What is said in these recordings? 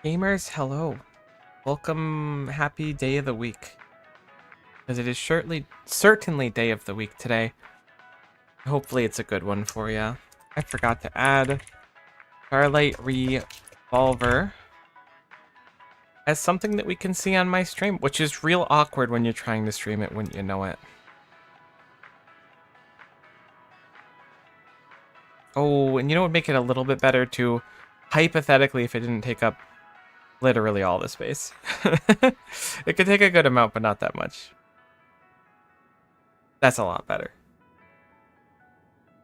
Gamers, hello. Welcome, happy day of the week. Because it is certainly day of the week today. Hopefully it's a good one for you. I forgot to add Starlight Re Volver as something that we can see on my stream, which is real awkward when you're trying to stream it, wouldn't you know it? Oh, and you know what would make it a little bit better too? Hypothetically, if it didn't take up literally all the space. It could take a good amount, but not that much. That's a lot better.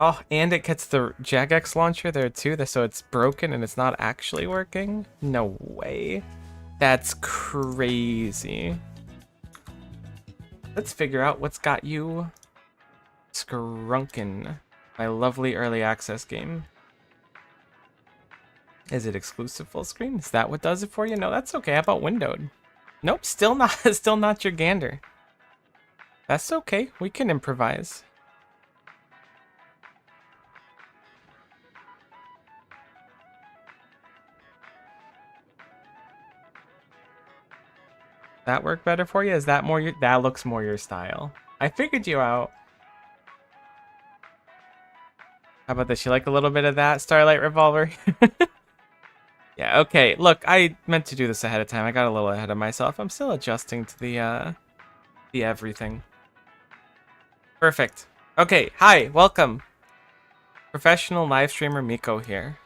Oh, and it gets the Jagex launcher there too, so it's broken and it's not actually working? No way. That's crazy. Let's figure out what's got you scrunkin'. My lovely early access game. Is it exclusive full screen? Is that what does it for you? No, that's okay. How about windowed? Nope, still not your gander. That's okay. We can improvise. That work better for you? Is that more your... That looks more your style. I figured you out. How about this? You like a little bit of that, Starlight Revolver? Yeah, okay. Look, I meant to do this ahead of time. I got a little ahead of myself. I'm still adjusting to the everything. Perfect. Okay, hi, welcome. Professional live streamer Miko here.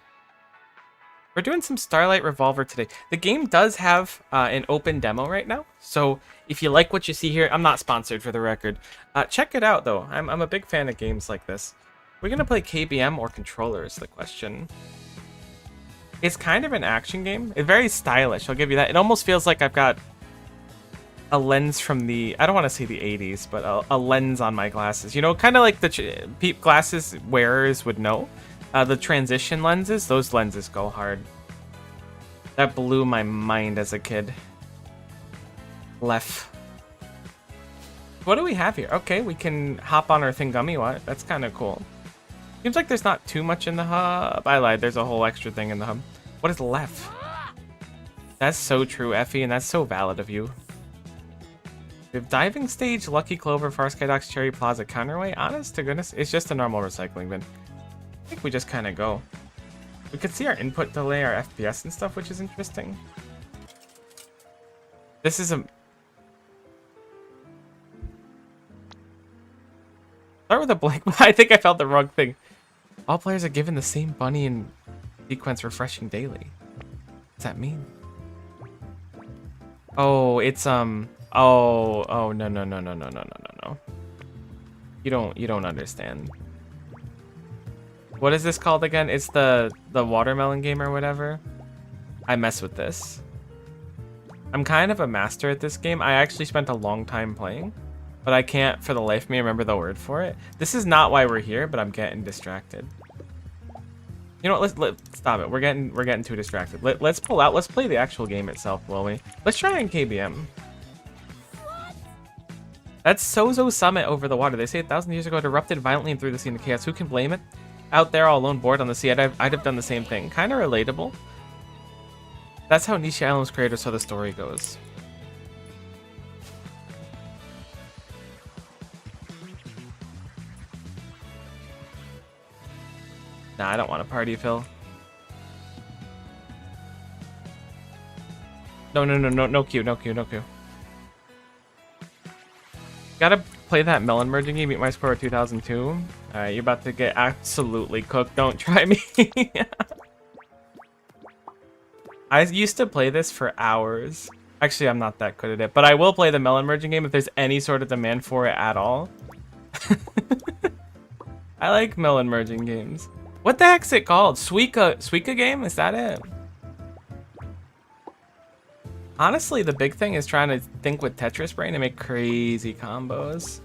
We're doing some Starlight Revolver today. The game does have an open demo right now, so if you like what you see here, I'm not sponsored for the record. Check it out though. I'm a big fan of games like this. We're gonna play KBM or controller is the question. It's kind of an action game. It's very stylish, I'll give you that. It almost feels like I've got a lens from the, I don't want to say the 80s, but a lens on my glasses. You know, kind of like the glasses wearers would know. The transition lenses, those lenses go hard. That blew my mind as a kid. Left. What do we have here? Okay, we can hop on our Thingummy. What? That's kind of cool. Seems like there's not too much in the hub. I lied, there's a whole extra thing in the hub. What is left? That's so true, Effie, and that's so valid of you. We have Diving Stage, Lucky Clover, Farsky Docks, Cherry Plaza, Counterway. Honest to goodness, it's just a normal recycling bin. I think we just kind of go. We could see our input delay, our FPS and stuff, which is interesting. This is a... Start with a blank. I think I felt the wrong thing. All players are given the same bunny and sequence refreshing daily. What's that mean? Oh, it's oh no. You don't understand. What is this called again? It's the watermelon game or whatever. I mess with this. I'm kind of a master at this game. I actually spent a long time playing, but I can't for the life of me remember the word for it. This is not why we're here, but I'm getting distracted. You know what? Let's stop it. We're getting too distracted. Let's pull out. Let's play the actual game itself, will we? Let's try in KBM. That's Sozo Summit over the water. They say 1,000 years ago it erupted violently and threw the sea into chaos. Who can blame it? Out there all alone, bored on the sea, I'd have done the same thing. Kind of relatable. That's how Nishi Island's creator saw the story goes. Nah, I don't want to party, Phil. No queue. Gotta play that melon merging game, beat my score of 2002. Alright, you're about to get absolutely cooked. Don't try me. I used to play this for hours. Actually, I'm not that good at it, but I will play the melon merging game if there's any sort of demand for it at all. I like melon merging games. What the heck's it called? Suika game? Is that it? Honestly, the big thing is trying to think with Tetris brain and make crazy combos.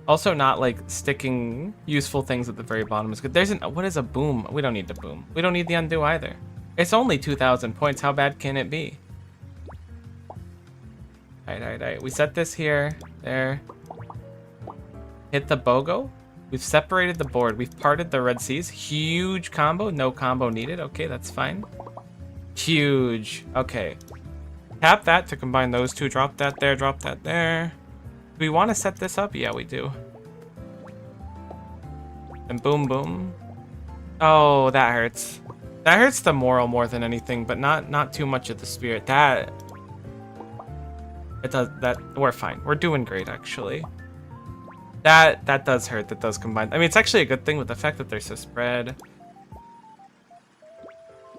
Also, not like sticking useful things at the very bottom is good. There's an what is a boom? We don't need the boom. We don't need the undo either. It's only 2,000 points. How bad can it be? Alright. We set this here, there. Hit the BOGO. We've separated the board. We've parted the Red Seas. Huge combo. No combo needed. Okay, that's fine. Huge. Okay. Tap that to combine those two. Drop that there. Drop that there. Do we want to set this up? Yeah, we do. And boom, boom. Oh, that hurts. That hurts the moral more than anything, but not too much of the spirit. That... It does... That... We're fine. We're doing great, actually. That does hurt. That does combine. I mean, it's actually a good thing with the fact that there's a spread.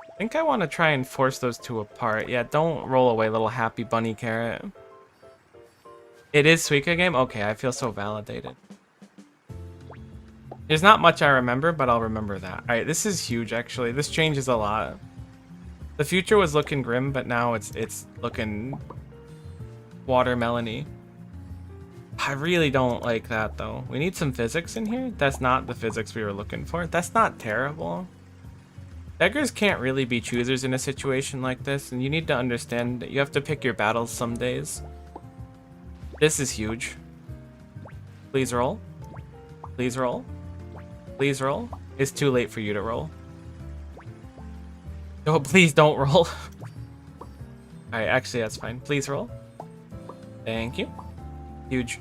I think I want to try and force those two apart. Yeah, don't roll away, little happy bunny carrot. It is Suika game? Okay, I feel so validated. There's not much I remember, but I'll remember that. Alright, this is huge, actually. This changes a lot. The future was looking grim, but now it's looking watermelon-y. I really don't like that, though. We need some physics in here. That's not the physics we were looking for. That's not terrible. Beggars can't really be choosers in a situation like this, and you need to understand that you have to pick your battles some days. This is huge. Please roll. Please roll. Please roll. It's too late for you to roll. No, please don't roll. Alright, actually that's fine. Please roll. Thank you. Huge.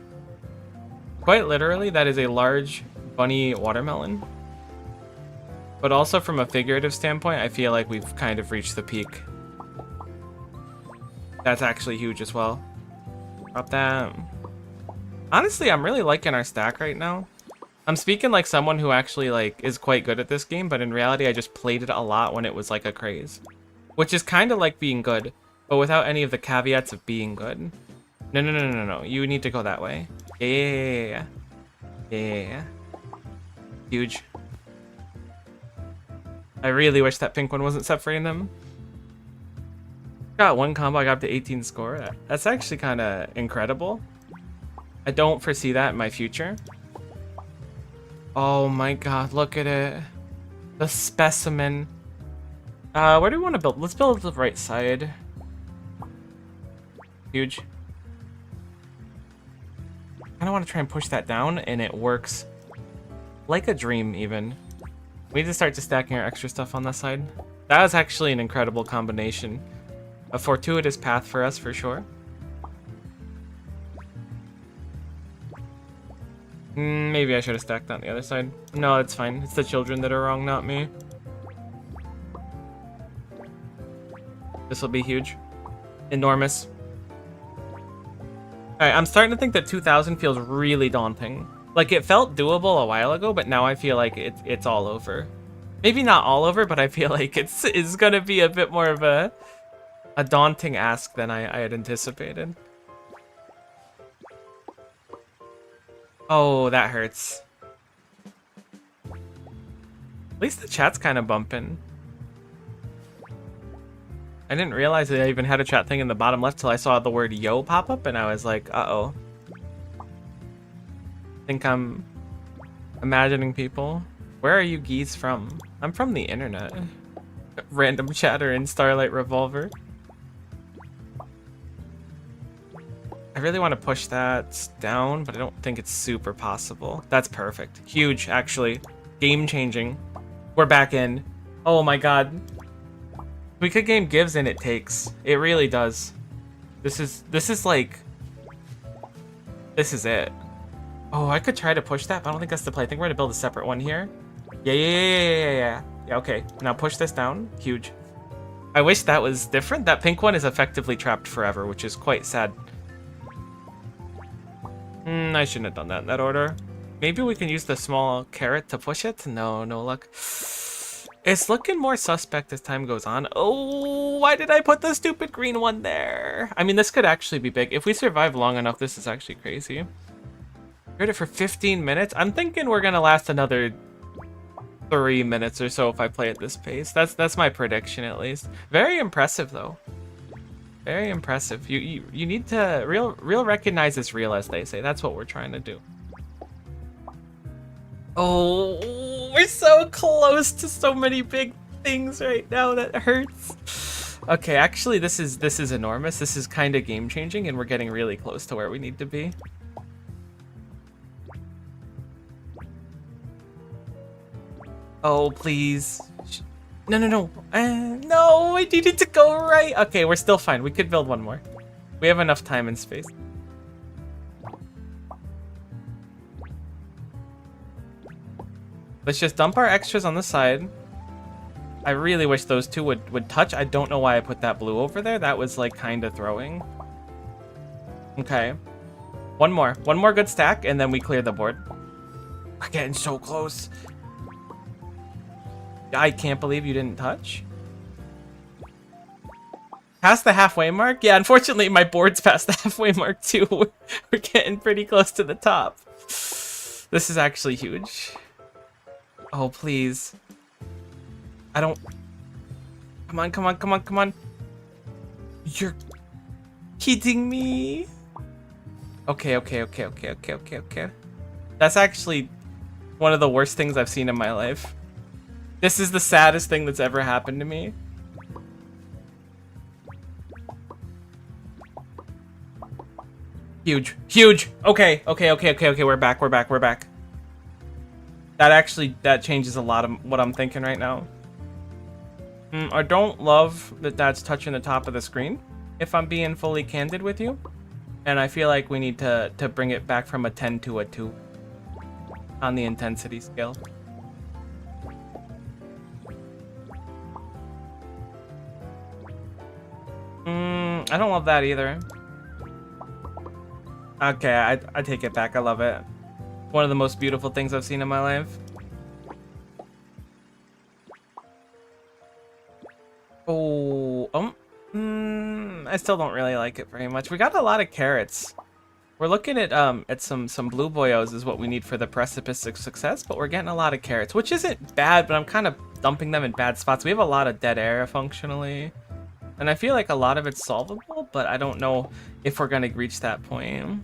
Quite literally, that is a large bunny watermelon. But also from a figurative standpoint, I feel like we've kind of reached the peak. That's actually huge as well. Drop that. Honestly, I'm really liking our stack right now. I'm speaking like someone who actually like is quite good at this game, but in reality I just played it a lot when it was like a craze. Which is kind of like being good, but without any of the caveats of being good. No. You need to go that way. Yeah. Huge. I really wish that pink one wasn't separating them. Got one combo, I got up to 18 score. That's actually kind of incredible. I don't foresee that in my future. Oh my god, look at it. The specimen. Where do we want to build? Let's build the right side. Huge. I don't want to try and push that down, and it works like a dream, even. We need to start just stacking our extra stuff on this side. That was actually an incredible combination. A fortuitous path for us, for sure. Maybe I should have stacked on the other side. No, it's fine. It's the children that are wrong, not me. This will be huge. Enormous. Alright, I'm starting to think that 2000 feels really daunting. Like, it felt doable a while ago, but now I feel like it's all over. Maybe not all over, but I feel like it's gonna be a bit more of a daunting ask than I had anticipated. Oh, that hurts. At least the chat's kind of bumping. I didn't realize that I even had a chat thing in the bottom left till I saw the word yo pop up, and I was like, uh-oh. I think I'm imagining people. Where are you geese from? I'm from the internet. Random chatter in Starlight Revolver. I really want to push that down, but I don't think it's super possible. That's perfect. Huge, actually. Game changing. We're back in. Oh my god. Suika game gives and it takes. It really does. This is like... This is it. Oh, I could try to push that, but I don't think that's the play. I think we're gonna build a separate one here. Yeah, okay. Now push this down. Huge. I wish that was different. That pink one is effectively trapped forever, which is quite sad. I shouldn't have done that in that order. Maybe we can use the small carrot to push it? No luck. It's looking more suspect as time goes on. Oh, why did I put the stupid green one there? I mean, this could actually be big. If we survive long enough, this is actually crazy. Heard it for 15 minutes? I'm thinking we're gonna last another 3 minutes or so if I play at this pace. That's my prediction, at least. Very impressive, though. Very impressive. You need to real recognize is real, as they say. That's what we're trying to do. Oh, we're so close to so many big things right now. That hurts. Okay, actually, this is enormous. This is kind of game changing, and we're getting really close to where we need to be. Oh, please. No, no, no. No, I needed to go right. Okay, we're still fine. We could build one more. We have enough time and space. Let's just dump our extras on the side. I really wish those two would touch. I don't know why I put that blue over there. That was like kind of throwing. Okay. One more good stack, and then we clear the board. We're getting so close. I can't believe you didn't touch. Past the halfway mark? Yeah, unfortunately, my board's past the halfway mark, too. We're getting pretty close to the top. This is actually huge. Oh, please. I don't... Come on, come on, come on, come on. You're kidding me? Okay, okay, okay, okay, okay, okay, okay. That's actually one of the worst things I've seen in my life. This is the saddest thing that's ever happened to me. Huge, huge. Okay, okay, okay, okay, okay. We're back, we're back, we're back. That changes a lot of what I'm thinking right now. I don't love that that's touching the top of the screen, if I'm being fully candid with you. And I feel like we need to bring it back from a 10 to a 2 on the intensity scale. I don't love that either. Okay, I take it back. I love it. One of the most beautiful things I've seen in my life. Oh, I still don't really like it very much. We got a lot of carrots. We're looking at some blue boyos is what we need for the precipice of success, but we're getting a lot of carrots, which isn't bad, but I'm kind of dumping them in bad spots. We have a lot of dead air functionally, and I feel like a lot of it's solvable, but I don't know if we're gonna reach that point.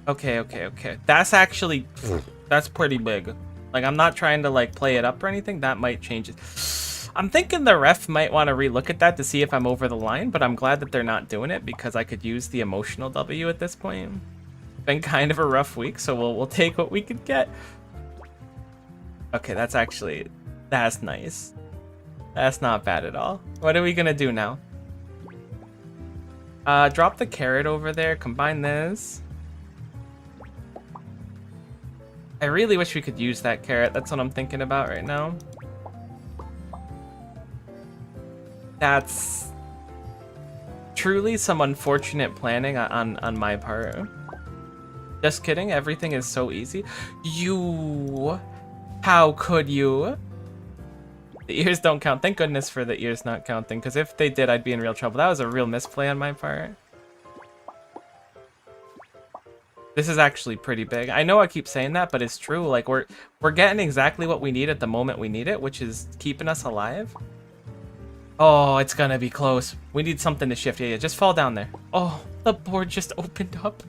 Okay. That's actually, that's pretty big. Like, I'm not trying to like play it up or anything. That might change it. I'm thinking the ref might want to relook at that to see if I'm over the line, but I'm glad that they're not doing it because I could use the emotional W at this point. Been kind of a rough week, so we'll take what we could get. Okay, that's nice. That's not bad at all. What are we gonna do now? Drop the carrot over there, combine this. I really wish we could use that carrot. That's what I'm thinking about right now. That's truly some unfortunate planning on my part. Just kidding, everything is so easy. How could you? The ears don't count. Thank goodness for the ears not counting, because if they did, I'd be in real trouble. That was a real misplay on my part. This is actually pretty big. I know I keep saying that, but it's true. Like, we're getting exactly what we need at the moment we need it, which is keeping us alive. Oh, it's gonna be close. We need something to shift. Yeah, just fall down there. Oh, the board just opened up.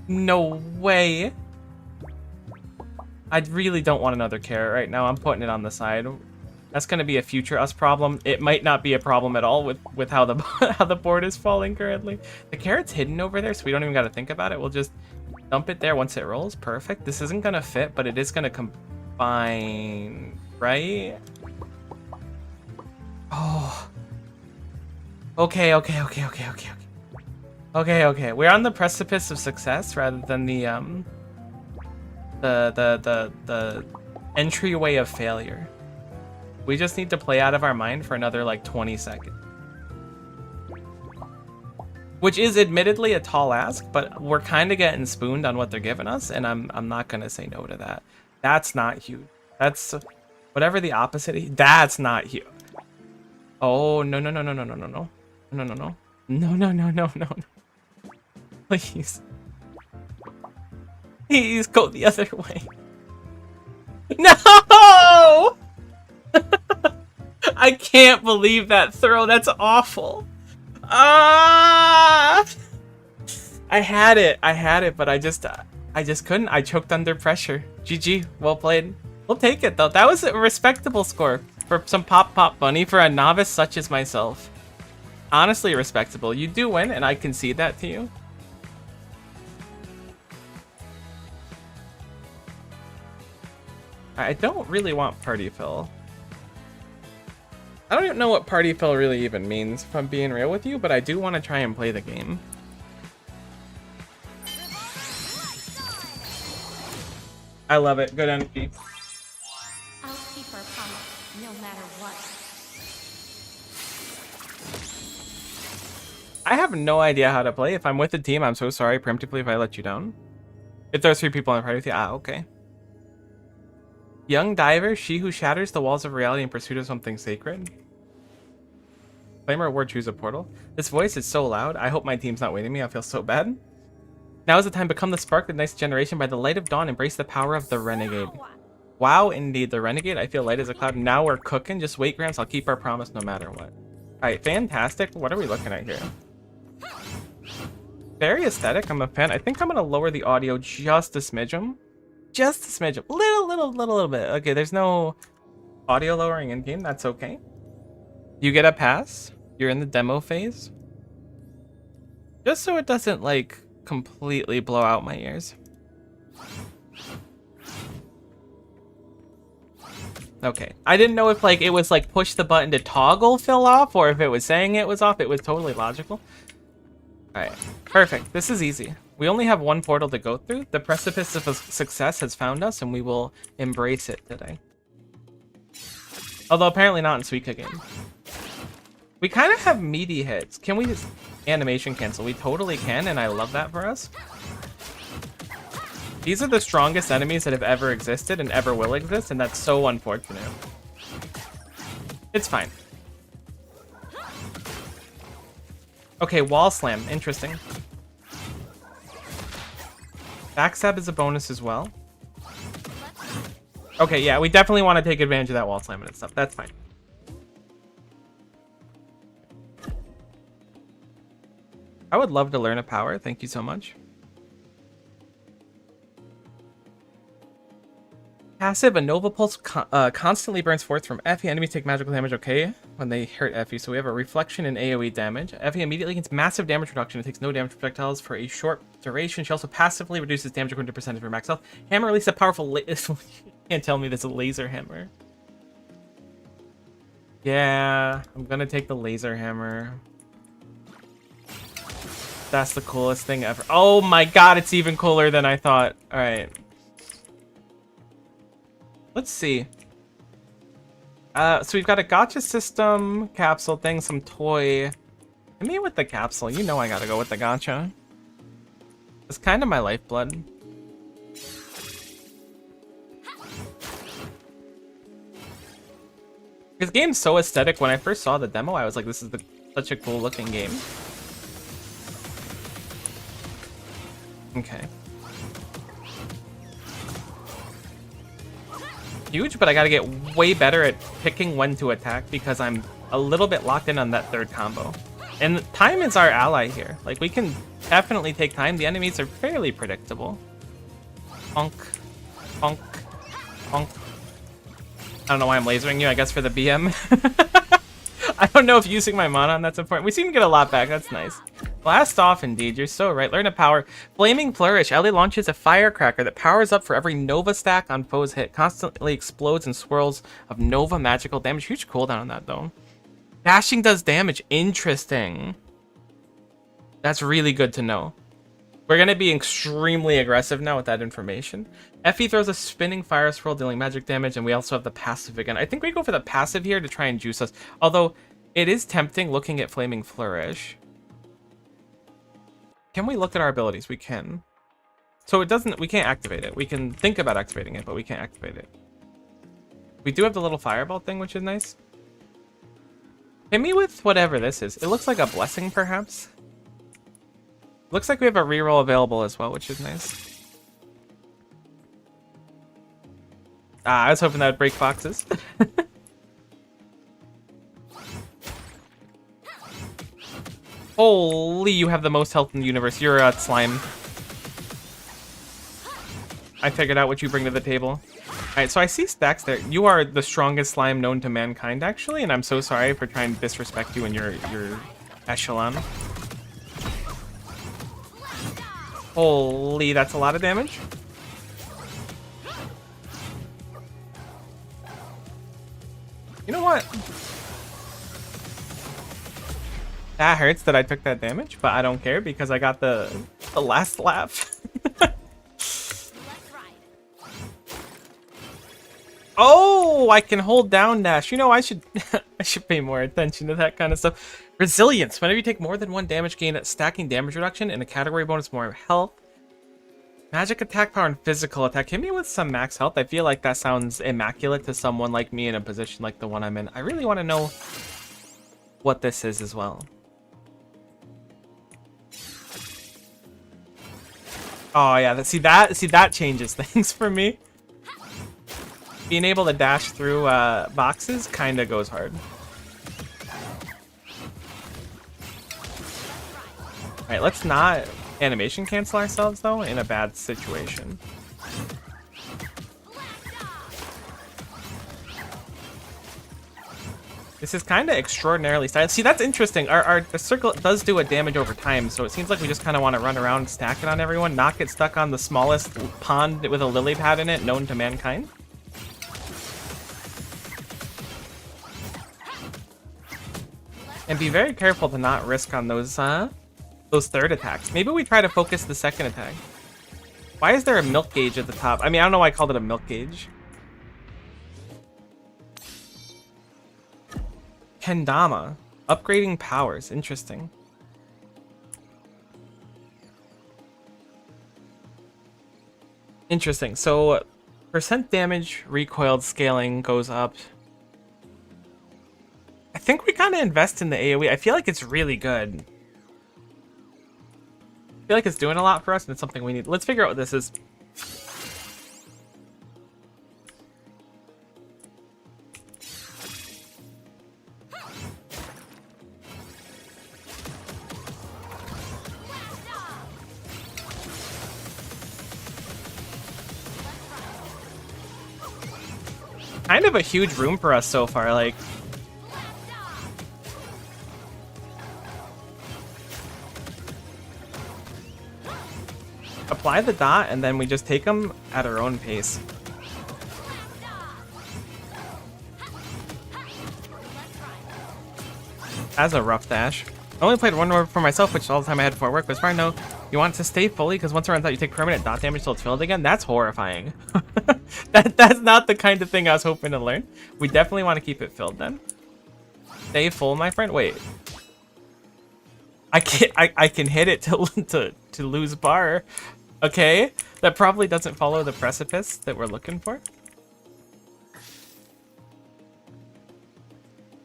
No way. I really don't want another carrot right now. I'm putting it on the side. That's gonna be a future us problem. It might not be a problem at all with how the how the board is falling currently. The carrot's hidden over there, so we don't even gotta think about it. We'll just dump it there once it rolls. Perfect. This isn't gonna fit, but it is gonna combine, right? Oh. Okay. We're on the precipice of success rather than the entryway of failure. We just need to play out of our mind for another like 20 seconds. Which is admittedly a tall ask, but we're kind of getting spooned on what they're giving us, and I'm not gonna say no to that. That's not huge. That's whatever the opposite. That's not huge. Oh no. Please. Please go the other way. No! I can't believe that throw. That's awful. Ah! I had it, but I just couldn't. I choked under pressure. GG, well played. We'll take it though. That was a respectable score for some pop bunny for a novice such as myself. Honestly respectable. You do win, and I concede that to you. I don't really want party fill. I don't even know what party fill really even means, if I'm being real with you, but I do want to try and play the game. I love it. Good energy. I'll keep our promise, no matter what. I have no idea how to play. If I'm with the team, I'm so sorry preemptively if I let you down. If there's 3 people on the party with you, okay. Young diver, she who shatters the walls of reality in pursuit of something sacred. Claim a reward, choose a portal. This voice is so loud. I hope my team's not waiting me. I feel so bad. Now is the time. Become the spark of the next generation. By the light of dawn, embrace the power of the renegade. Wow, indeed, the renegade. I feel light as a cloud. Now we're cooking. Just wait, Gramps. I'll keep our promise no matter what. Alright, fantastic. What are we looking at here? Very aesthetic. I'm a fan. I think I'm going to lower the audio just a smidgen. Just a smidgen. Little bit. Okay, there's no audio lowering in game. That's okay. You get a pass. You're in the demo phase. Just so it doesn't, like, completely blow out my ears. Okay. I didn't know if, like, it was, like, push the button to toggle fill off, or if it was saying it was off. It was totally logical. Alright. Perfect. This is easy. We only have 1 portal to go through. The precipice of success has found us, and we will embrace it today. Although apparently not in Suika game. We kind of have meaty hits. Can we just animation cancel? We totally can, and I love that for us. These are the strongest enemies that have ever existed and ever will exist, and that's so unfortunate. It's fine. Okay, wall slam. Interesting. Backstab is a bonus as well. Okay, yeah, we definitely want to take advantage of that wall slam and stuff. That's fine. I would love to learn a power. Thank you so much. Passive, a Nova Pulse constantly burns forth from Effie. Enemies take magical damage, okay, when they hurt Effie. So we have a reflection in AoE damage. Effie immediately gets massive damage reduction. It takes no damage projectiles for a short duration. She also passively reduces damage according to percentage of her max health. Hammer releases a powerful you can't tell me this is a laser hammer. Yeah, I'm gonna take the laser hammer. That's the coolest thing ever. Oh my god, it's even cooler than I thought. Alright. Let's see. So we've got a gacha system, capsule thing, some toy. Hit me with the capsule. You know I gotta go with the gacha. It's kind of my lifeblood. This game's so aesthetic. When I first saw the demo, I was like, this is such a cool looking game. Okay. Huge, but I gotta get way better at picking when to attack because I'm a little bit locked in on that third combo. And time is our ally here. Like, we can definitely take time. The enemies are fairly predictable. Honk. Honk. Honk. I don't know why I'm lasering you, I guess for the BM. I don't know if using my mana on that's important. We seem to get a lot back, that's nice. Blast off, indeed. You're so right. Learn a power. Flaming Flourish. Ellie launches a firecracker that powers up for every Nova stack on foe's hit. Constantly explodes and swirls of Nova magical damage. Huge cooldown on that, though. Dashing does damage. Interesting. That's really good to know. We're going to be extremely aggressive now with that information. Effie throws a spinning fire swirl dealing magic damage, and we also have the passive again. I think we go for the passive here to try and juice us. Although, it is tempting looking at Flaming Flourish. Can we look at our abilities? We can. So it doesn't, we can't activate it. We can think about activating it, but we can't activate it. We do have the little fireball thing, which is nice. Hit me with whatever this is. It looks like a blessing, perhaps. Looks like we have a reroll available as well, which is nice. Ah, I was hoping that would break boxes. Holy, you have the most health in the universe. You're a slime. I figured out what you bring to the table. Alright, so I see stacks there. You are the strongest slime known to mankind, actually, and I'm so sorry for trying to disrespect you in your echelon. Holy, that's a lot of damage. You know what? That hurts that I took that damage, but I don't care because I got the last laugh. Oh, I can hold down dash. You know, I should I should pay more attention to that kind of stuff. Resilience. Whenever you take more than one damage, gain stacking damage reduction and a category bonus, more health. Magic attack power and physical attack. Hit me with some max health. I feel like that sounds immaculate to someone like me in a position like the one I'm in. I really want to know what this is as well. Oh yeah, see that changes things for me. Being able to dash through boxes kind of goes hard. All right, let's not animation cancel ourselves though in a bad situation. This is kind of extraordinarily styled. See, that's interesting. The circle does do a damage over time, so it seems like we just kind of want to run around and stack it on everyone, not get stuck on the smallest pond with a lily pad in it known to mankind. And be very careful to not risk on those third attacks. Maybe we try to focus the second attack. Why is there a milk gauge at the top? I mean, I don't know why I called it a milk gauge. Kendama. Upgrading powers. Interesting. Interesting. So, percent damage, recoiled scaling goes up. I think we kind of invest in the AoE. I feel like it's really good. I feel like it's doing a lot for us, and it's something we need. Let's figure out what this is. Kind of a huge room for us so far, like... Apply the dot, and then we just take them at our own pace. That's a rough dash. I only played one orb for myself, which all the time I had for work was fine. No, you want to stay fully, because once it runs out, you take permanent dot damage till it's filled again. That's horrifying. That's not the kind of thing I was hoping to learn. We definitely want to keep it filled then. Stay full, my friend. Wait. I can hit it to lose bar. Okay, that probably doesn't follow the precipice that we're looking for.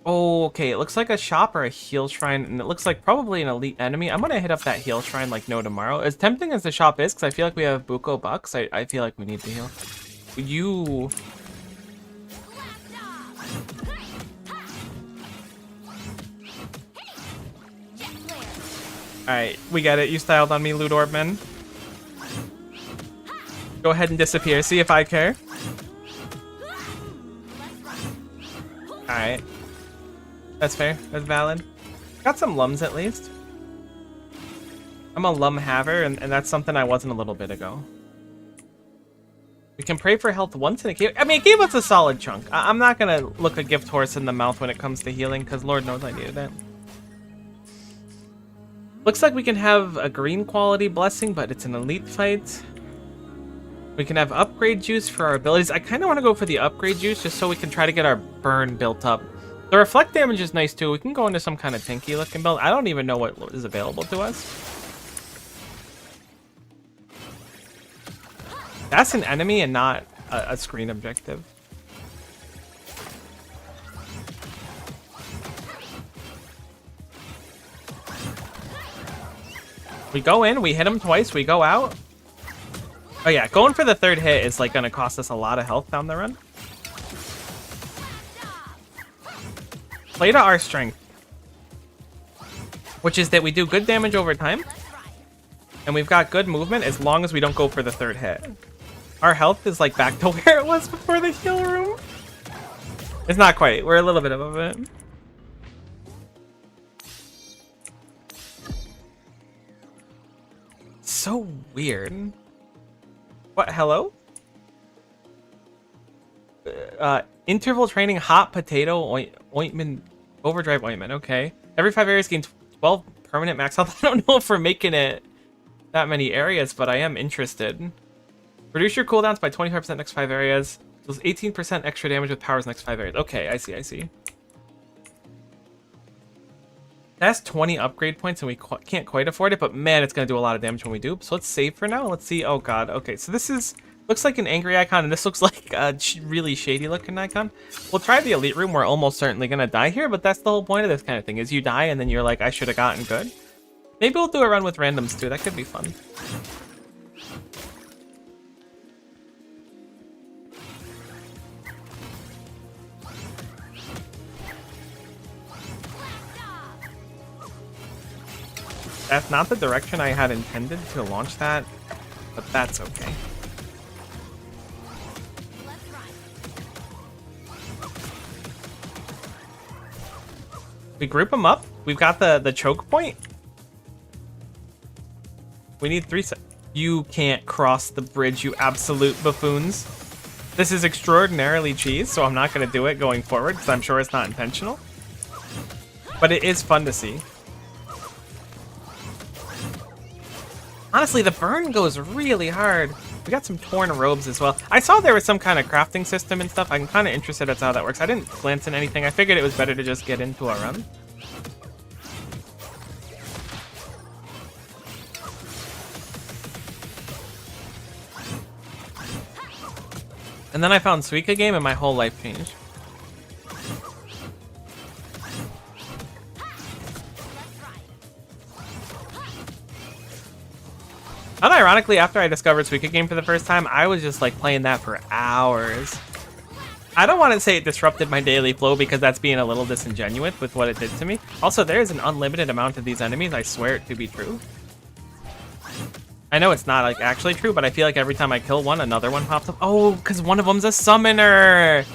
Oh, okay, it looks like a shop or a heal shrine, and it looks like probably an elite enemy. I'm gonna hit up that heal shrine like no tomorrow. As tempting as the shop is, because I feel like we have Buko bucks, I feel like we need to heal. You... Alright, we get it. You styled on me, Loot Orbman. Go ahead and disappear. See if I care. Alright. That's fair. That's valid. Got some lums at least. I'm a lum haver, and that's something I wasn't a little bit ago. We can pray for health once in a cave. I mean, it gave us a solid chunk. I'm not gonna look a gift horse in the mouth when it comes to healing, because Lord knows I needed it. Looks like we can have a green quality blessing, but it's an elite fight. We can have upgrade juice for our abilities. I kind of want to go for the upgrade juice just so we can try to get our burn built up. The reflect damage is nice too. We can go into some kind of tanky looking build. I don't even know what is available to us. That's an enemy and not a screen objective. We go in, we hit him twice, we go out. Oh yeah, going for the third hit is like gonna cost us a lot of health down the run. Play to our strength, which is that we do good damage over time, and we've got good movement as long as we don't go for the third hit. Our health is like back to where it was before the heal room. It's not quite. We're a little bit above it. So weird. What? Hello? Interval training, hot potato ointment, overdrive ointment. Okay. Every 5 areas gain 12 permanent max health. I don't know if we're making it that many areas, but I am interested. Reduce your cooldowns by 25% next 5 areas. Does 18% extra damage with powers next 5 areas. Okay, I see. That's 20 upgrade points, and we can't quite afford it, but man, it's going to do a lot of damage when we do. So let's save for now. Let's see. Oh, God. Okay, so this looks like an angry icon, and this looks like a really shady-looking icon. We'll try the Elite Room. We're almost certainly going to die here, but that's the whole point of this kind of thing, is you die, and then you're like, I should have gotten good. Maybe we'll do a run with randoms, too. That could be fun. That's not the direction I had intended to launch that, but that's okay. We group them up. We've got the choke point. We need 3 seconds. You can't cross the bridge, you absolute buffoons. This is extraordinarily cheese, so I'm not going to do it going forward because I'm sure it's not intentional. But it is fun to see. Honestly, the burn goes really hard. We got some torn robes as well. I saw there was some kind of crafting system and stuff. I'm kind of interested as to how that works. I didn't glance in anything. I figured it was better to just get into a run. And then I found Suika game and my whole life changed. Unironically, after I discovered Suika game for the first time, I was just like playing that for hours. I don't want to say it disrupted my daily flow because that's being a little disingenuous with what it did to me. Also, there's an unlimited amount of these enemies. I swear it to be true. I know it's not like actually true, but I feel like every time I kill one, another one pops up. Oh, because one of them's a summoner.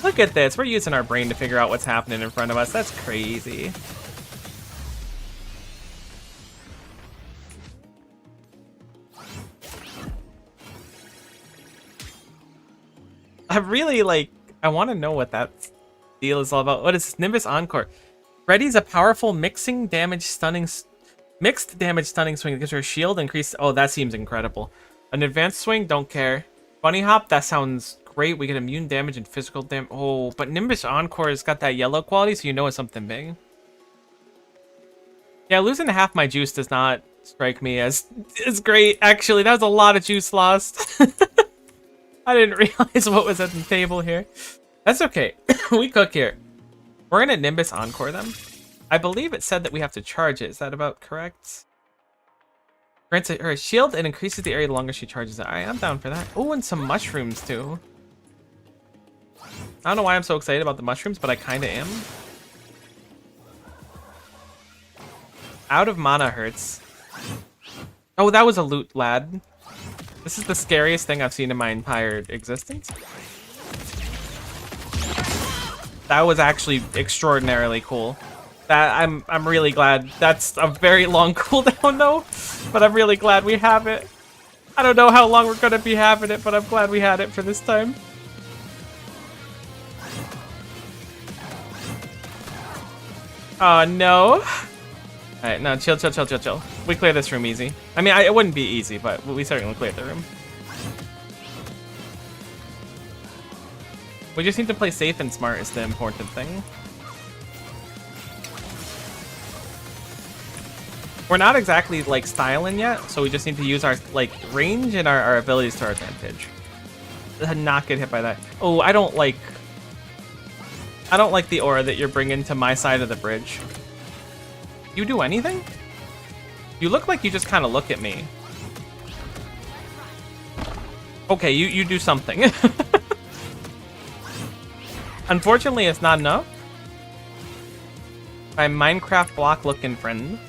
Look at this. We're using our brain to figure out what's happening in front of us. That's crazy. I want to know what that deal is all about. What is this? Nimbus Encore. Freddy's a powerful mixed damage stunning swing that gives her a shield increase. Oh, that seems incredible. An advanced swing, don't care. Bunny hop, that sounds great. We get immune damage and physical damage. Oh, but Nimbus Encore has got that yellow quality, so you know it's something big. Yeah, losing half my juice does not strike me as great. Actually, that was a lot of juice lost. I didn't realize what was at the table here. That's okay. We cook here. We're gonna Nimbus Encore them. I believe it said that we have to charge it. Is that about correct? Grants her a shield and increases the area the longer she charges it. Alright, I'm down for that. Oh, and some mushrooms too. I don't know why I'm so excited about the mushrooms, but I kind of am. Out of mana hurts. Oh, that was a loot, lad. This is the scariest thing I've seen in my entire existence. That was actually extraordinarily cool. That I'm really glad. That's a very long cooldown though, but I'm really glad we have it. I don't know how long we're gonna be having it, but I'm glad we had it for this time. Oh no. Alright, no, chill. We clear this room easy. I mean, it wouldn't be easy, but we certainly cleared the room. We just need to play safe and smart is the important thing. We're not exactly, like, styling yet, so we just need to use our, like, range and our abilities to our advantage. Not get hit by that. Oh, I don't like the aura that you're bringing to my side of the bridge. You do anything? You look like you just kind of look at me. Okay, you do something. Unfortunately, it's not enough. My Minecraft block looking friend.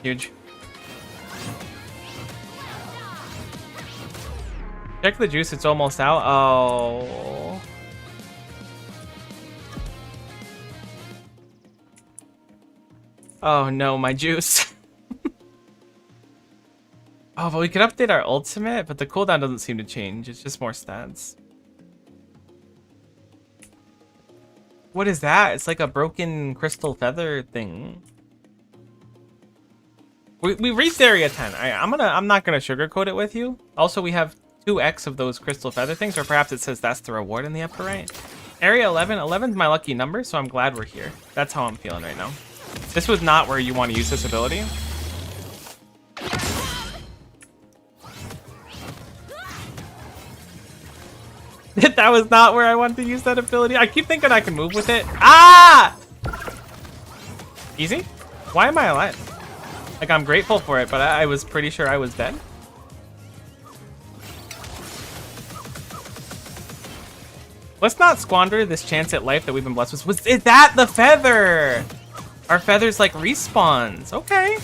Huge. Check the juice, it's almost out. Oh. Oh no, my juice. Oh, but we could update our ultimate, but the cooldown doesn't seem to change. It's just more stats. What is that? It's like a broken crystal feather thing. We reached area 10. I'm not gonna sugarcoat it with you. Also, we have 2x of those crystal feather things, or perhaps it says that's the reward in the upper right. Area 11. 11's my lucky number, so I'm glad we're here. That's how I'm feeling right now. This was not where you want to use this ability. That was not where I wanted to use that ability. I keep thinking I can move with it. Ah! Easy? Why am I alive? Like, I'm grateful for it, but I was pretty sure I was dead. Let's not squander this chance at life that we've been blessed with. Is that the feather? Our feathers, like, respawns. Okay.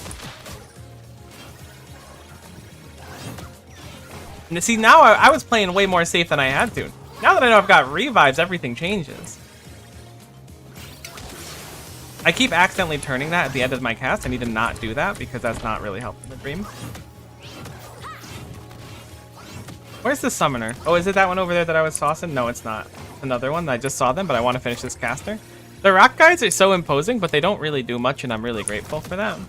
And see, now I was playing way more safe than I had to. Now that I know I've got revives, everything changes. I keep accidentally turning that at the end of my cast. I need to not do that because that's not really helping the dream. Where's the summoner? Oh, is it that one over there that I was saucing? No, it's not. Another one. I just saw them, but I want to finish this caster. The rock guys are so imposing, but they don't really do much, and I'm really grateful for them.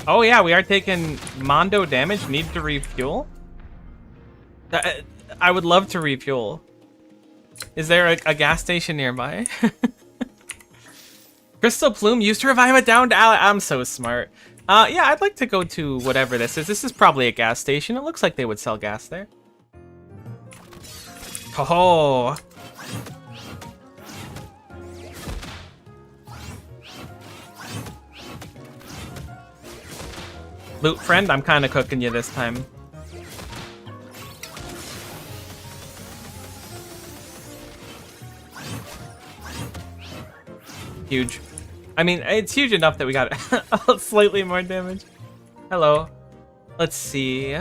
Oh yeah, we are taking Mondo damage. Need to refuel. I would love to refuel. Is there a gas station nearby? Crystal Plume used to revive it down to I'm so smart. Yeah, I'd like to go to whatever this is. This is probably a gas station. It looks like they would sell gas there. Oh. Loot friend, I'm kind of cooking you this time. Huge. I mean, it's huge enough that we got slightly more damage. Hello. Let's see.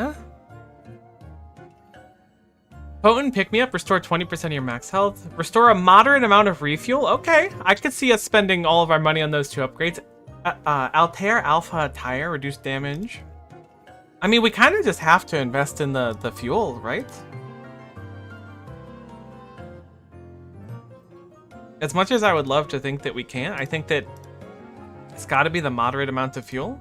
Potent pick-me-up, restore 20% of your max health. Restore a moderate amount of refuel. Okay, I could see us spending all of our money on those two upgrades. Altair Alpha Tire, reduced damage. I mean, we kind of just have to invest in the fuel, right? As much as I would love to think that we can't, I think that it's got to be the moderate amount of fuel.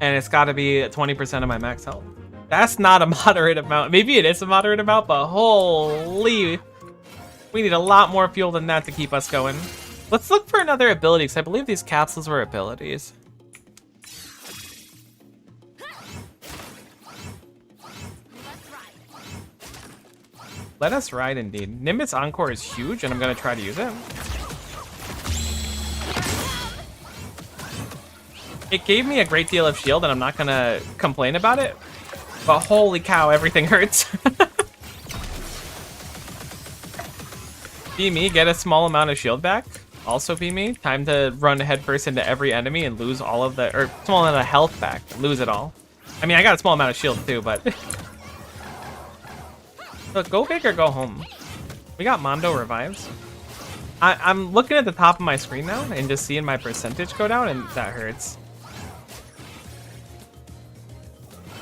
And it's got to be 20% of my max health. That's not a moderate amount. Maybe it is a moderate amount, but holy... We need a lot more fuel than that to keep us going. Let's look for another ability, because I believe these capsules were abilities. Let us ride, indeed. Nimbus Encore is huge, and I'm going to try to use it. It gave me a great deal of shield, and I'm not going to complain about it. But holy cow, everything hurts. Be me, get a small amount of shield back. Also be me. Time to run headfirst into every enemy and lose all of the... Or small amount of health back. Lose it all. I mean, I got a small amount of shield too, but... Look, go big or go home. We got Mondo revives. I'm looking at the top of my screen now and just seeing my percentage go down, and that hurts.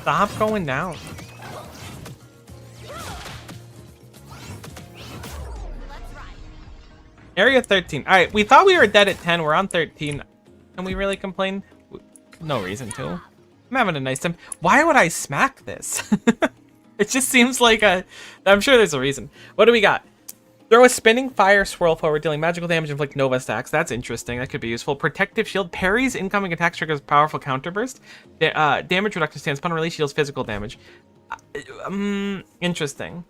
Stop going down. Area 13. Alright, we thought we were dead at 10. We're on 13. Can we really complain? No reason to. I'm having a nice time. Why would I smack this? It just seems like a... I'm sure there's a reason. What do we got? Throw a spinning fire swirl forward, dealing magical damage, inflict Nova stacks. That's interesting. That could be useful. Protective shield. Parries incoming attacks, triggers powerful counterburst. Damage reduction stance. Upon release, shields physical damage. Interesting.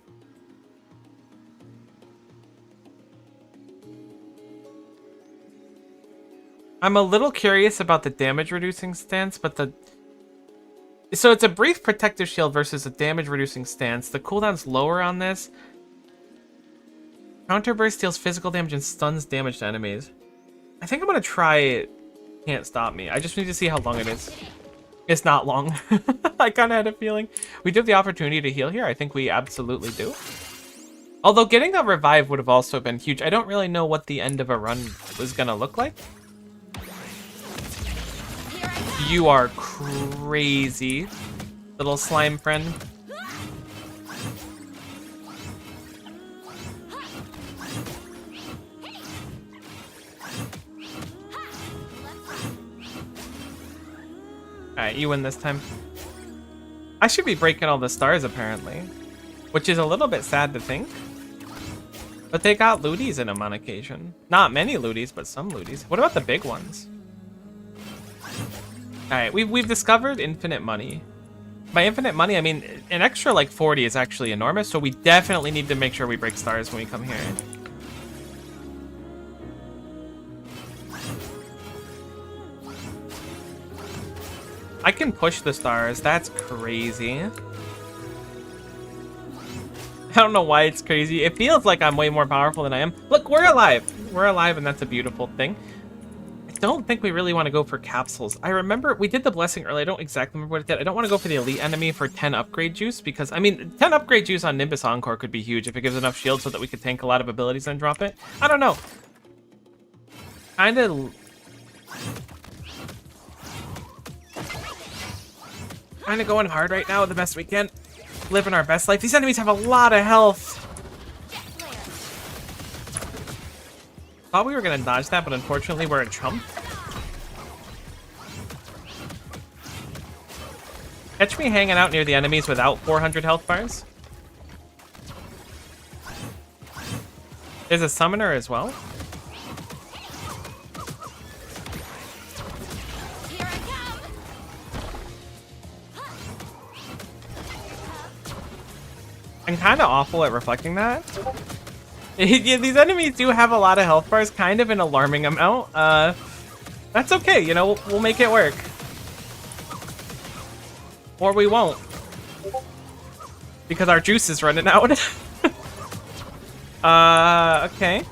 I'm a little curious about the damage reducing stance, but the... So it's a brief protective shield versus a damage reducing stance. The cooldown's lower on this. Counterburst deals physical damage and stuns damage to enemies. I think I'm gonna try it. Can't stop me. I just need to see how long it is. It's not long. I kind of had a feeling. We do have the opportunity to heal here. I think we absolutely do. Although getting a revive would have also been huge. I don't really know what the end of a run was going to look like. You are crazy, little slime friend. Alright, you win this time. I should be breaking all the stars, apparently. Which is a little bit sad to think. But they got looties in them on occasion. Not many looties, but some looties. What about the big ones? Alright, we've discovered infinite money. By infinite money, I mean an extra like 40 is actually enormous, so we definitely need to make sure we break stars when we come here. I can push the stars. That's crazy. I don't know why it's crazy. It feels like I'm way more powerful than I am. Look, we're alive. We're alive, and that's a beautiful thing. I don't think we really want to go for capsules. I remember we did the blessing earlier. I don't exactly remember what it did. I don't want to go for the elite enemy for 10 upgrade juice because, I mean, 10 upgrade juice on Nimbus Encore could be huge if it gives enough shield so that we could tank a lot of abilities and drop it. I don't know. Kind of going hard right now the best we can. Living our best life. These enemies have a lot of health. Thought we were going to dodge that, but unfortunately we're a chump. Catch me hanging out near the enemies without 400 health bars. There's a summoner as well. I'm kind of awful at reflecting that. Yeah, these enemies do have a lot of health bars, kind of an alarming amount. That's okay, you know, we'll make it work. Or we won't. Because our juice is running out. Okay.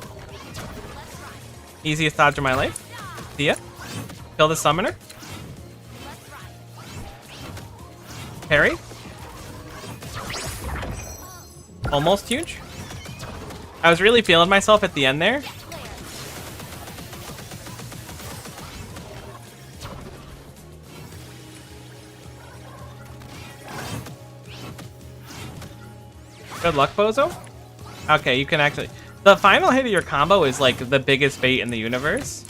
Easiest dodge of my life. See ya. Kill the summoner. Parry. Almost huge. I was really feeling myself at the end there. Good luck, Bozo. Okay, you can actually... The final hit of your combo is like the biggest bait in the universe.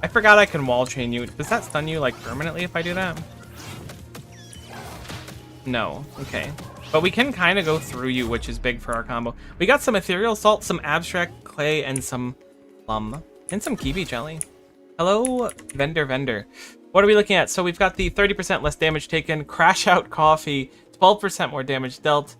I forgot I can wall chain you. Does that stun you like permanently if I do that? No. Okay. But we can kind of go through you, which is big for our combo. We got some ethereal salt, some abstract clay, and some plum. And some kiwi jelly. Hello, vendor. What are we looking at? So we've got the 30% less damage taken, crash out coffee, 12% more damage dealt.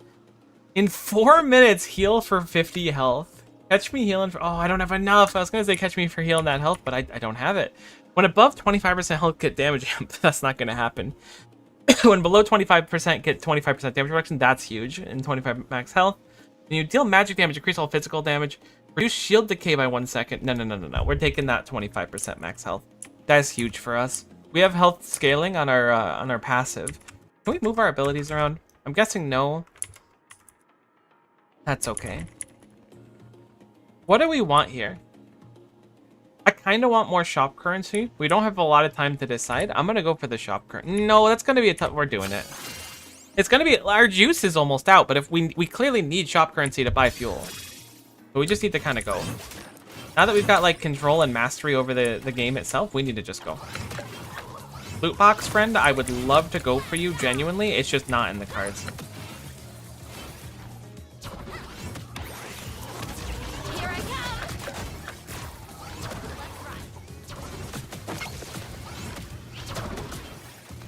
In 4 minutes, heal for 50 health. Catch me healing for... Oh, I don't have enough. I was going to say catch me for healing that health, but I don't have it. When above 25% health get damage, that's not going to happen. When below 25% get 25% damage reduction, that's huge. And 25 max health. When you deal magic damage, increase all physical damage. Reduce shield decay by 1 second. No. We're taking that 25% max health. That's huge for us. We have health scaling on our passive. Can we move our abilities around? I'm guessing no. That's okay. What do we want here? I kind of want more shop currency. We don't have a lot of time to decide. I'm going to go for the shop currency. No, that's going to be a tough... We're doing it. It's going to be... Our juice is almost out, but if we clearly need shop currency to buy fuel. But we just need to kind of go. Now that we've got like control and mastery over the game itself, we need to just go. Loot box friend, I would love to go for you, genuinely. It's just not in the cards.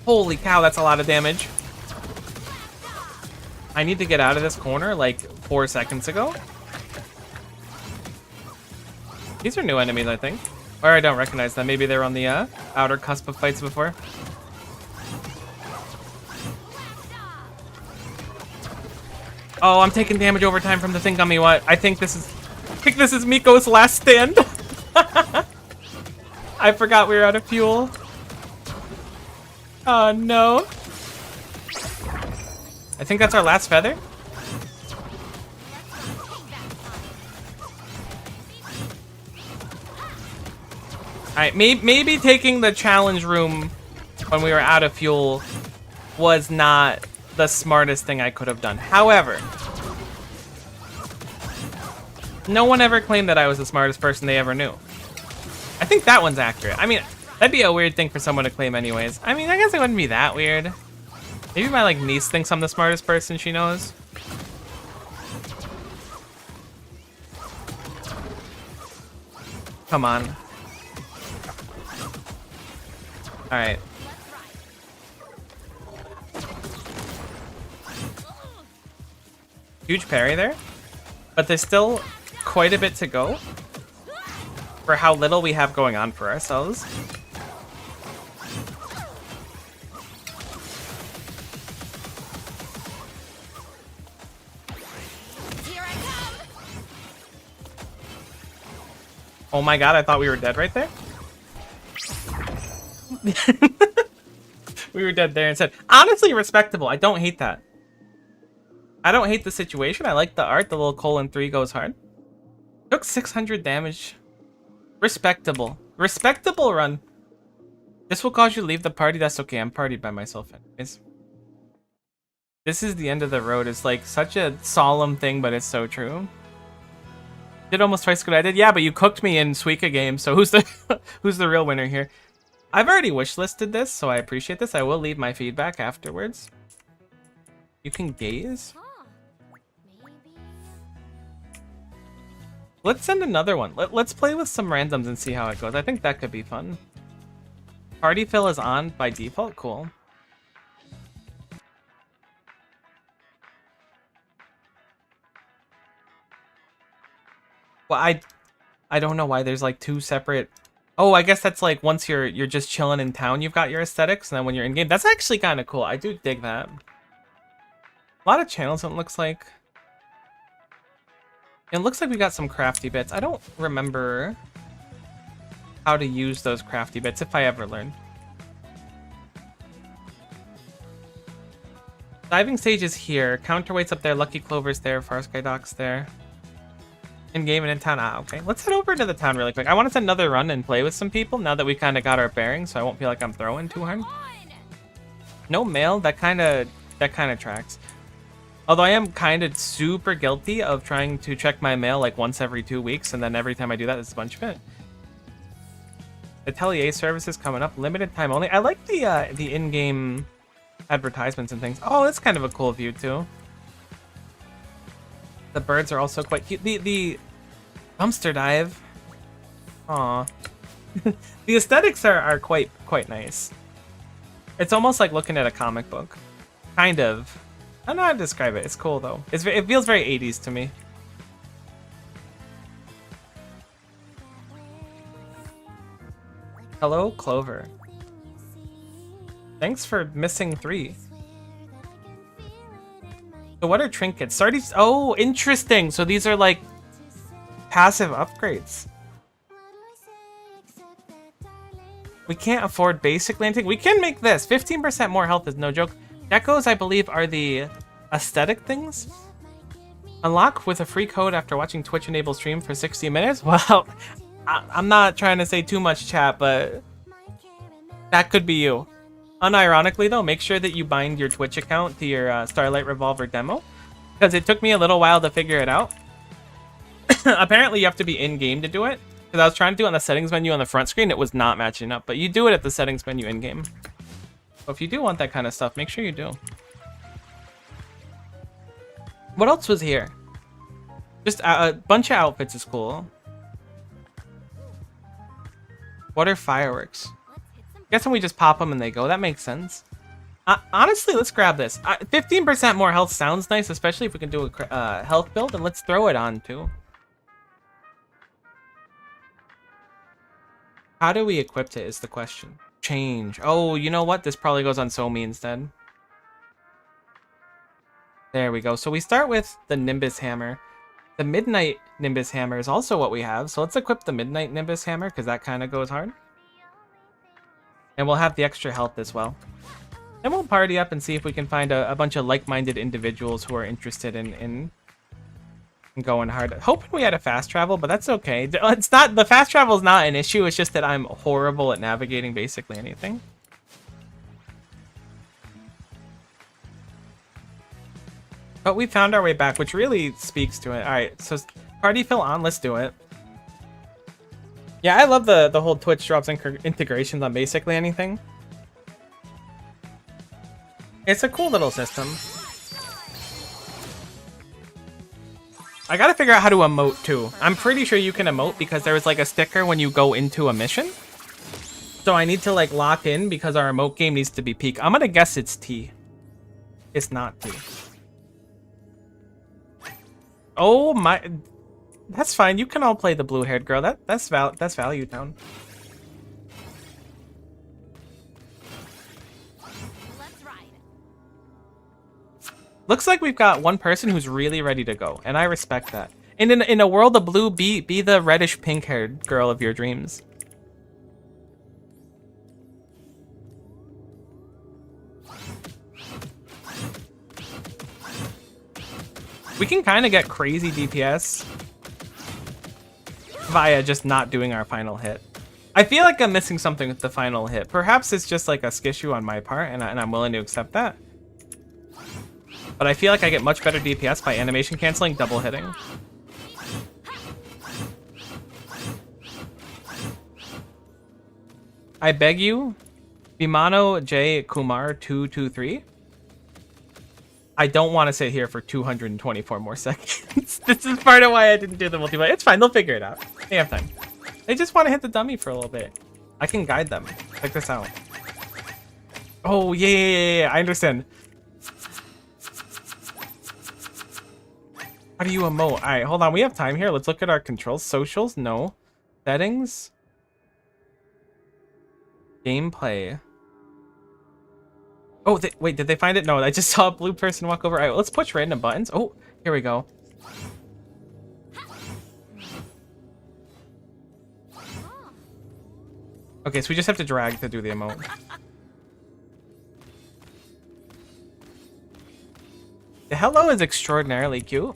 Holy cow, that's a lot of damage. I need to get out of this corner like 4 seconds ago. These are new enemies, I think. Or I don't recognize them. Maybe they're on the outer cusp of fights before. Oh, I'm taking damage over time from the thing gummy. What? I think this is Miko's last stand. I forgot we were out of fuel. Oh no. I think that's our last feather. Alright, maybe taking the challenge room when we were out of fuel was not the smartest thing I could have done. However, no one ever claimed that I was the smartest person they ever knew. I think that one's accurate. I mean, that'd be a weird thing for someone to claim anyways. I mean, I guess it wouldn't be that weird. Maybe my like niece thinks I'm the smartest person she knows. Come on. Alright. Huge parry there. But there's still quite a bit to go for how little we have going on for ourselves. Oh my god, I thought we were dead right there. We were dead there instead. Honestly, respectable. I don't hate that. I don't hate the situation. I like the art. The little :3 goes hard. Took 600 damage. Respectable. Respectable run. This will cause you to leave the party. That's okay. I'm partied by myself anyways. This is the end of the road. It's like such a solemn thing, but it's so true. Did almost twice what I did. Yeah, but you cooked me in Suika game. So who's the who's the real winner here? I've already wishlisted this, so I appreciate this. I will leave my feedback afterwards. You can gaze. Let's send another one. Let's play with some randoms and see how it goes. I think that could be fun. Party fill is on by default. Cool. Well, I don't know why there's like two separate. Oh, I guess that's like once you're just chilling in town, you've got your aesthetics, and then when you're in game, that's actually kind of cool. I do dig that. A lot of channels, it looks like. It looks like we got some crafty bits. I don't remember how to use those crafty bits, if I ever learn. Diving stage is here. Counterweight's up there. Lucky Clover's there. Farsky Dock's there. In game and in town. Ah, okay. Let's head over to the town really quick. I want to send another run and play with some people now that we kind of got our bearings, so I won't feel like I'm throwing too hard. No mail. That kind of tracks. Although I am kind of super guilty of trying to check my mail like once every 2 weeks, and then every time I do that, there's a bunch of it. Atelier services coming up, limited time only. I like the in-game advertisements and things. Oh, that's kind of a cool view too. The birds are also quite cute. The dumpster dive. Aw. The aesthetics are quite nice. It's almost like looking at a comic book. Kind of. I don't know how to describe it. It's cool though. It feels very 80s to me. Hello, Clover. Thanks for missing 3. So what are trinkets? Oh, interesting. So these are like passive upgrades. We can't afford basically anything. We can make this. 15% more health is no joke. Geckos, I believe, are the aesthetic things. Unlock with a free code after watching Twitch enable stream for 60 minutes. Well, I'm not trying to say too much, chat, but that could be you. Unironically, though, make sure that you bind your Twitch account to your Starlight Revolver demo, because it took me a little while to figure it out. Apparently, you have to be in-game to do it, because I was trying to do it on the settings menu on the front screen. It was not matching up, but you do it at the settings menu in-game. So if you do want that kind of stuff, make sure you do. What else was here? Just a bunch of outfits is cool. What are fireworks? Guessing we just pop them and they go. That makes sense. Honestly, let's grab this. 15% more health sounds nice, especially if we can do a health build, and let's throw it on too. How do we equip it is the question. Change. Oh, you know what? This probably goes on Somi instead. There we go. So we start with the Nimbus Hammer. The Midnight Nimbus Hammer is also what we have. So let's equip the Midnight Nimbus Hammer, because that kind of goes hard. And we'll have the extra health as well. Then we'll party up and see if we can find a bunch of like-minded individuals who are interested in going hard. Hoping we had a fast travel, but that's okay. It's not, the fast travel is not an issue. It's just that I'm horrible at navigating basically anything. But we found our way back, which really speaks to it. All right, so party fill on. Let's do it. Yeah, I love the whole Twitch drops integrations on basically anything. It's a cool little system. I gotta figure out how to emote too. I'm pretty sure you can emote because there was like a sticker when you go into a mission. So I need to like lock in because our emote game needs to be peak. I'm gonna guess it's T. It's not T. Oh my, that's fine. You can all play the blue-haired girl. That's Value Town. Looks like we've got one person who's really ready to go, and I respect that. And in a world of blue, be the reddish pink-haired girl of your dreams. We can kind of get crazy DPS via just not doing our final hit. I feel like I'm missing something with the final hit. Perhaps it's just like a skishu on my part, and I'm willing to accept that. But I feel like I get much better DPS by animation canceling, double hitting. I beg you, Vimano J Kumar 223. I don't want to sit here for 224 more seconds. This is part of why I didn't do the multiplayer. It's fine, they'll figure it out. They have time. They just want to hit the dummy for a little bit. I can guide them. Check this out. Oh, yeah, I understand. How do you emote? Alright, hold on. We have time here. Let's look at our controls. Socials? No. Settings? Gameplay. Oh, wait, did they find it? No, I just saw a blue person walk over. Alright, let's push random buttons. Oh, here we go. Okay, so we just have to drag to do the emote. The hello is extraordinarily cute.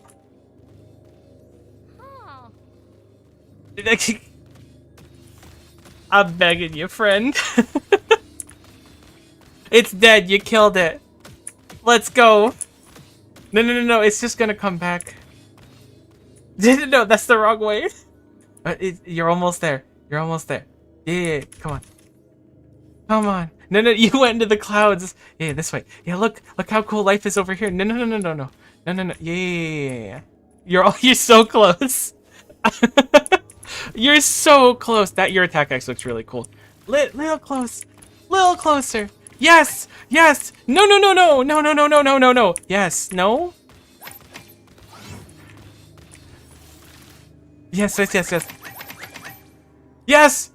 I'm begging you, friend. It's dead. You killed it. Let's go. No. It's just gonna come back. No, that's the wrong way. You're almost there. You're almost there. Yeah. Come on. Come on. No. You went into the clouds. Yeah, this way. Yeah, look how cool life is over here. No. Yeah. You're so close. You're so close. Your attack X looks really cool. Little close. Little closer. Yes. No. Yes. No. Yes. Yes.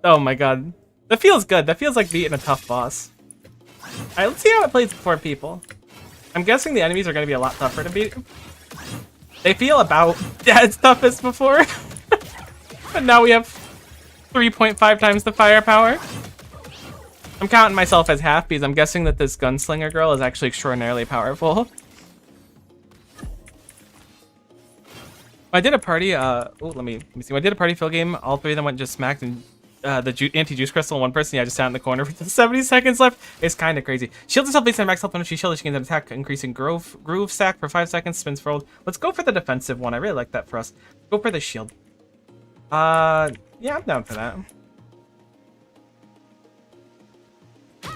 Oh my god. That feels good. That feels like beating a tough boss. Alright, let's see how it plays with 4 people. I'm guessing the enemies are going to be a lot tougher to beat. They feel about as tough as before. But now we have 3.5 times the firepower. I'm counting myself as half because I'm guessing that this gunslinger girl is actually extraordinarily powerful. I did a party, let me see. I did a party fill game. All 3 of them went just smacked and the anti-juice crystal on one person. Yeah, just sat in the corner with 70 seconds left. It's kind of crazy. Shields herself based on max health when she shields. She gains an attack increasing groove stack for 5 seconds. Spins forward. Let's go for the defensive one. I really like that for us. Go for the shield. Yeah, I'm down for that. Can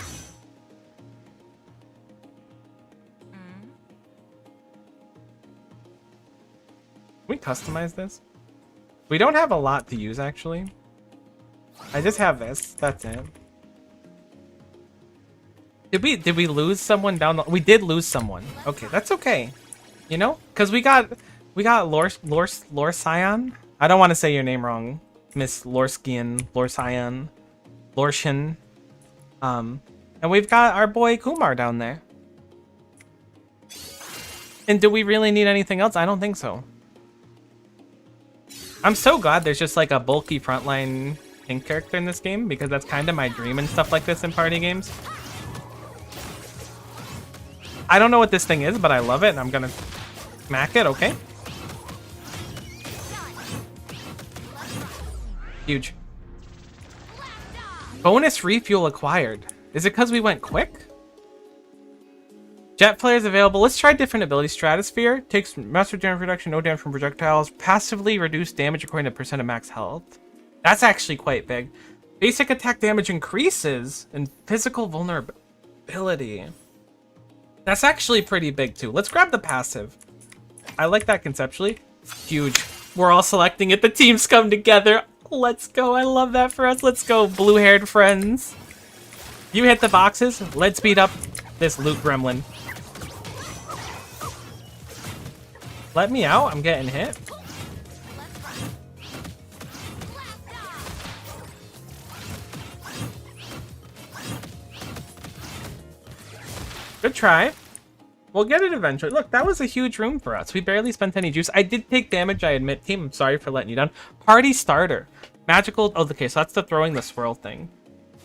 we customize this? We don't have a lot to use, actually. I just have this. That's it. Did we lose someone down the... We did lose someone. Okay, that's okay. You know? Because we got Lorsian. I don't want to say your name wrong. Miss Lorskian, Lorsian, Lorshin. And we've got our boy Kumar down there. And do we really need anything else? I don't think so. I'm so glad there's just like a bulky frontline tank character in this game because that's kind of my dream and stuff like this in party games. I don't know what this thing is, but I love it, and I'm gonna smack it. Okay. Huge. Bonus refuel acquired. Is it because we went quick? Jet flares available. Let's try different ability. Stratosphere takes master damage reduction, no damage from projectiles. Passively reduce damage according to percent of max health. That's actually quite big. Basic attack damage increases and physical vulnerability. That's actually pretty big too. Let's grab the passive. I like that conceptually. Huge. We're all selecting it. The teams come together. Let's go. I love that for us. Let's go, blue-haired friends. You hit the boxes. Let's beat up this loot gremlin. Let me out. I'm getting hit. Good try. We'll get it eventually. Look, that was a huge room for us. We barely spent any juice. I did take damage, I admit. Team, I'm sorry for letting you down. Party starter. Magical. Oh, okay, so that's the throwing the swirl thing.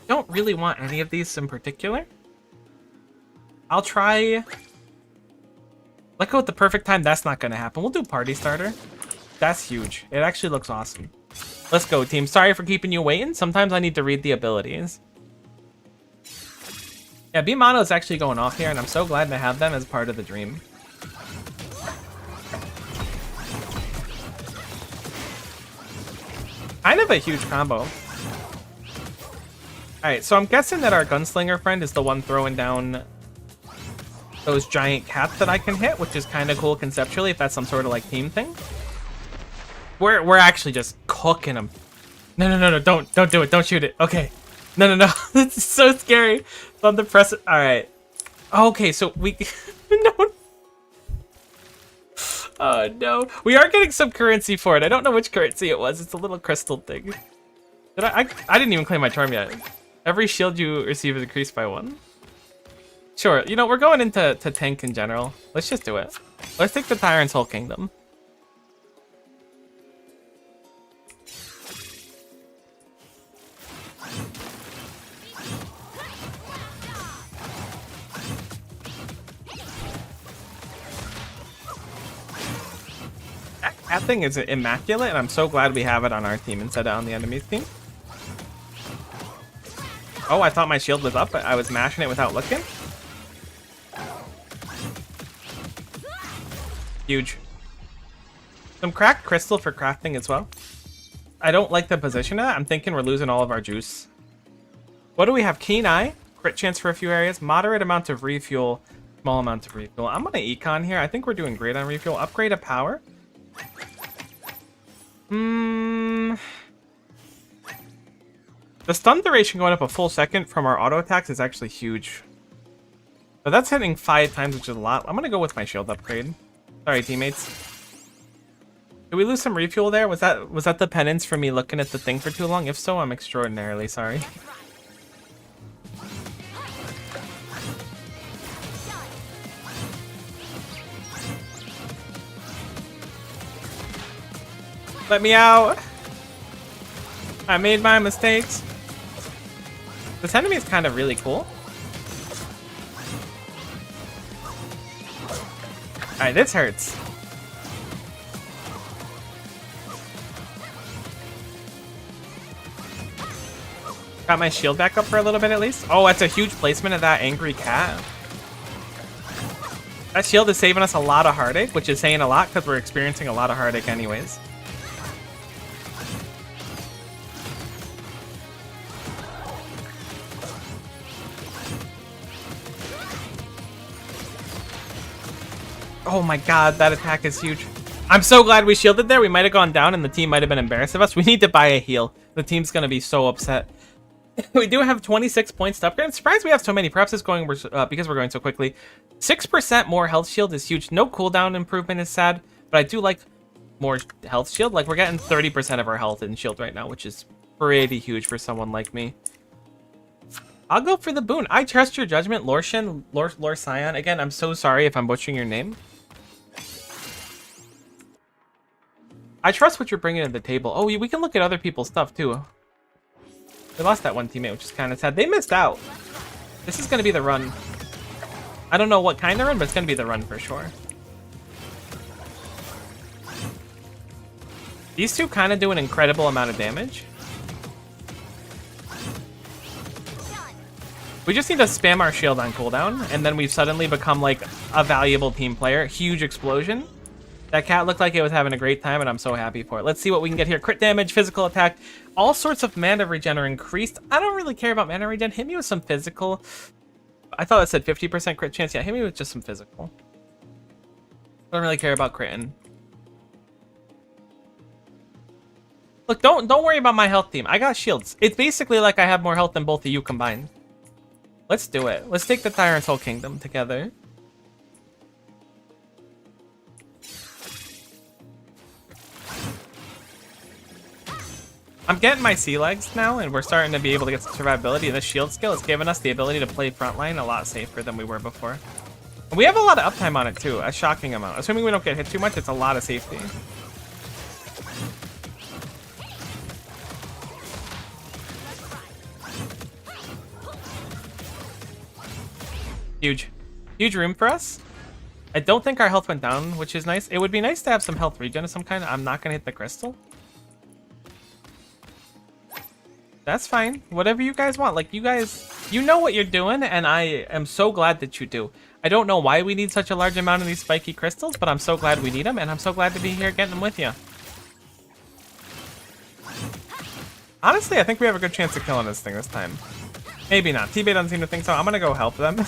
Don't really want any of these in particular. I'll try... Let go at the perfect time. That's not going to happen. We'll do party starter. That's huge. It actually looks awesome. Let's go, team. Sorry for keeping you waiting. Sometimes I need to read the abilities. Yeah, B-Mono is actually going off here, and I'm so glad to have them as part of the dream. Kind of a huge combo. Alright, so I'm guessing that our gunslinger friend is the one throwing down those giant cats that I can hit, which is kind of cool conceptually if that's some sort of like team thing. We're actually just cooking them. No, don't do it. Don't shoot it. Okay. No. This is so scary. On the press. All right. Okay, so we no. Oh no. We are getting some currency for it. I don't know which currency it was. It's a little crystal thing. Did I didn't even claim my charm yet. Every shield you receive is increased by 1. Sure. You know, we're going into tank in general. Let's just do it. Let's take the Tyrant's whole kingdom. That thing is immaculate, and I'm so glad we have it on our team instead of on the enemy's team. Oh, I thought my shield was up, but I was mashing it without looking. Huge. Some cracked crystal for crafting as well. I don't like the position of that. I'm thinking we're losing all of our juice. What do we have? Keen Eye, crit chance for a few areas, moderate amount of refuel, small amount of refuel. I'm gonna econ here. I think we're doing great on refuel. Upgrade of power. The stun duration going up a full second from our auto attacks is actually huge. But that's hitting 5 times, which is a lot. I'm gonna go with my shield upgrade. Sorry, teammates. Did we lose some refuel there? Was that the penance for me looking at the thing for too long? If so, I'm extraordinarily sorry. Let me out. I made my mistakes. This enemy is kind of really cool. Alright, this hurts. Got my shield back up for a little bit at least. Oh, that's a huge placement of that angry cat. That shield is saving us a lot of heartache, which is saying a lot because we're experiencing a lot of heartache anyways. Oh my god, that attack is huge. I'm so glad we shielded there. We might have gone down and the team might have been embarrassed of us. We need to buy a heal. The team's going to be so upset. We do have 26 points to upgrade. I'm surprised we have so many. Perhaps it's going because we're going so quickly. 6% more health shield is huge. No cooldown improvement is sad, but I do like more health shield. Like, we're getting 30% of our health in shield right now, which is pretty huge for someone like me. I'll go for the boon. I trust your judgment, Lorshan, Lor Scion. Again, I'm so sorry if I'm butchering your name. I trust what you're bringing to the table. Oh, we can look at other people's stuff too. We lost that one teammate, which is kind of sad. They missed out. This is going to be the run. I don't know what kind of run, but it's going to be the run for sure. These two kind of do an incredible amount of damage. We just need to spam our shield on cooldown, and then we've suddenly become like a valuable team player. Huge explosion. That cat looked like it was having a great time, and I'm so happy for it. Let's see what we can get here. Crit damage, physical attack, all sorts of mana regen are increased. I don't really care about mana regen. Hit me with some physical. I thought it said 50% crit chance. Yeah, hit me with just some physical. Don't really care about critting. Look, don't worry about my health team. I got shields. It's basically like I have more health than both of you combined. Let's do it. Let's take the Tyrant's whole kingdom together. I'm getting my sea legs now, and we're starting to be able to get some survivability. And this shield skill is giving us the ability to play frontline a lot safer than we were before. And we have a lot of uptime on it too, a shocking amount. Assuming we don't get hit too much, it's a lot of safety. Huge. Huge room for us. I don't think our health went down, which is nice. It would be nice to have some health regen of some kind. I'm not going to hit the crystal. That's fine. Whatever you guys want. Like, you guys, you know what you're doing, and I am so glad that you do. I don't know why we need such a large amount of these spiky crystals, but I'm so glad we need them, and I'm so glad to be here getting them with you. Honestly, I think we have a good chance of killing this thing this time. Maybe not. T-Bay doesn't seem to think so. I'm gonna go help them.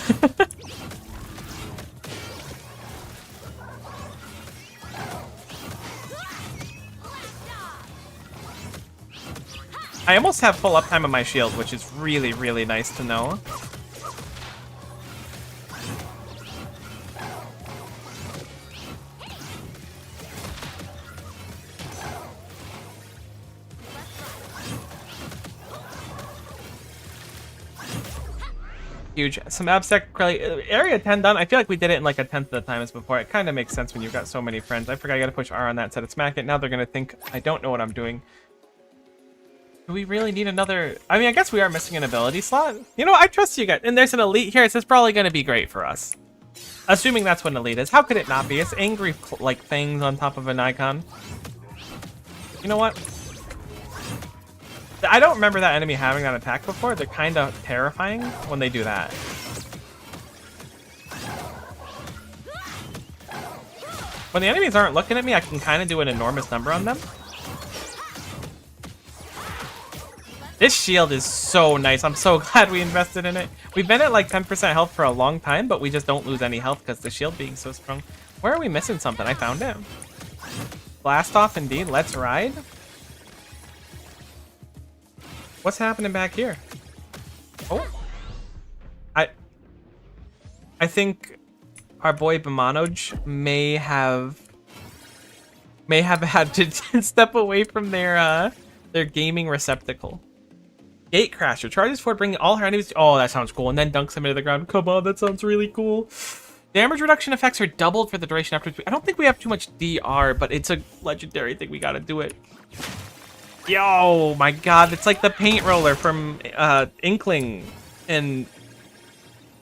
I almost have full uptime on my shield, which is really, really nice to know. Huge. Some abstract area 10 done. I feel like we did it in like a 10th of the time as before. It kind of makes sense when you've got so many friends. I forgot I gotta push R on that instead of smack it. Now they're gonna think I don't know what I'm doing. Do we really need another? I mean, I guess we are missing an ability slot. You know, I trust you guys. And there's an elite here. So it's probably gonna be great for us. Assuming that's what an elite is. How could it not be? It's angry like things on top of an icon. You know what? I don't remember that enemy having that attack before. They're kind of terrifying when they do that. When the enemies aren't looking at me, I can kind of do an enormous number on them. This shield is so nice. I'm so glad we invested in it. We've been at like 10% health for a long time, but we just don't lose any health because the shield being so strong. Where are we missing something? I found it. Blast off indeed. Let's ride. What's happening back here? Oh. I think our boy Bamanoj may have had to step away from their gaming receptacle. Gate Crasher charges forward, bringing all her enemies. Oh, that sounds cool. And then dunks them into the ground. Come on, that sounds really cool. Damage reduction effects are doubled for the duration after. I don't think we have too much DR, but it's a legendary thing. We gotta do it. Yo, my God, it's like the paint roller from Inkling and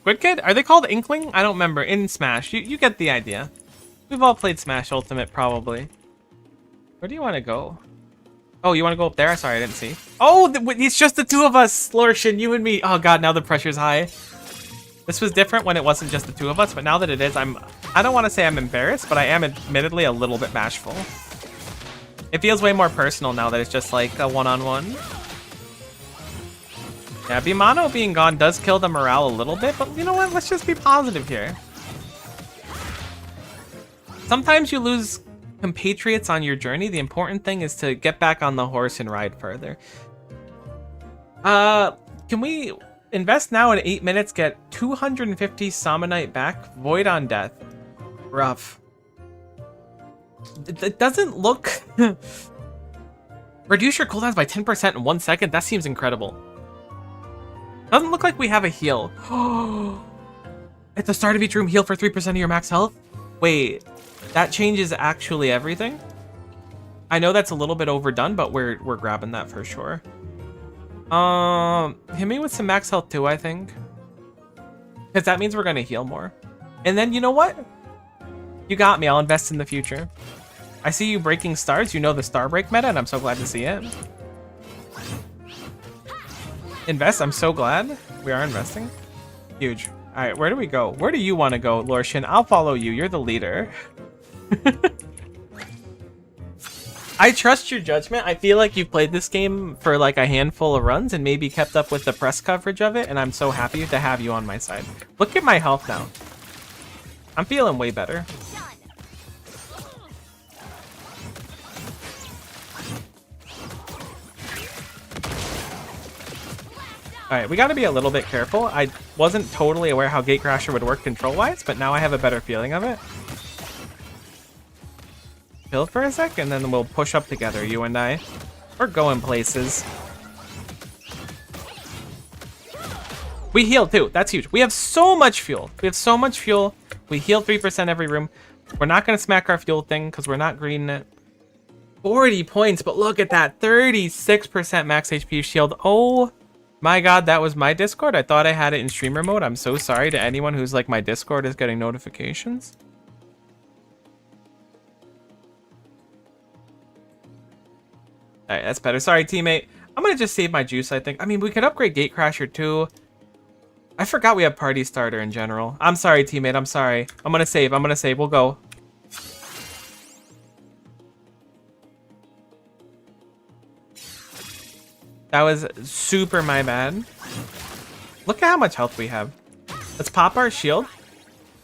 Squid Kid. Are they called Inkling? I don't remember. In Smash, you get the idea. We've all played Smash Ultimate, probably. Where do you want to go? Oh, you want to go up there? Sorry, I didn't see. Oh, it's just the two of us, Lorshin, you and me. Oh God, now the pressure's high. This was different when it wasn't just the two of us, but now that it is, I don't want to say I'm embarrassed, but I am admittedly a little bit bashful. It feels way more personal now that it's just like a one-on-one. Yeah, Bimano being gone does kill the morale a little bit, but you know what? Let's just be positive here. Sometimes you lose compatriots on your journey. The important thing is to get back on the horse and ride further. Can we invest now in 8 minutes, get 250 Samonite back? Void on death. Rough. It doesn't look... Reduce your cooldowns by 10% in 1 second? That seems incredible. Doesn't look like we have a heal. At the start of each room, heal for 3% of your max health? Wait, that changes actually everything? I know that's a little bit overdone, but we're grabbing that for sure. Hit me with some max health too, I think. Because that means we're gonna heal more. And then, you know what? You got me, I'll invest in the future. I see you breaking stars, you know the star break meta, and I'm so glad to see it. Invest, I'm so glad. We are investing. Huge. Alright, where do we go? Where do you want to go, Lorshin? I'll follow you, you're the leader. I trust your judgment. I feel like you've played this game for like a handful of runs and maybe kept up with the press coverage of it, and I'm so happy to have you on my side. Look at my health now. I'm feeling way better. Alright, we gotta be a little bit careful. I wasn't totally aware how Gatecrasher would work control-wise, but now I have a better feeling of it. Chill for a sec, and then we'll push up together, you and I. We're going places. We heal too, that's huge. We have so much fuel. We have so much fuel. We heal 3% every room. We're not gonna smack our fuel thing because we're not greening it. 40 points, but look at that, 36% max HP shield. Oh my god, that was my Discord. I thought I had it in streamer mode. I'm so sorry to anyone who's like, my Discord is getting notifications. Alright, that's better. Sorry, teammate. I'm gonna just save my juice, I think. I mean, we could upgrade Gatecrasher too. I forgot we have Party Starter in general. I'm sorry, teammate. I'm sorry. I'm gonna save. I'm gonna save. We'll go. That was super my bad. Look at how much health we have. Let's pop our shield.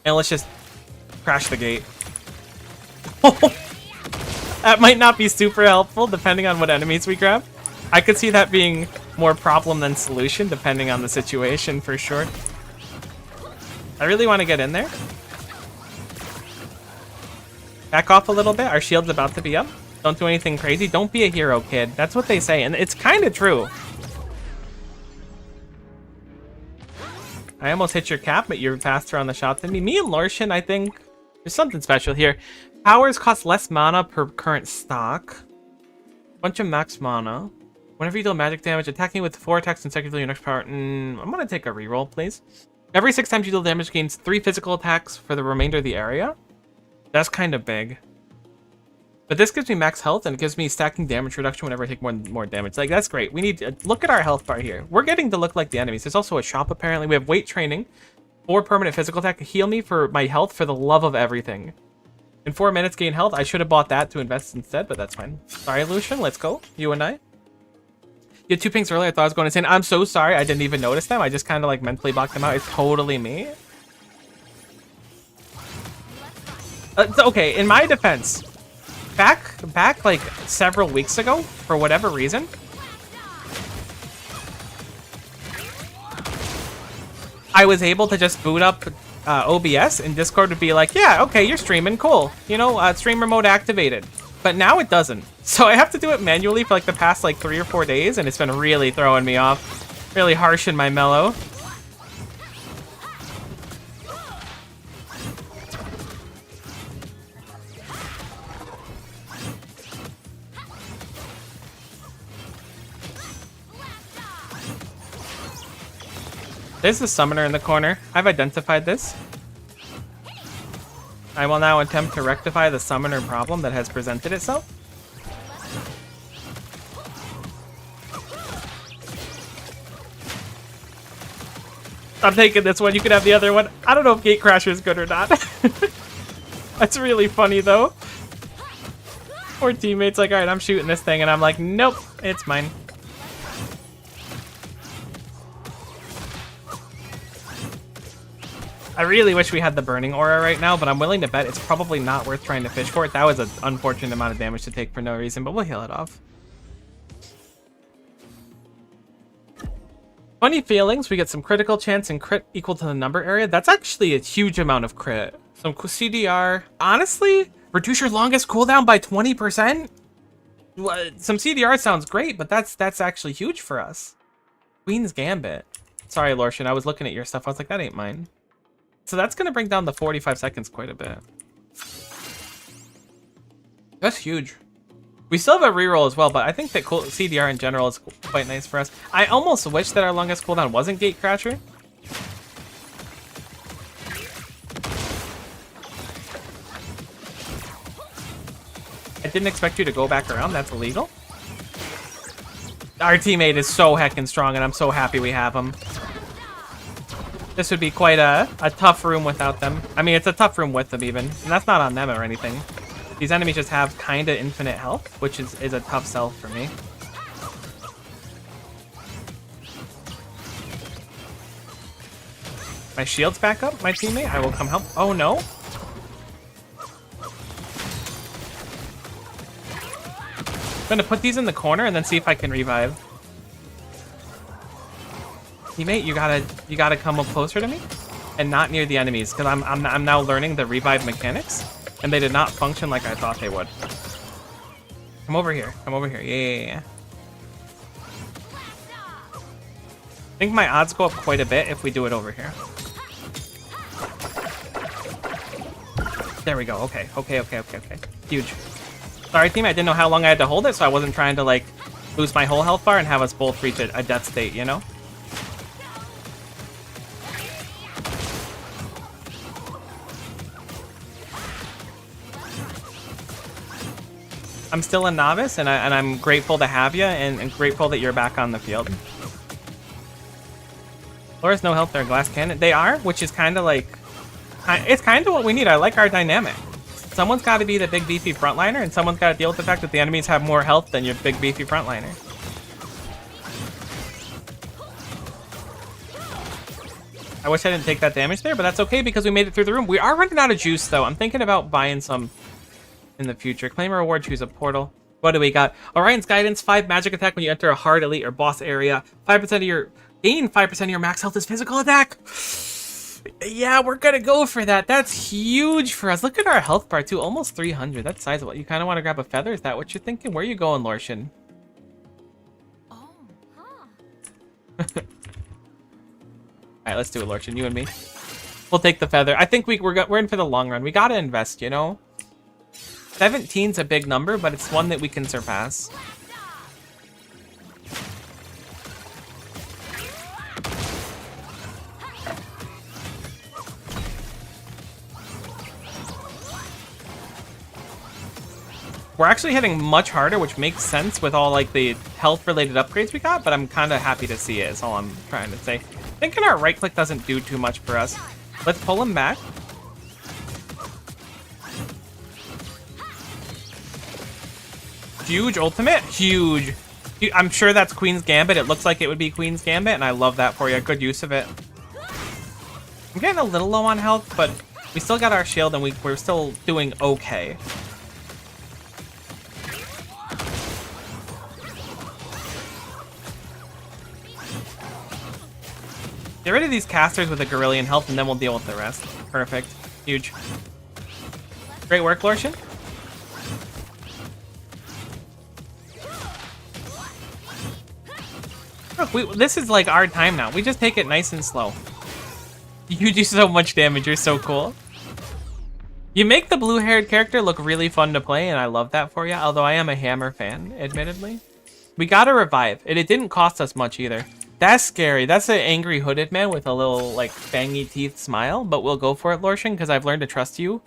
And let's just crash the gate. That might not be super helpful depending on what enemies we grab. I could see that being more problem than solution depending on the situation for sure. I really want to get in there. Back off a little bit. Our shield's about to be up. Don't do anything crazy. Don't be a hero, kid. That's what they say, and it's kind of true. I almost hit your cap, but you're faster on the shot than me. Me and Lorshin, I think there's something special here. Powers cost less mana per current stock. Bunch of max mana. Whenever you deal magic damage, attacking with 4 attacks consecutively your next power. I'm gonna take a reroll, please. Every 6 times you deal damage, gains 3 physical attacks for the remainder of the area. That's kind of big. But this gives me max health and it gives me stacking damage reduction whenever I take more damage. Like, that's great. We need to look at our health bar here. We're getting to look like the enemies. There's also a shop, apparently. We have weight training, 4 permanent physical attack, heal me for my health for the love of everything. In 4 minutes, gain health. I should have bought that to invest instead, but that's fine. Sorry, Lucian. Let's go. You and I. You had 2 pings earlier. I thought I was going insane. I'm so sorry. I didn't even notice them. I just kind of like mentally blocked them out. It's totally me. Okay, in my defense, back like several weeks ago, for whatever reason, I was able to just boot up OBS and Discord would be like, yeah, okay, you're streaming, cool. You know, streamer mode activated. But now it doesn't. So I have to do it manually for like the past like 3 or 4 days, and it's been really throwing me off. Really harsh in my mellow. There's the summoner in the corner. I've identified this. I will now attempt to rectify the summoner problem that has presented itself. I'm taking this one. You can have the other one. I don't know if Gatecrasher is good or not. That's really funny, though. Poor teammate's like, all right, I'm shooting this thing. And I'm like, nope, it's mine. I really wish we had the burning aura right now, but I'm willing to bet it's probably not worth trying to fish for it. That was an unfortunate amount of damage to take for no reason, but we'll heal it off. Funny feelings, we get some critical chance and crit equal to the number area. That's actually a huge amount of crit. Some CDR. Honestly, reduce your longest cooldown by 20%? Some CDR sounds great, but that's actually huge for us. Queen's Gambit. Sorry, Lorshin, I was looking at your stuff. I was like, that ain't mine. So that's going to bring down the 45 seconds quite a bit. That's huge. We still have a reroll as well, but I think that CDR in general is quite nice for us. I almost wish that our longest cooldown wasn't Gatecrasher. I didn't expect you to go back around. That's illegal. Our teammate is so heckin' strong, and I'm so happy we have him. This would be quite a tough room without them. I mean, it's a tough room with them even, and that's not on them or anything. These enemies just have kind of infinite health, which is a tough sell for me. My shield's back up, my teammate. I will come help. Oh, no. I'm gonna put these in the corner and then see if I can revive. Teammate, you gotta come up closer to me and not near the enemies, because I'm now learning the revive mechanics, and they did not function like I thought they would. Come over here. Come over here. Yeah. I think my odds go up quite a bit if we do it over here. There we go. Okay. Huge. Sorry, team. I didn't know how long I had to hold it, so I wasn't trying to, like, lose my whole health bar and have us both reach a death state, you know? I'm still a novice, and I'm grateful to have you, and grateful that you're back on the field. Laura's no health, they're a glass cannon. They are, which is kind of like... It's kind of what we need. I like our dynamic. Someone's got to be the big beefy frontliner, and someone's got to deal with the fact that the enemies have more health than your big beefy frontliner. I wish I didn't take that damage there, but that's okay because we made it through the room. We are running out of juice, though. I'm thinking about buying some in the future. Claim a reward, choose a portal. What do we got? Orion's Guidance, 5 magic attack when you enter a hard, elite, or boss area. 5% of your... Gain 5% of your max health is physical attack. Yeah, we're gonna go for that. That's huge for us. Look at our health bar, too. Almost 300. That's sizable. You kind of want to grab a feather? Is that what you're thinking? Where are you going, Lorshin? Oh, huh. Alright, let's do it, Lorshin. You and me. We'll take the feather. I think we're in for the long run. We gotta invest, you know? 17's a big number, but it's one that we can surpass. We're actually hitting much harder, which makes sense with all like the health-related upgrades we got, but I'm kind of happy to see it, is all I'm trying to say. Thinking our right click doesn't do too much for us. Let's pull him back. Huge ultimate, huge. I'm sure that's Queen's Gambit. It looks like it would be Queen's Gambit, and I love that for you. Good use of it. I'm getting a little low on health, but we still got our shield, and we're still doing okay. Get rid of these casters with a Gorillion health, and then we'll deal with the rest. Perfect. Huge. Great work, Lorshin. Look, this is like our time now. We just take it nice and slow. You do so much damage. You're so cool. You make the blue-haired character look really fun to play, and I love that for you. Although I am a Hammer fan, admittedly. We got to revive, and it didn't cost us much either. That's scary. That's an angry hooded man with a little, like, fangy teeth smile. But we'll go for it, Lorshin, because I've learned to trust you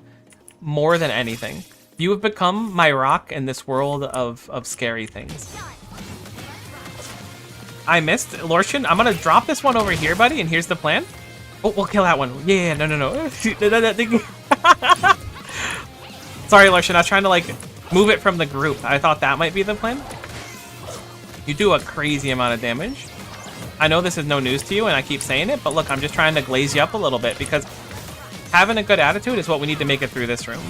more than anything. You have become my rock in this world of scary things. I missed. Lorshin, I'm going to drop this one over here, buddy, and here's the plan. Oh, we'll kill that one. Yeah, no. Sorry, Lorshin, I was trying to, like, move it from the group. I thought that might be the plan. You do a crazy amount of damage. I know this is no news to you, and I keep saying it, but look, I'm just trying to glaze you up a little bit, because having a good attitude is what we need to make it through this room.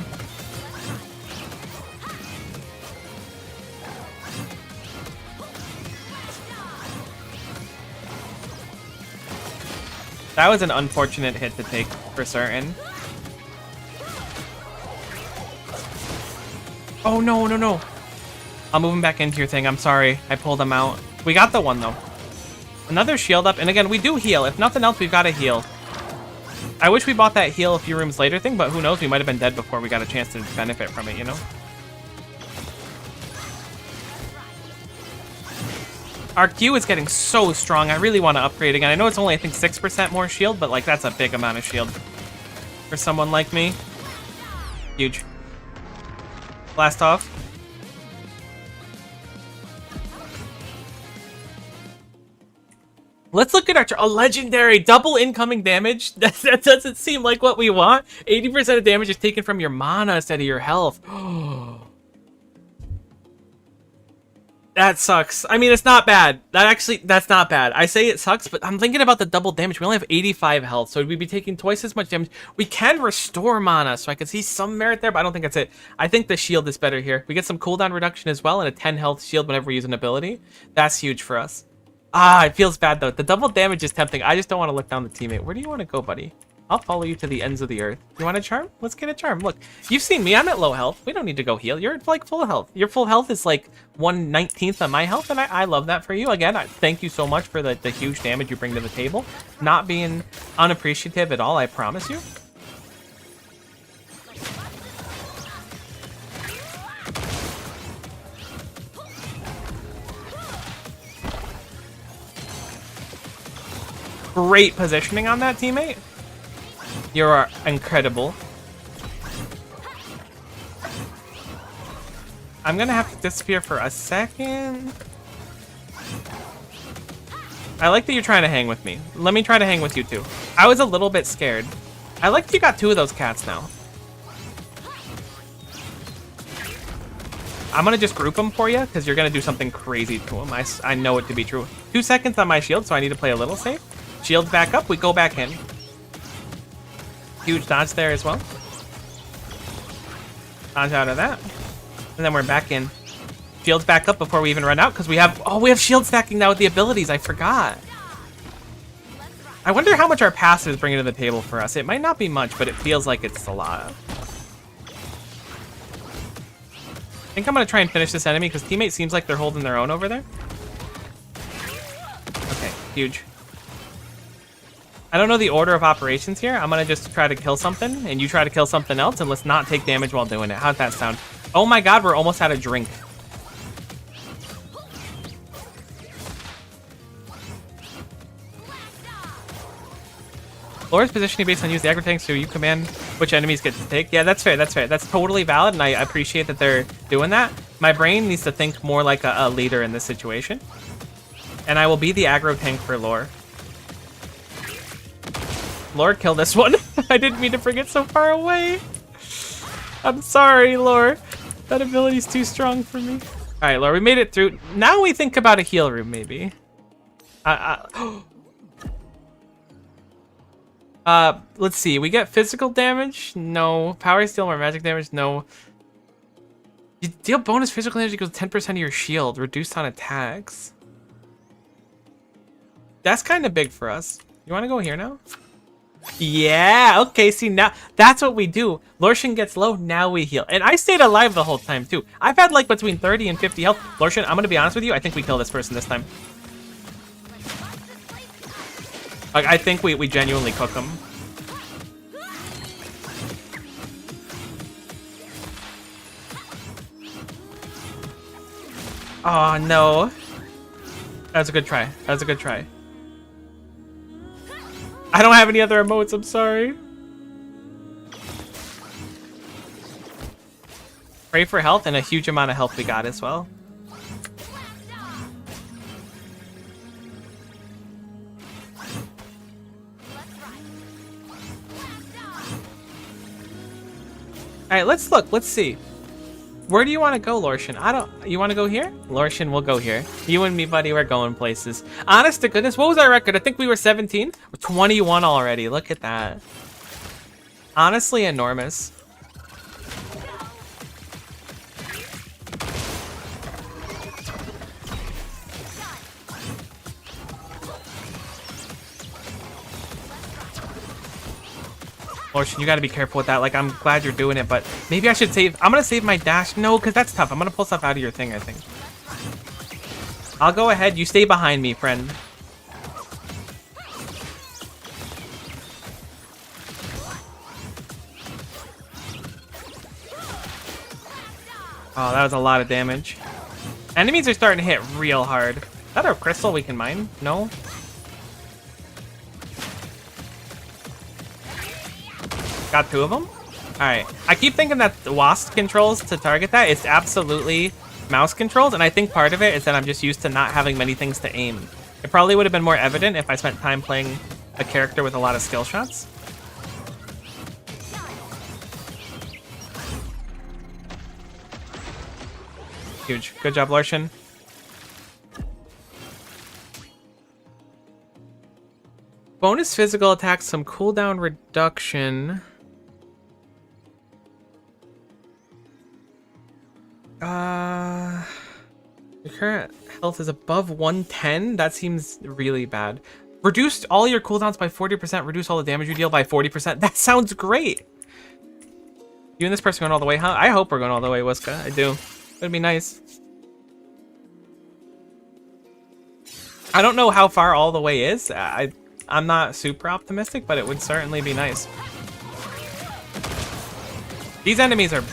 That was an unfortunate hit to take, for certain. Oh, no. I'll move him back into your thing. I'm sorry. I pulled him out. We got the one, though. Another shield up. And again, we do heal. If nothing else, we've got to heal. I wish we bought that heal a few rooms later thing, but who knows? We might have been dead before we got a chance to benefit from it, you know? Our Q is getting so strong. I really want to upgrade again. I know it's only, I think, 6% more shield, but like that's a big amount of shield for someone like me. Huge. Blast off. Let's look at a legendary double incoming damage. That doesn't seem like what we want. 80% of damage is taken from your mana instead of your health. That sucks. I mean, it's not bad. That's not bad. I say it sucks, but I'm thinking about the double damage. We only have 85 health, so we'd be taking twice as much damage. We can restore mana, so I can see some merit there, but I don't think that's it. I think the shield is better here. We get some cooldown reduction as well, and a 10 health shield whenever we use an ability. That's huge for us. Ah, it feels bad, though. The double damage is tempting. I just don't want to let down the teammate. Where do you want to go, buddy? I'll follow you to the ends of the earth. You want a charm? Let's get a charm. Look, you've seen me. I'm at low health. We don't need to go heal. You're at, like, full health. Your full health is, like, 1/19th of my health, and I love that for you. Again, thank you so much for the huge damage you bring to the table. Not being unappreciative at all, I promise you. Great positioning on that, teammate. You are incredible. I'm gonna have to disappear for a second. I like that you're trying to hang with me. Let me try to hang with you too. I was a little bit scared. I like that you got 2 of those cats now. I'm gonna just group them for you because you're gonna do something crazy to them. I know it to be true. 2 seconds on my shield, so I need to play a little safe. Shield back up, we go back in. Huge dodge there as well. Dodge out of that. And then we're back in. Shields back up before we even run out because we have shield stacking now with the abilities. I forgot. I wonder how much our passive is bringing to the table for us. It might not be much, but it feels like it's a lot. I think I'm going to try and finish this enemy because teammate seems like they're holding their own over there. Okay, huge. I don't know the order of operations here. I'm gonna just try to kill something, and you try to kill something else, and let's not take damage while doing it. How'd that sound? Oh my god, we're almost out of drink. Laura's positioning based on use the aggro tank, so you command which enemies get to take. Yeah, that's fair, that's fair. That's totally valid, and I appreciate that they're doing that. My brain needs to think more like a leader in this situation. And I will be the aggro tank for Lore. Lord, kill this one. I didn't mean to bring it so far away. I'm sorry, Lore. That ability's too strong for me. All right, Lore, we made it through. Now we think about a heal room, maybe. Let's see. We get physical damage? No. Power steal more magic damage? No. You deal bonus physical damage equals 10% of your shield, reduced on attacks. That's kind of big for us. You want to go here now? Yeah, okay, see, now that's what we do. Lorshan gets low, now we heal. And I stayed alive the whole time, too. I've had, like, between 30 and 50 health. Lorshan, I'm gonna be honest with you, I think we kill this person this time. Like, I think we genuinely cook him. Oh, no. That was a good try. That was a good try. I don't have any other emotes, I'm sorry. Pray for health and a huge amount of health we got as well. Alright, let's look, let's see. Where do you want to go, Lorshan? You want to go here? Lorshan, we'll go here. You and me, buddy, we're going places. Honest to goodness, what was our record? I think we were 17. We're 21 already. Look at that. Honestly, enormous. Lorshan, you gotta be careful with that. Like, I'm glad you're doing it, but maybe I should save. I'm gonna save my dash. No, because that's tough. I'm gonna pull stuff out of your thing, I think. I'll go ahead. You stay behind me, friend. Oh, that was a lot of damage. Enemies are starting to hit real hard. Is that a crystal we can mine? No? Got 2 of them? Alright. I keep thinking that the wasp controls to target that. It's absolutely mouse controls, and I think part of it is that I'm just used to not having many things to aim. It probably would have been more evident if I spent time playing a character with a lot of skill shots. Huge. Good job, Lorshan. Bonus physical attacks, some cooldown reduction. Your current health is above 110? That seems really bad. Reduced all your cooldowns by 40%. Reduce all the damage you deal by 40%. That sounds great. You and this person going all the way, huh? I hope we're going all the way, Wiska. I do. It'd be nice. I don't know how far all the way is. I'm not super optimistic, but it would certainly be nice. These enemies are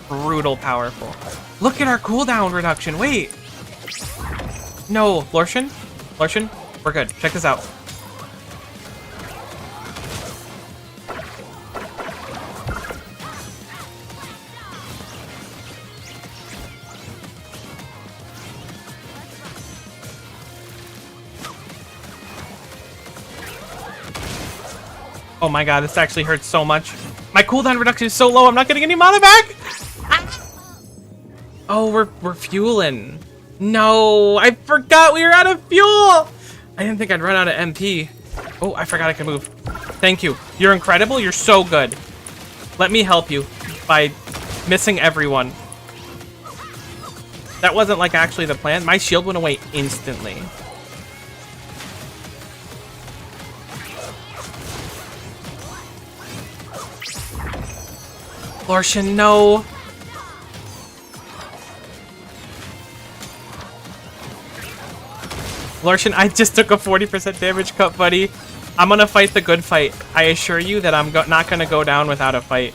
brutal powerful. Look at our cooldown reduction. Wait. No, Lorshan? Lorshan? We're good. Check this out. Oh my god, this actually hurts so much. My cooldown reduction is so low, I'm not getting any mana back! Ah! Oh, we're fueling. No, I forgot we were out of fuel! I didn't think I'd run out of MP. Oh, I forgot I could move. Thank you. You're incredible, you're so good. Let me help you by missing everyone. That wasn't like actually the plan. My shield went away instantly. Lorshan, no. Lorshan, I just took a 40% damage cut, buddy. I'm gonna fight the good fight. I assure you that I'm not gonna go down without a fight.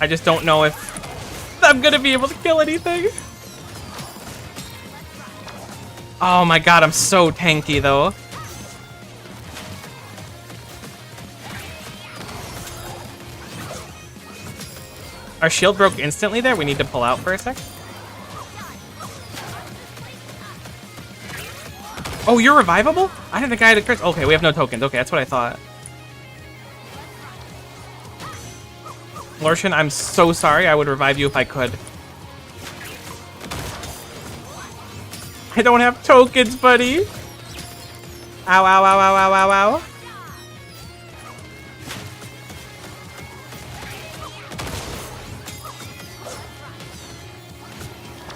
I just don't know if I'm gonna be able to kill anything. Oh my god, I'm so tanky though. Our shield broke instantly there. We need to pull out for a sec. Oh, you're revivable? I didn't think I had a curse. Okay, we have no tokens. Okay, that's what I thought. Lorshan, I'm so sorry. I would revive you if I could. I don't have tokens, buddy. Ow, ow, ow, ow, ow, ow, ow.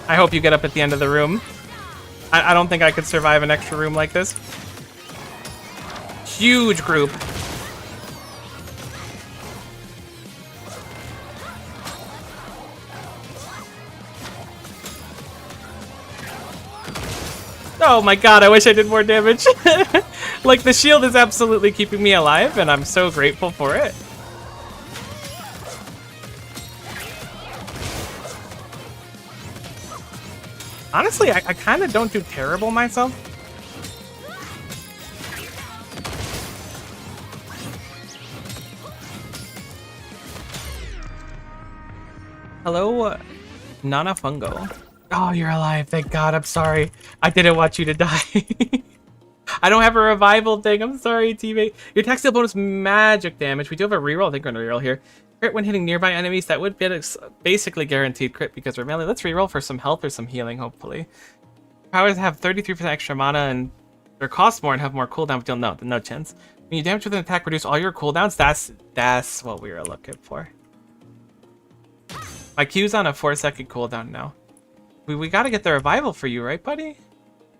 I hope you get up at the end of the room. I don't think I could survive an extra room like this. Huge group. Oh my god, I wish I did more damage. Like, the shield is absolutely keeping me alive, and I'm so grateful for it. Honestly, I kind of don't do terrible myself. Hello, Nana Fungo. Oh, you're alive. Thank God. I'm sorry. I didn't want you to die. I don't have a revival thing. I'm sorry, teammate. Your attack steal bonus magic damage. We do have a reroll. I think we're going to reroll here. Crit when hitting nearby enemies. That would be basically guaranteed crit because we're melee. Let's reroll for some health or some healing, hopefully. Powers have 33% extra mana and they cost more and have more cooldown, but you'll know. No chance. When you damage with an attack, reduce all your cooldowns. That's what we were looking for. My Q's on a 4-second cooldown now. We gotta get the revival for you, right, buddy?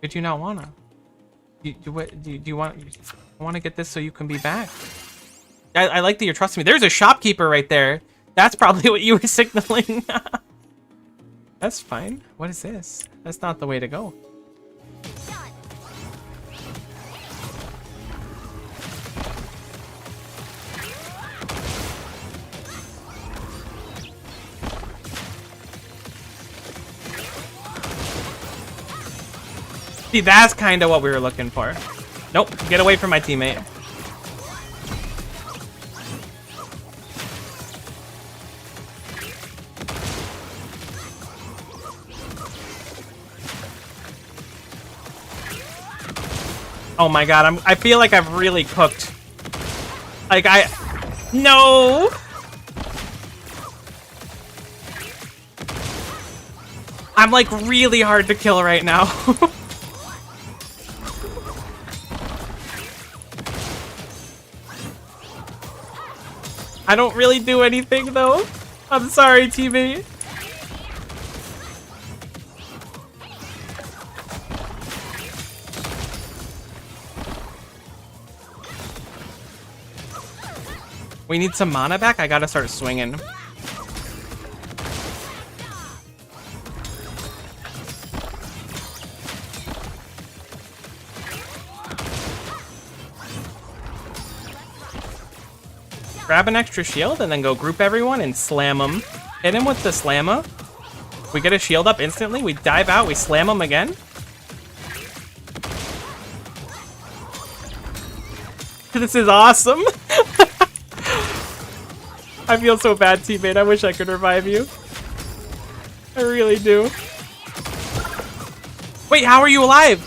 Did you not wanna? Do you want to get this so you can be back? I like that you're trusting me. There's a shopkeeper right there. That's probably what you were signaling. That's fine. What is this? That's not the way to go. See, that's kind of what we were looking for. Nope, get away from my teammate. Oh my god, I feel like I've really cooked. Like no! I'm like really hard to kill right now. I don't really do anything though. I'm sorry, teammate. We need some mana back. I gotta start swinging. Grab an extra shield and then go group everyone and slam them. Hit him with the slammer. We get a shield up instantly. We dive out. We slam him again. This is awesome. I feel so bad, teammate. I wish I could revive you. I really do. Wait, how are you alive?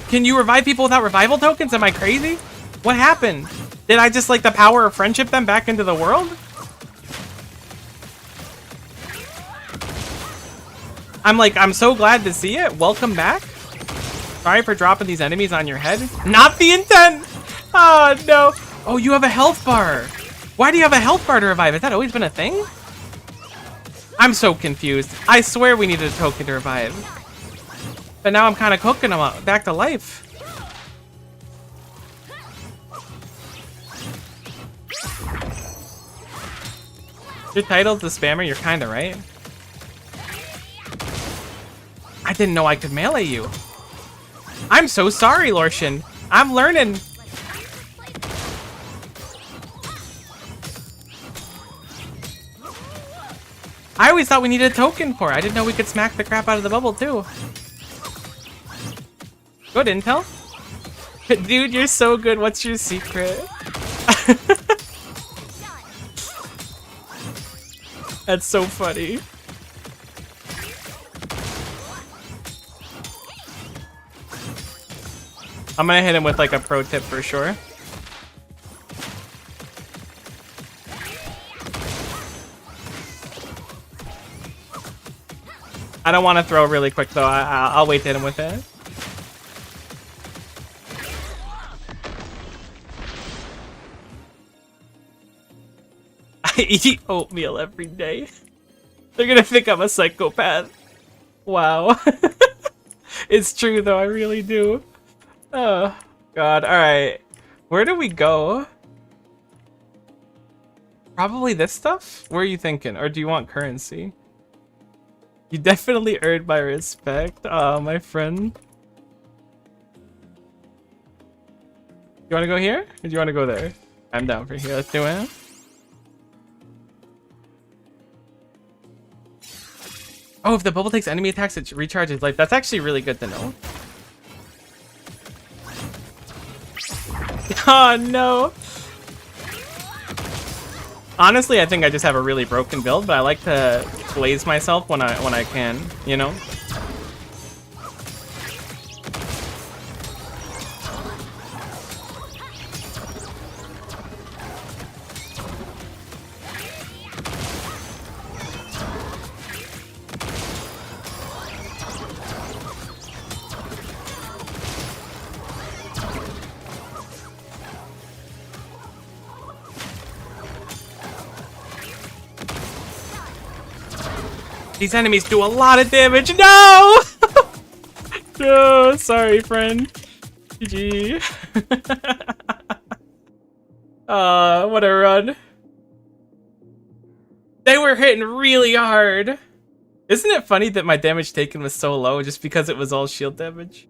Can you revive people without revival tokens? Am I crazy? What happened? Did I just like the power of friendship them back into the world? I'm so glad to see it. Welcome back. Sorry for dropping these enemies on your head. Not the intent! Oh, no. Oh, you have a health bar. Why do you have a health bar to revive? Has that always been a thing? I'm so confused. I swear we needed a token to revive. But now I'm kind of cooking them up back to life. Your title's the spammer, you're kind of right. I didn't know I could melee you. I'm so sorry, Lorshin. I'm learning. I always thought we needed a token for it. I didn't know we could smack the crap out of the bubble, too. Good intel. Dude, you're so good. What's your secret? That's so funny. I'm gonna hit him with like a pro tip for sure. I don't want to throw really quick though. I'll wait to hit him with it. I eat oatmeal every day. They're gonna think I'm a psychopath. Wow. It's true though, I really do. Oh, God. Alright. Where do we go? Probably this stuff? Where are you thinking? Or do you want currency? You definitely earned my respect. Oh, my friend. You want to go here? Or do you want to go there? I'm down for here. Let's do it. Oh, if the bubble takes enemy attacks, it recharges life. That's actually really good to know. Oh, no. Honestly, I think I just have a really broken build, but I like to blaze myself when I can, you know? These enemies do a lot of damage. No! No, sorry, friend. GG. What a run. They were hitting really hard. Isn't it funny that my damage taken was so low just because it was all shield damage?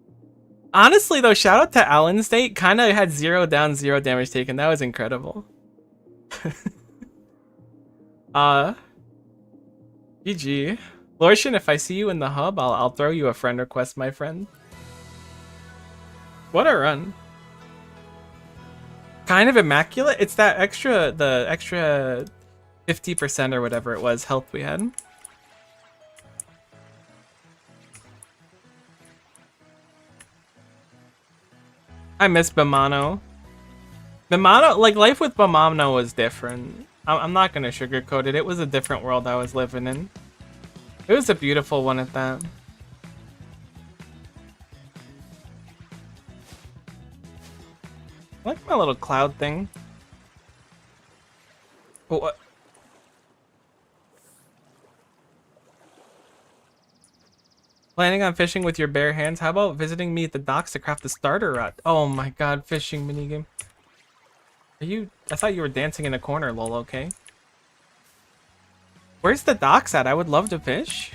Honestly, though, shout out to Allen State. Kind of had 0 down, 0 damage taken. That was incredible. GG. Lorshin, if I see you in the hub, I'll throw you a friend request, my friend. What a run. Kind of immaculate. It's that extra, the extra 50% or whatever it was health we had. I miss Bamano. Bamano, like life with Bamano was different. I'm not gonna sugarcoat it. It was a different world I was living in. It was a beautiful one at that. I like my little cloud thing. What? Planning on fishing with your bare hands? How about visiting me at the docks to craft the starter rod? Oh my god, fishing minigame. Are you... I thought you were dancing in a corner, lol, okay. Where's the docks at? I would love to fish.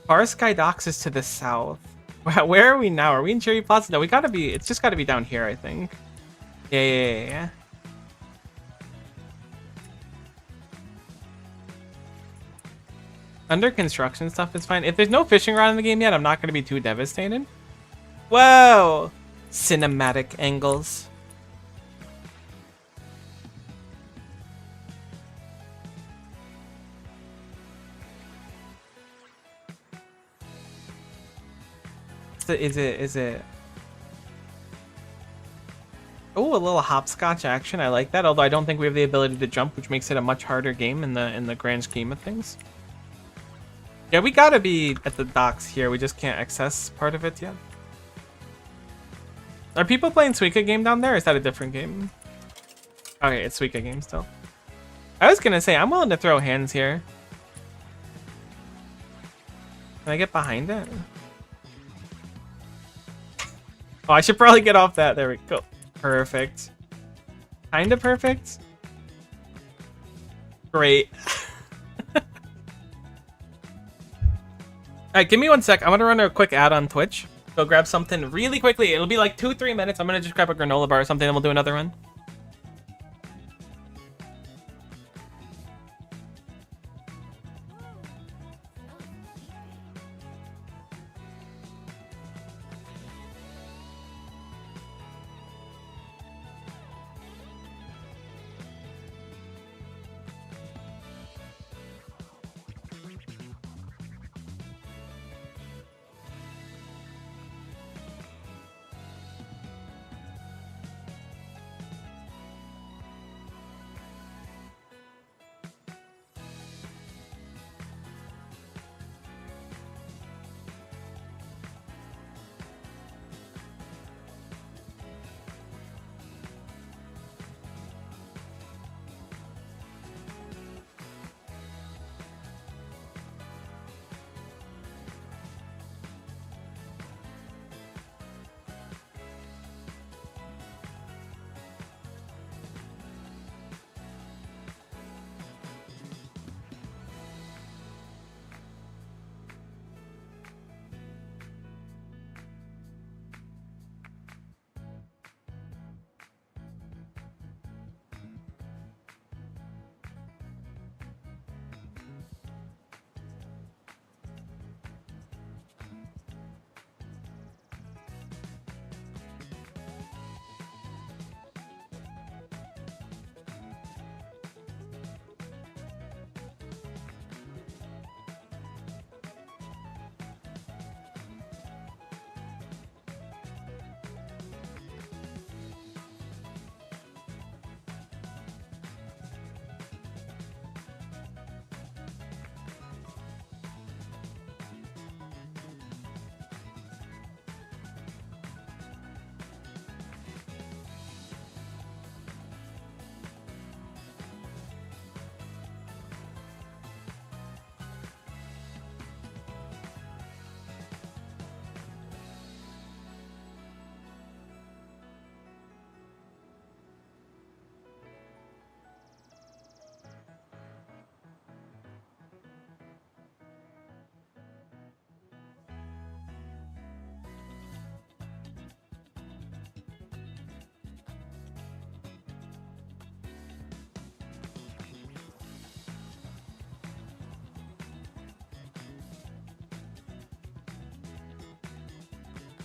Far Sky Docks is to the south. Where are we now? Are we in Cherry Plaza? No, we gotta be... It's just gotta be down here, I think. Yeah. Under construction stuff is fine. If there's no fishing rod in the game yet, I'm not gonna be too devastated. Whoa! Cinematic angles. Is it? Oh, a little hopscotch action. I like that. Although I don't think we have the ability to jump, which makes it a much harder game in the grand scheme of things. Yeah, we gotta be at the docks here. We just can't access part of it yet. Are people playing Suika game down there? Or is that a different game? Okay, it's Suika game still. I was gonna say I'm willing to throw hands here. Can I get behind it? Oh, I should probably get off that. There we go. Perfect. Kinda perfect. Great. Alright, give me 1 sec. I'm gonna run a quick ad on Twitch. Go grab something really quickly. It'll be like 2-3 minutes. I'm gonna just grab a granola bar or something and we'll do another one.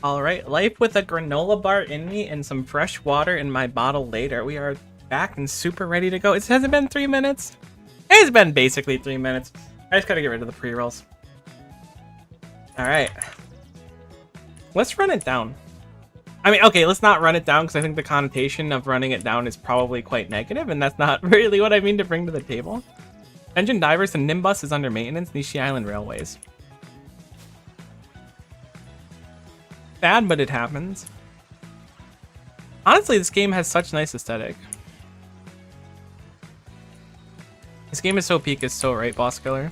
All right, life with a granola bar in me and some fresh water in my bottle later. We are back and super ready to go. It hasn't been 3 minutes. It's been basically 3 minutes. I just gotta get rid of the pre-rolls. All right, let's run it down. I mean, okay, let's not run it down because I think the connotation of running it down is probably quite negative, and that's not really what I mean to bring to the table. Engine Divers and Nimbus is under maintenance. Nishi Island Railways. Bad, but it happens. Honestly, this game has such nice aesthetic. This game is so peak, is so right, Boss Killer.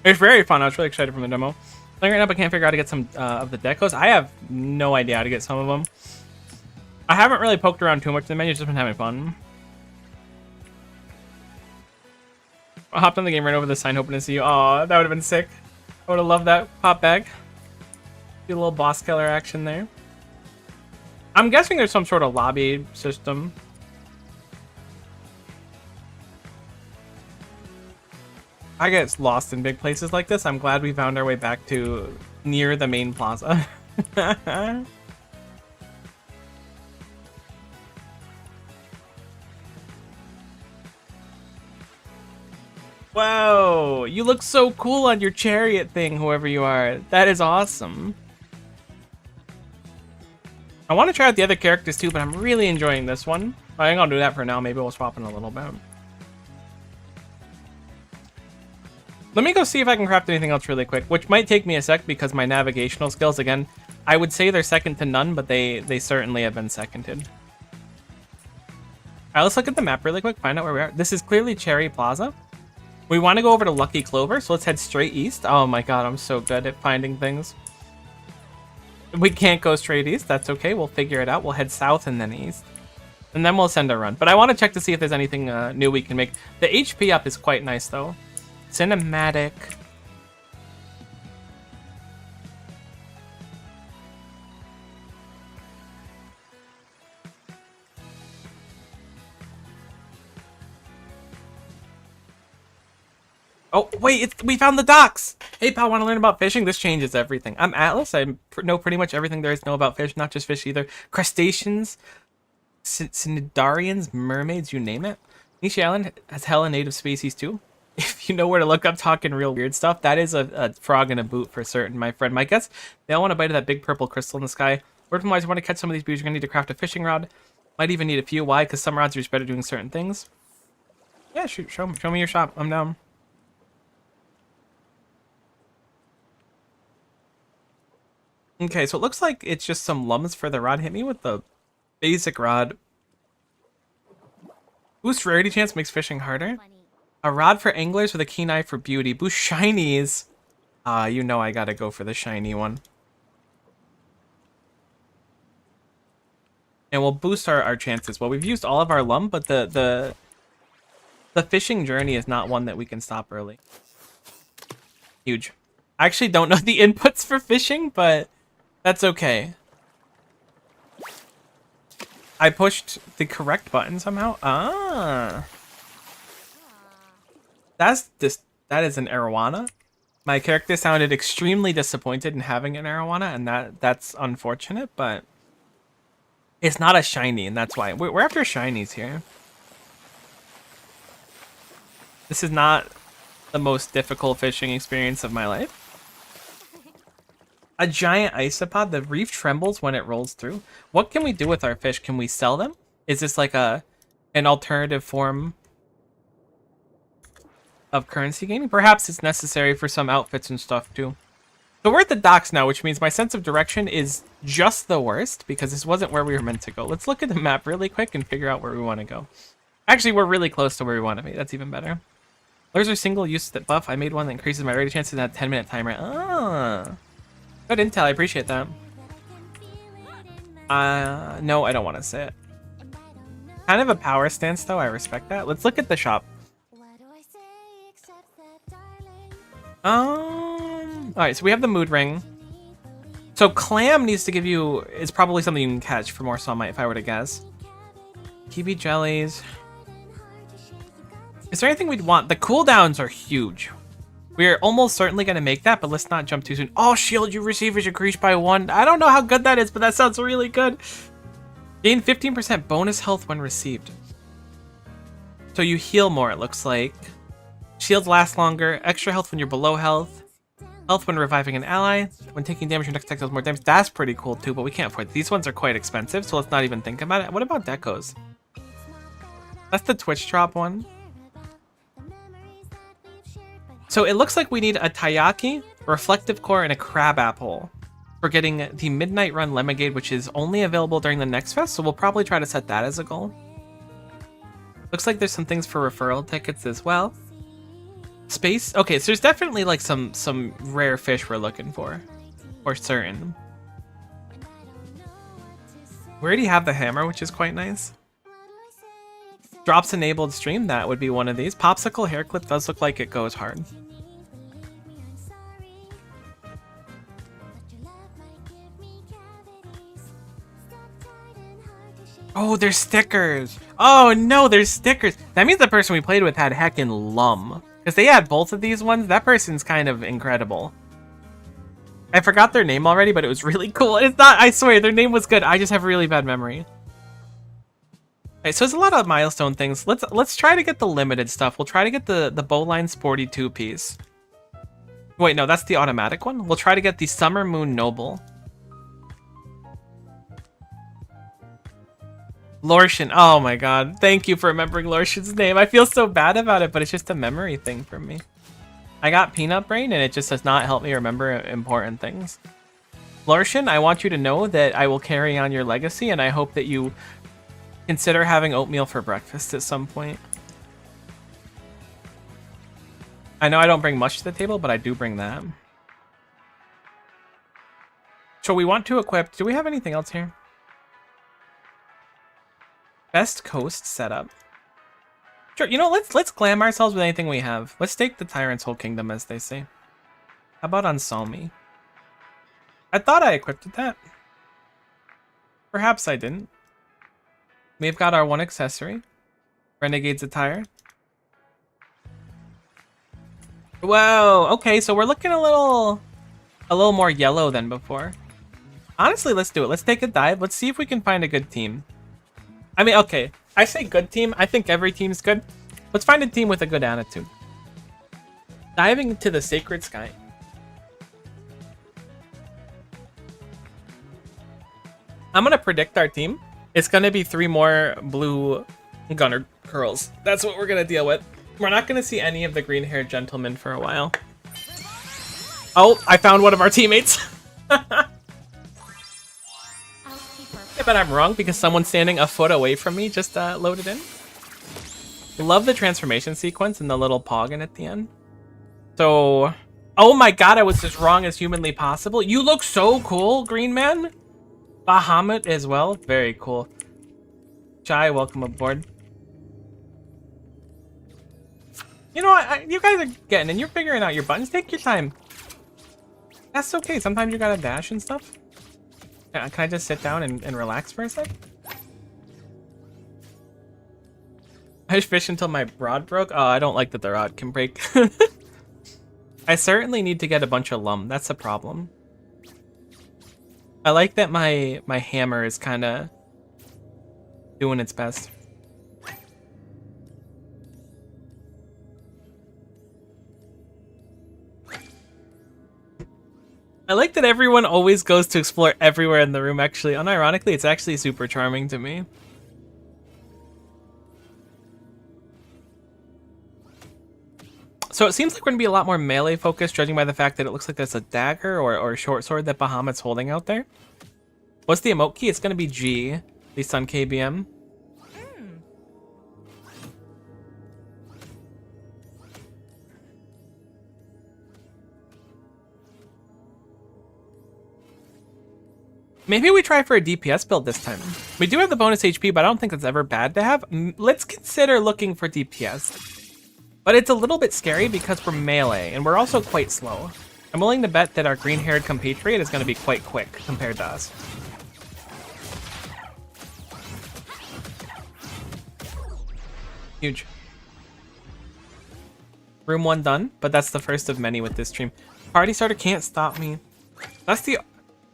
It's very fun. I was really excited from the demo. Playing right now, but can't figure out how to get some of the decos. I have no idea how to get some of them. I haven't really poked around too much in the menu, just been having fun. I hopped on the game right over the sign, hoping to see you. Aw, that would have been sick. I would have loved that pop bag. Do a little Boss Killer action there. I'm guessing there's some sort of lobby system. I get lost in big places like this. I'm glad we found our way back to near the main plaza. Whoa, you look so cool on your chariot thing, whoever you are. That is awesome. I want to try out the other characters too, but I'm really enjoying this one. I think I'll do that for now. Maybe we'll swap in a little bit. Let me go see if I can craft anything else really quick, which might take me a sec because my navigational skills, again, I would say they're second to none, but they certainly have been seconded. All right, let's look at the map really quick, find out where we are. This is clearly Cherry Plaza. We want to go over to Lucky Clover, so let's head straight east. Oh my god, I'm so good at finding things. We can't go straight east. That's okay. We'll figure it out. We'll head south and then east. And then we'll send a run. But I want to check to see if there's anything new we can make. The HP up is quite nice, though. Cinematic. Oh, wait, we found the docks! Hey, pal, want to learn about fishing? This changes everything. I'm Atlas. I know pretty much everything there is to know about fish, not just fish either. Crustaceans, cnidarians, mermaids, you name it. Nishi Island has hella native species, too. If you know where to look up talking real weird stuff, that is a frog in a boot for certain, my friend. My guess, they all want to bite of that big purple crystal in the sky. Word from wise, want to catch some of these beauties, you're going to need to craft a fishing rod. Might even need a few. Why? Because some rods are just better doing certain things. Yeah, shoot, show me your shop. I'm down. Okay, so it looks like it's just some lums for the rod. Hit me with the basic rod. Boost rarity chance makes fishing harder. A rod for anglers with a keen eye for beauty. Boost shinies. You know I gotta go for the shiny one. And we'll boost our chances. Well, we've used all of our lum, but the fishing journey is not one that we can stop early. Huge. I actually don't know the inputs for fishing, but that's okay. I pushed the correct button somehow. Ah. That is an arowana. My character sounded extremely disappointed in having an arowana, and that's unfortunate, but it's not a shiny, and that's why. We're after shinies here. This is not the most difficult fishing experience of my life. A giant isopod. The reef trembles when it rolls through. What can we do with our fish? Can we sell them? Is this like an alternative form of currency gaining? Perhaps it's necessary for some outfits and stuff too. So we're at the docks now, which means my sense of direction is just the worst because this wasn't where we were meant to go. Let's look at the map really quick and figure out where we want to go. Actually, we're really close to where we want to be. That's even better. Lures are single use that buff. I made one that increases my rate chances in a 10-minute timer. Ah, good intel. I appreciate that. No, I don't want to say it. Kind of a power stance though. I respect that. Let's look at the shop. Alright, so we have the mood ring. So clam needs to give you, is probably something you can catch for more sunlight if I were to guess. Kiwi jellies. Is there anything we'd want? The cooldowns are huge. We're almost certainly going to make that, but let's not jump too soon. Oh, shield you receive is increased by 1. I don't know how good that is, but that sounds really good. Gain 15% bonus health when received. So you heal more, it looks like. Shields last longer. Extra health when you're below health. Health when reviving an ally. When taking damage, your next attack does more damage. That's pretty cool too, but we can't afford it. These ones are quite expensive, so let's not even think about it. What about decos? That's the Twitch drop one. So it looks like we need a Taiyaki, Reflective Core, and a Crab Apple for getting the Midnight Run Lemigade, which is only available during the next fest, so we'll probably try to set that as a goal. Looks like there's some things for referral tickets as well. Space? Okay, so there's definitely like some rare fish we're looking for certain. We already have the hammer, which is quite nice. Drops enabled stream, that would be one of these. Popsicle hair clip does look like it goes hard. Oh, there's stickers. Oh no, there's stickers. That means the person we played with had heckin' lum. Because they had both of these ones. That person's kind of incredible. I forgot their name already, but it was really cool. It's not, I swear, their name was good. I just have really bad memory. Alright, so there's a lot of milestone things. Let's try to get the limited stuff. We'll try to get the Bowline Sporty 2-piece. Wait, no, that's the automatic one. We'll try to get the Summer Moon Noble. Lorshin. Oh my god. Thank you for remembering Lorshin's name. I feel so bad about it, but it's just a memory thing for me. I got peanut brain and it just does not help me remember important things. Lorshin, I want you to know that I will carry on your legacy and I hope that you consider having oatmeal for breakfast at some point. I know I don't bring much to the table, but I do bring that. So we want to equip... Do we have anything else here? Best coast setup. Sure, you know, let's glam ourselves with anything we have. Let's take the Tyrant's whole kingdom, as they say. How about Ansalmi? I thought I equipped that. Perhaps I didn't. We've got our one accessory. Renegade's attire. Whoa, okay, so we're looking a little more yellow than before. Honestly, let's do it. Let's take a dive. Let's see if we can find a good team. I mean, okay, I say good team. I think every team's good. Let's find a team with a good attitude. Diving into the Sacred Sky. I'm going to predict our team. It's going to be 3 more blue gunner curls. That's what we're going to deal with. We're not going to see any of the green-haired gentlemen for a while. Oh, I found one of our teammates. I bet I'm wrong because someone standing a foot away from me just loaded in. Love the transformation sequence and the little poggin at the end. So, oh my god, I was as wrong as humanly possible. You look so cool, Green Man. Bahamut as well, very cool. Chai, welcome aboard. You know, you guys are getting and you're figuring out your buttons. Take your time. That's okay. Sometimes you gotta dash and stuff. Can I just sit down and relax for a sec? I just fish until my rod broke. Oh, I don't like that the rod can break. I certainly need to get a bunch of lum. That's a problem. I like that my hammer is kind of doing its best. I like that everyone always goes to explore everywhere in the room, actually. Unironically, it's actually super charming to me. So it seems like we're going to be a lot more melee focused, judging by the fact that it looks like there's a dagger or a short sword that Bahamut's holding out there. What's the emote key? It's going to be G, at least on KBM. Maybe we try for a DPS build this time. We do have the bonus HP, but I don't think that's ever bad to have. Let's consider looking for DPS. But it's a little bit scary because we're melee, and we're also quite slow. I'm willing to bet that our green-haired compatriot is going to be quite quick compared to us. Huge. Room 1 done, but that's the first of many with this stream. Party starter can't stop me. That's the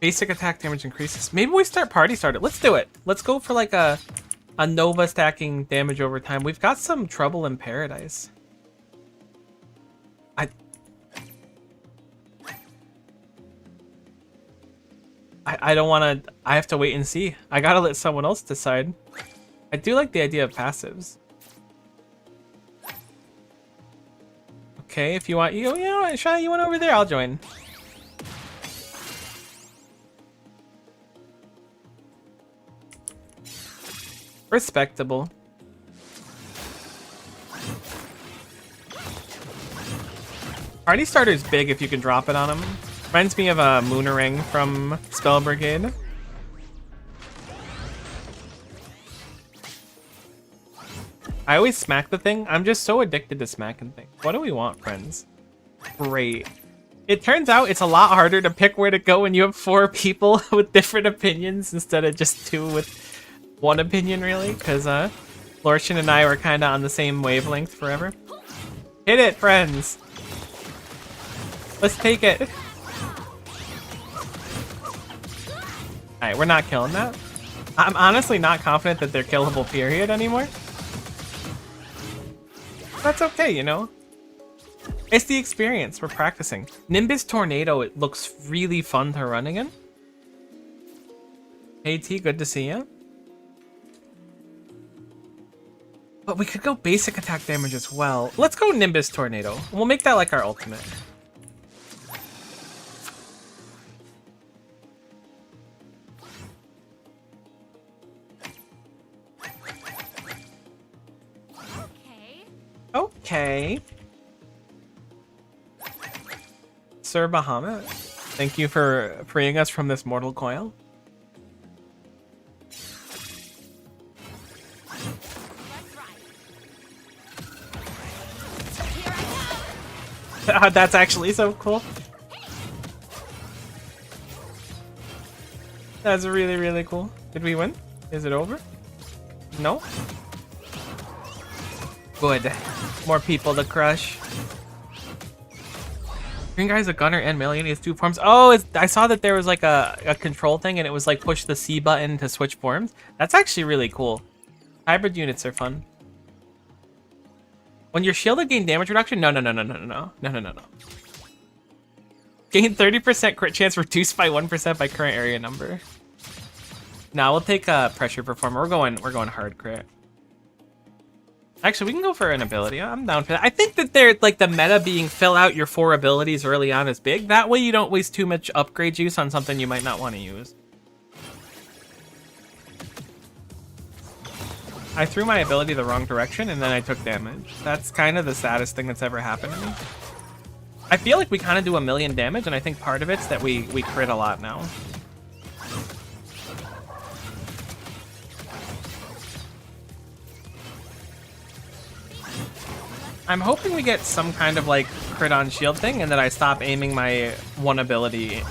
basic attack damage increases. Maybe we start party starter. Let's do it. Let's go for like a Nova stacking damage over time. We've got some trouble in paradise. I don't want to. I have to wait and see. I gotta let someone else decide. I do like the idea of passives. Okay, if you want, you know, Shy, you went over there. I'll join. Respectable. Party starter's big if you can drop it on him. Reminds me of a Moonerang from Spell Brigade. I always smack the thing. I'm just so addicted to smacking things. What do we want, friends? Great. It turns out it's a lot harder to pick where to go when you have 4 people with different opinions instead of just 2 with 1 opinion, really. Because Lorshin and I were kind of on the same wavelength forever. Hit it, friends. Let's take it. Alright, we're not killing that. I'm honestly not confident that they're killable, period, anymore. That's okay, you know? It's the experience. We're practicing. Nimbus Tornado, it looks really fun to run again. Hey T, good to see you. But we could go basic attack damage as well. Let's go Nimbus Tornado. We'll make that like our ultimate. Okay. Sir Bahamut, thank you for freeing us from this mortal coil. That's actually so cool. That's really, really cool. Did we win? Is it over? No? Good. More people to crush. Green guy's a gunner and melee, and he has 2 forms. Oh, I saw that there was like a control thing, and it was like push the C button to switch forms. That's actually really cool. Hybrid units are fun. When you're shielded, gain damage reduction? No. Gain 30% crit chance reduced by 1% by current area number. Nah, we'll take a pressure performer. We're going hard crit. Actually, we can go for an ability. I'm down for that. I think that they're like the meta being fill out your 4 abilities early on is big. That way you don't waste too much upgrade juice on something you might not want to use. I threw my ability the wrong direction and then I took damage. That's kind of the saddest thing that's ever happened to me. I feel like we kind of do 1,000,000 damage, and I think part of it's that we crit a lot now. I'm hoping we get some kind of like crit on shield thing and that I stop aiming my 1 ability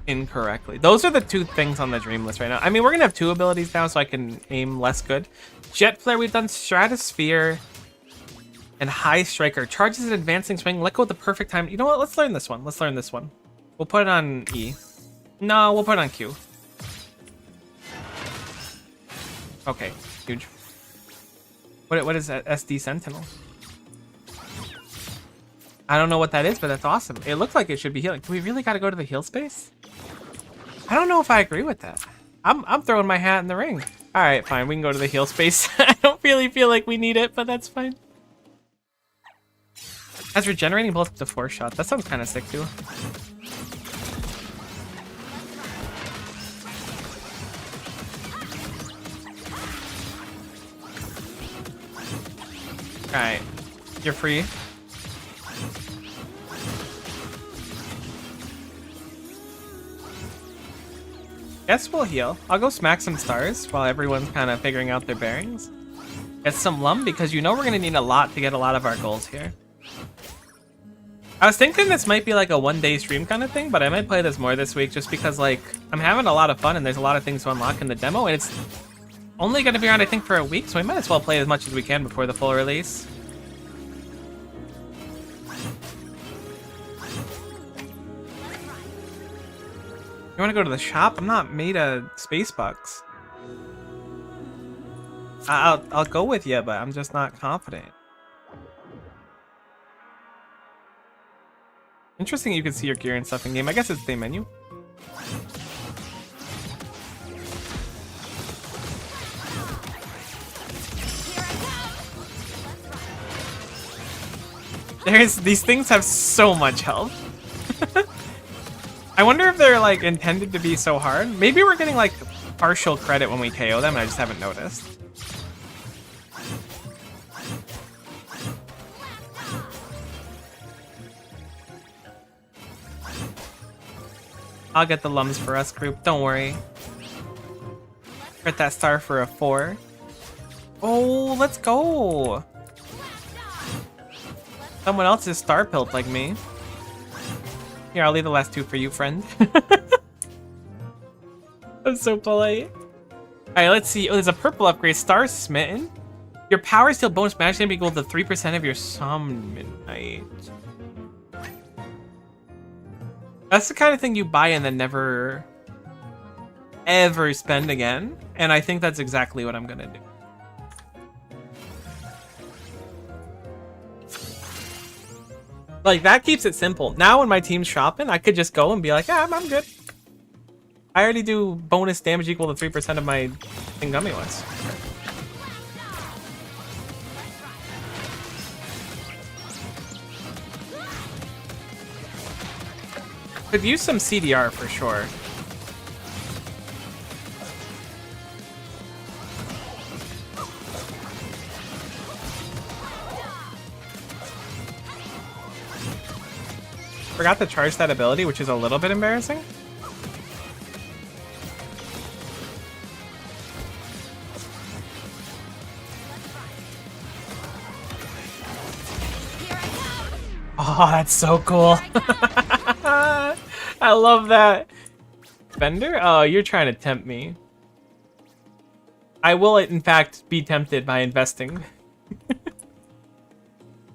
incorrectly. Those are the 2 things on the dream list right now. I mean, we're gonna have 2 abilities now so I can aim less good. Jet Flare, we've done Stratosphere and High Striker. Charges an advancing swing, let go at the perfect time. You know what, let's learn this one. Let's learn this one. We'll put it on E. No, we'll put it on Q. Okay, huge. What is that? SD Sentinel. I don't know what that is, but that's awesome. It looks like it should be healing. Do we really got to go to the heal space? I don't know if I agree with that. I'm throwing my hat in the ring. All right, fine. We can go to the heal space. I don't really feel like we need it, but that's fine. Has regenerating both up to 4 shots. That sounds kind of sick too. All right, you're free. Guess we'll heal. I'll go smack some stars while everyone's kind of figuring out their bearings. Get some lum because you know we're gonna need a lot to get a lot of our goals here. I was thinking this might be like a 1-day stream kind of thing, but I might play this more this week just because like I'm having a lot of fun and there's a lot of things to unlock in the demo, and it's only gonna be around I think for a week, so we might as well play as much as we can before the full release. You want to go to the shop? I'm not made of space bucks. I'll go with you, but I'm just not confident. Interesting you can see your gear and stuff in game. I guess it's the same menu. These things have so much health. I wonder if they're like intended to be so hard. Maybe we're getting like partial credit when we KO them and I just haven't noticed. I'll get the lums for us, group. Don't worry. Get that star for a 4. Oh, let's go. Someone else is star pilled like me. Here, I'll leave the last 2 for you, friend. I'm so polite. Alright, let's see. Oh, there's a purple upgrade. Star Smitten. Your power steal bonus magic can be equal to 3% of your Somnite. That's the kind of thing you buy and then never, ever spend again. And I think that's exactly what I'm going to do. Like, that keeps it simple. Now when my team's shopping, I could just go and be like, yeah, I'm good. I already do bonus damage equal to 3% of my Gummy ones. Could use some CDR for sure. Forgot to charge that ability, which is a little bit embarrassing. Oh, that's so cool. I love that. Fender? Oh, you're trying to tempt me. I will, in fact, be tempted by investing.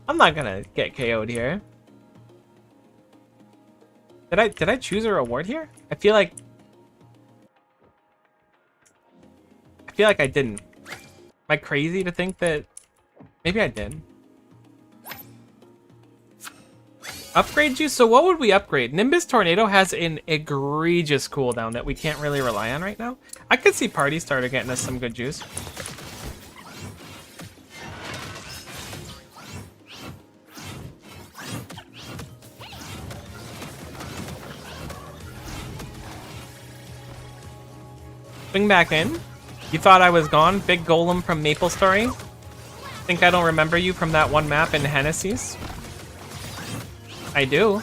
I'm not gonna get KO'd here. Did I choose a reward here? I feel like I didn't. Am I crazy to think that maybe I did? Upgrade juice? So what would we upgrade? Nimbus Tornado has an egregious cooldown that we can't really rely on right now. I could see Party Starter getting us some good juice. Swing back in. You thought I was gone? Big Golem from Maple Story? Think I don't remember you from that one map in Hennessy's? I do.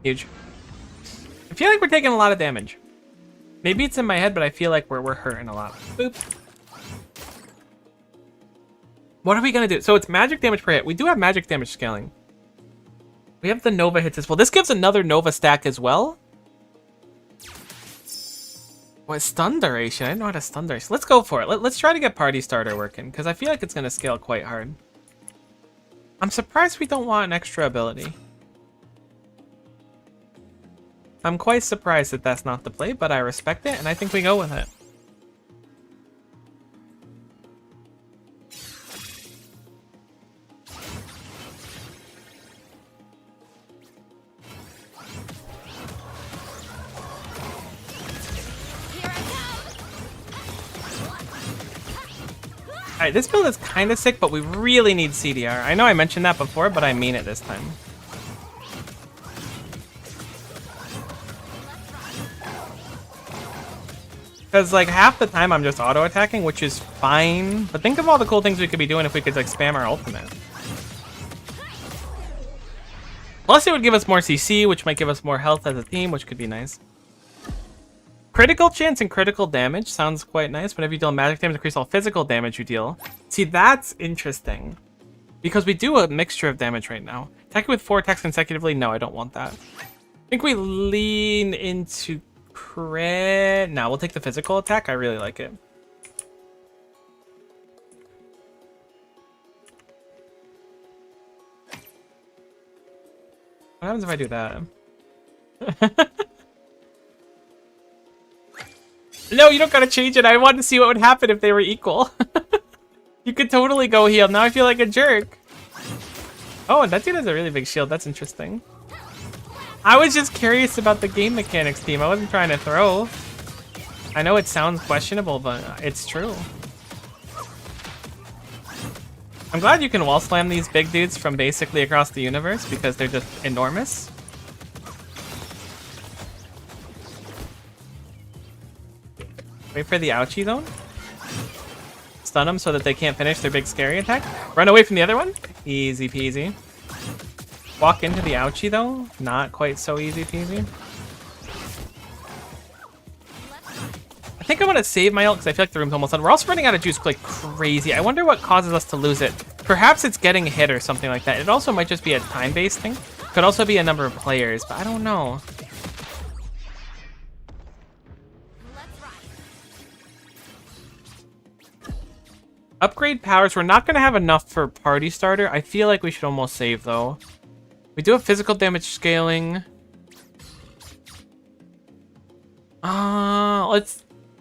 Huge. I feel like we're taking a lot of damage. Maybe it's in my head, but I feel like we're hurting a lot. Boop. What are we gonna do? So it's magic damage per hit. We do have magic damage scaling. We have the Nova hits as well. This gives another Nova stack as well. What, stun duration? I didn't know how to stun duration. Let's go for it. Let's try to get Party Starter working, because I feel like it's going to scale quite hard. I'm surprised we don't want an extra ability. I'm quite surprised that that's not the play, but I respect it, and I think we go with it. Alright, this build is kind of sick, but we really need CDR. I know I mentioned that before, but I mean it this time. Because, like, half the time I'm just auto-attacking, which is fine. But think of all the cool things we could be doing if we could, like, spam our ultimate. Plus, it would give us more CC, which might give us more health as a team, which could be nice. Critical chance and critical damage sounds quite nice. Whenever you deal magic damage, increase all physical damage you deal. See, that's interesting. Because we do a mixture of damage right now. Attacking with 4 attacks consecutively? No, I don't want that. I think we lean into crit. No, we'll take the physical attack. I really like it. What happens if I do that? No, you don't gotta change it. I wanted to see what would happen if they were equal. You could totally go heal. Now I feel like a jerk. Oh, and that dude has a really big shield. That's interesting. I was just curious about the game mechanics, team. I wasn't trying to throw. I know it sounds questionable, but it's true. I'm glad you can wall slam these big dudes from basically across the universe because they're just enormous. Wait for the ouchie though. Stun them so that they can't finish their big scary attack. Run away from the other one. Easy peasy. Walk into the ouchie though. Not quite so easy peasy. I think I want to save my ult because I feel like the room's almost done. We're also running out of juice like crazy. I wonder what causes us to lose it. Perhaps it's getting hit or something like that. It also might just be a time-based thing. Could also be a number of players, but I don't know. Upgrade powers. We're not going to have enough for party starter. I feel like we should almost save though. We do have physical damage scaling.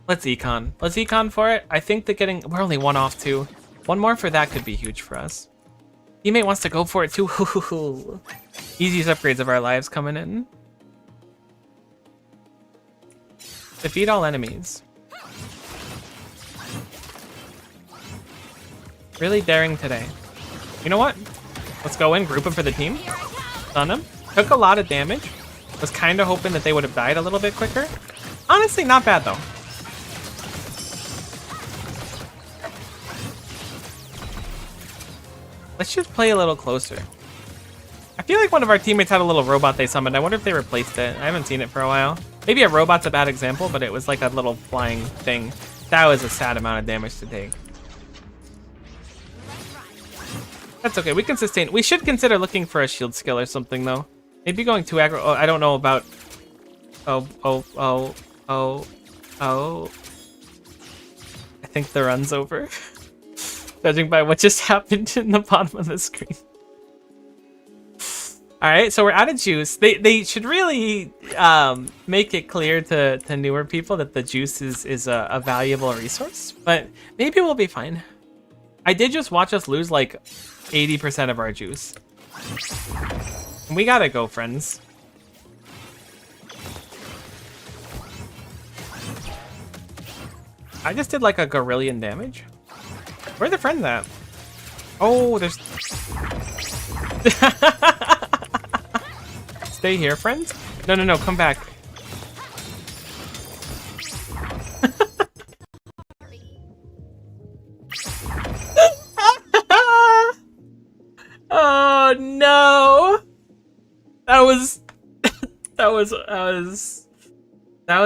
Let's econ. Let's econ for it. I think that we're only one off too. One more for that could be huge for us. Teammate wants to go for it too. Easiest upgrades of our lives coming in. Defeat all enemies. Really daring today. You know what? Let's go in, group him for the team. Stun him. Took a lot of damage. Was kind of hoping that they would have died a little bit quicker. Honestly, not bad though. Let's just play a little closer. I feel like one of our teammates had a little robot they summoned. I wonder if they replaced it. I haven't seen it for a while. Maybe a robot's a bad example, but it was like a little flying thing. That was a sad amount of damage to take. That's okay. We can sustain. We should consider looking for a shield skill or something, though. Maybe going too aggro. Oh, I don't know about... Oh. I think the run's over. Judging by what just happened in the bottom of the screen. Alright, so we're out of juice. They should really make it clear to newer people that the juice is a valuable resource. But maybe we'll be fine. I did just watch us lose like 80% of our juice. We gotta go, friends. I just did like a gorillion damage. Where are the friends at? Oh, there's... Stay here, friends? No, come back. Oh no! That was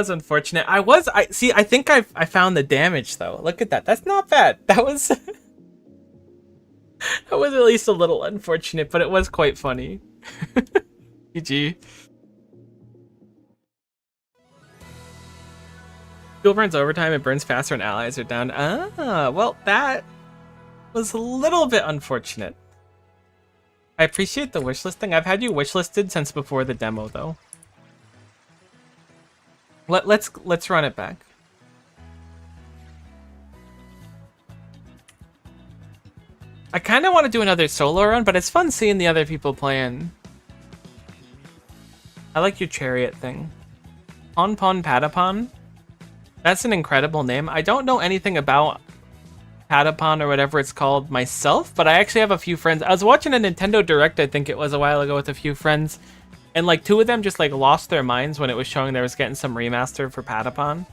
unfortunate. I think I found the damage though. Look at that. That's not bad. That was that was at least a little unfortunate, but it was quite funny. GG. Fuel burns overtime, it burns faster when allies are down. Ah, well, that was a little bit unfortunate. I appreciate the wish listing. I've had you wish listed since before the demo, though. Let's run it back. I kind of want to do another solo run, but it's fun seeing the other people playing. I like your chariot thing. Pon Pon Patapon. That's an incredible name. I don't know anything about Patapon or whatever it's called myself, but I actually have a few friends. I was watching a Nintendo Direct, I think it was a while ago, with a few friends, and like two of them just like lost their minds when it was showing there was getting some remaster for Patapon.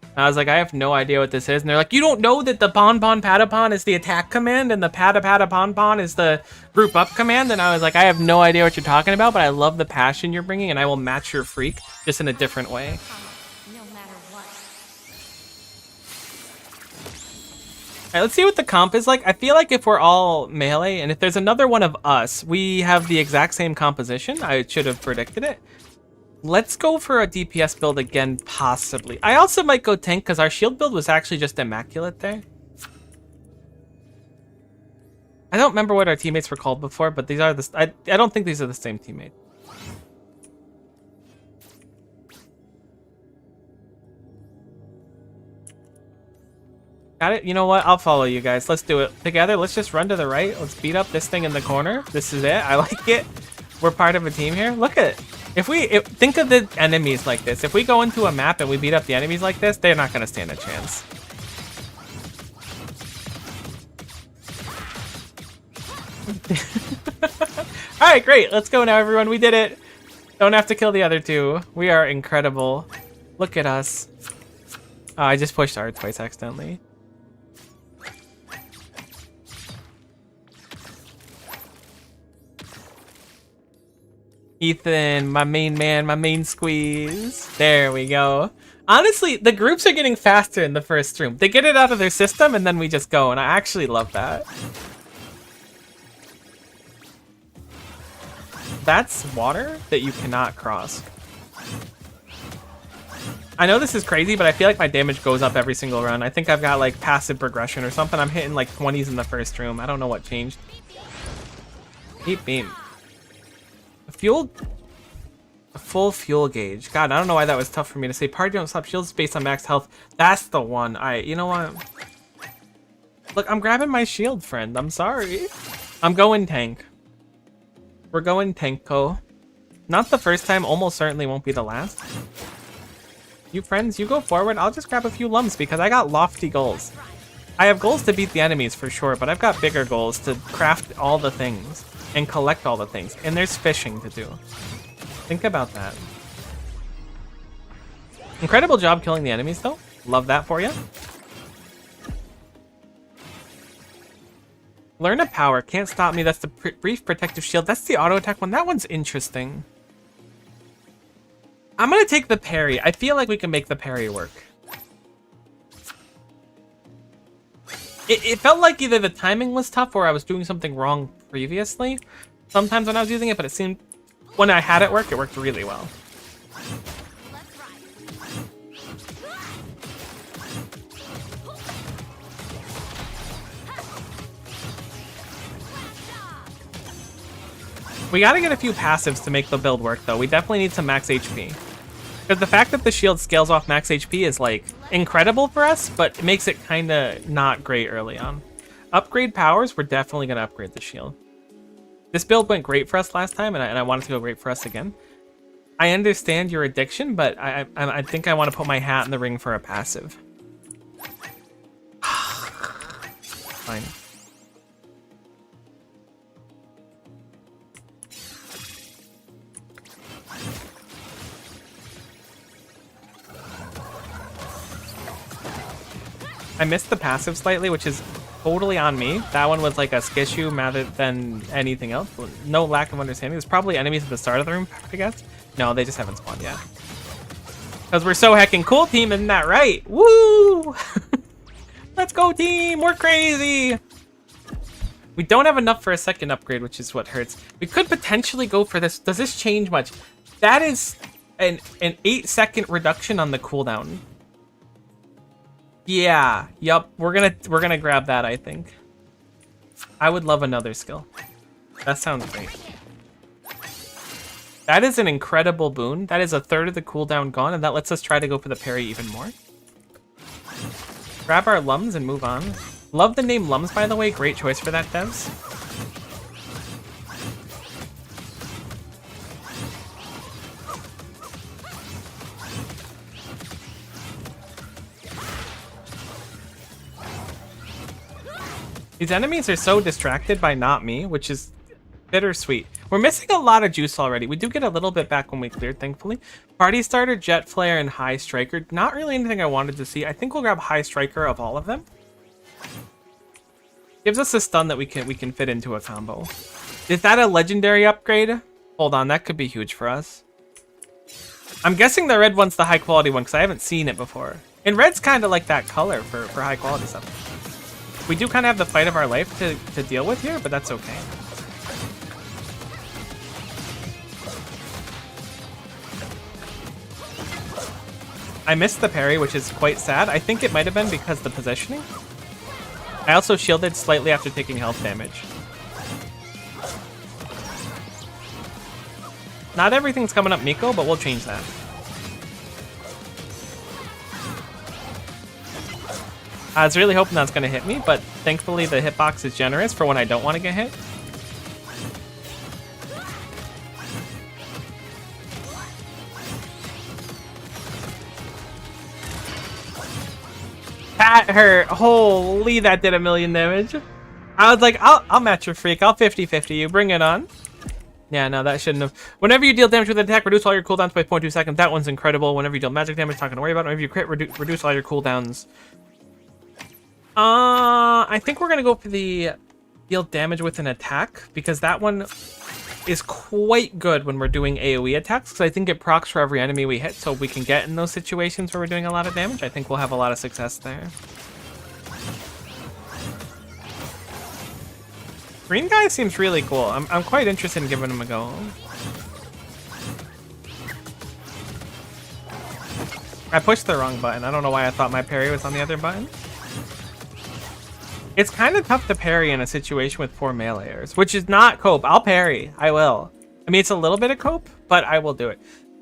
And I was like, I have no idea what this is. And they're like, you don't know that the Pon Pon Patapon is the attack command and the Pon Pon is the group up command? And I was like, I have no idea what you're talking about, but I love the passion you're bringing and I will match your freak just in a different way. No matter what. Alright, let's see what the comp is like. I feel like if we're all melee, and if there's another one of us, we have the exact same composition. I should have predicted it. Let's go for a DPS build again, possibly. I also might go tank because our shield build was actually just immaculate there. I don't remember what our teammates were called before, but these are the... I don't think these are the same teammates. Got it? You know what? I'll follow you guys. Let's do it together. Let's just run to the right. Let's beat up this thing in the corner. This is it. I like it. We're part of a team here. Look at it. Think of the enemies like this. If we go into a map and we beat up the enemies like this, they're not going to stand a chance. All right, great. Let's go now, everyone. We did it. Don't have to kill the other two. We are incredible. Look at us. Oh, I just pushed R twice accidentally. Ethan, my main man, my main squeeze. There we go. Honestly, the groups are getting faster in the first room. They get it out of their system and then we just go, and I actually love that. That's water that you cannot cross. I know this is crazy, but I feel like my damage goes up every single run. I think I've got like passive progression or something. I'm hitting like 20s in the first room. I don't know what changed. Heat beam. A full fuel gauge. God, I don't know why that was tough for me to say. Party don't stop shields based on max health. That's the one. You know what? Look, I'm grabbing my shield, friend. I'm sorry. I'm going tank. We're going tanko. Not the first time, almost certainly won't be the last. You friends, you go forward. I'll just grab a few lumps because I got lofty goals. I have goals to beat the enemies for sure, but I've got bigger goals to craft all the things and collect all the things. And there's fishing to do. Think about that. Incredible job killing the enemies, though. Love that for you. Learn a power. Can't stop me. That's the brief protective shield. That's the auto attack one. That one's interesting. I'm going to take the parry. I feel like we can make the parry work. It felt like either the timing was tough or I was doing something wrong previously. Sometimes when I was using it, but it seemed when I had it work really well. We gotta get a few passives to make the build work, though. We definitely need some max HP. Because the fact that the shield scales off max HP is, like, incredible for us, but it makes it kind of not great early on. Upgrade powers, we're definitely going to upgrade the shield. This build went great for us last time, and I want it to go great for us again. I understand your addiction, but I think I want to put my hat in the ring for a passive. Fine. I missed the passive slightly, which is totally on me. That one was like a skishu rather than anything else. No lack of understanding. There's probably enemies at the start of the room, I guess. No, they just haven't spawned yet. Because we're so heckin' cool, team, isn't that right? Woo! Let's go, team! We're crazy! We don't have enough for a second upgrade, which is what hurts. We could potentially go for this. Does this change much? That is an 8-second reduction on the cooldown. Yeah, yup. We're gonna grab that, I think. I would love another skill. That sounds great. That is an incredible boon. That is a third of the cooldown gone, and that lets us try to go for the parry even more. Grab our lums and move on. Love the name lums, by the way. Great choice for that, devs. These enemies are so distracted by not me, which is bittersweet. We're missing a lot of juice already. We do get a little bit back when we cleared, thankfully. Party starter, jet flare, and high striker. Not really anything I wanted to see. I think we'll grab high striker of all of them. Gives us a stun that we can fit into a combo. Is that a legendary upgrade? Hold on, that could be huge for us. I'm guessing the red one's the high quality one because I haven't seen it before. And red's kind of like that color for high quality stuff. We do kind of have the fight of our life to deal with here, but that's okay. I missed the parry, which is quite sad. I think it might have been because the positioning. I also shielded slightly after taking health damage. Not everything's coming up Miko, but we'll change that. I was really hoping that's going to hit me, but thankfully the hitbox is generous for when I don't want to get hit. That hurt. Holy, that did 1,000,000 damage. I was like, I'll match your freak. I'll 50-50 you. Bring it on. Yeah, no, that shouldn't have. Whenever you deal damage with an attack, reduce all your cooldowns by 0.2 seconds. That one's incredible. Whenever you deal magic damage, not going to worry about it. Whenever you crit, reduce all your cooldowns. I think we're going to go for the deal damage with an attack, because that one is quite good when we're doing AoE attacks, because I think it procs for every enemy we hit, so we can get in those situations where we're doing a lot of damage. I think we'll have a lot of success there. Green guy seems really cool. I'm quite interested in giving him a go. I pushed the wrong button. I don't know why I thought my parry was on the other button. It's kind of tough to parry in a situation with 4 meleeers, which is not cope. I'll parry. I will. I mean, it's a little bit of cope, but I will do it.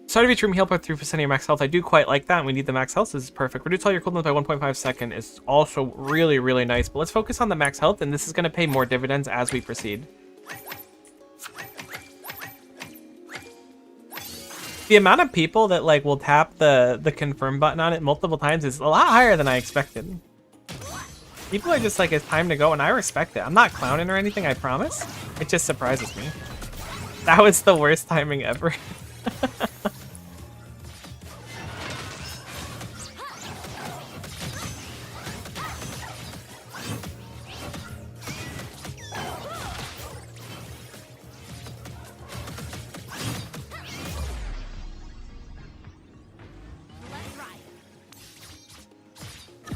Start of each room heal by 3% of your max health. I do quite like that. We need the max health. This is perfect. Reduce all your cooldowns by 1.5 seconds is also really, really nice. But let's focus on the max health, and this is going to pay more dividends as we proceed. The amount of people that like will tap the confirm button on it multiple times is a lot higher than I expected. People are just like, it's time to go, and I respect it. I'm not clowning or anything, I promise. It just surprises me. That was the worst timing ever.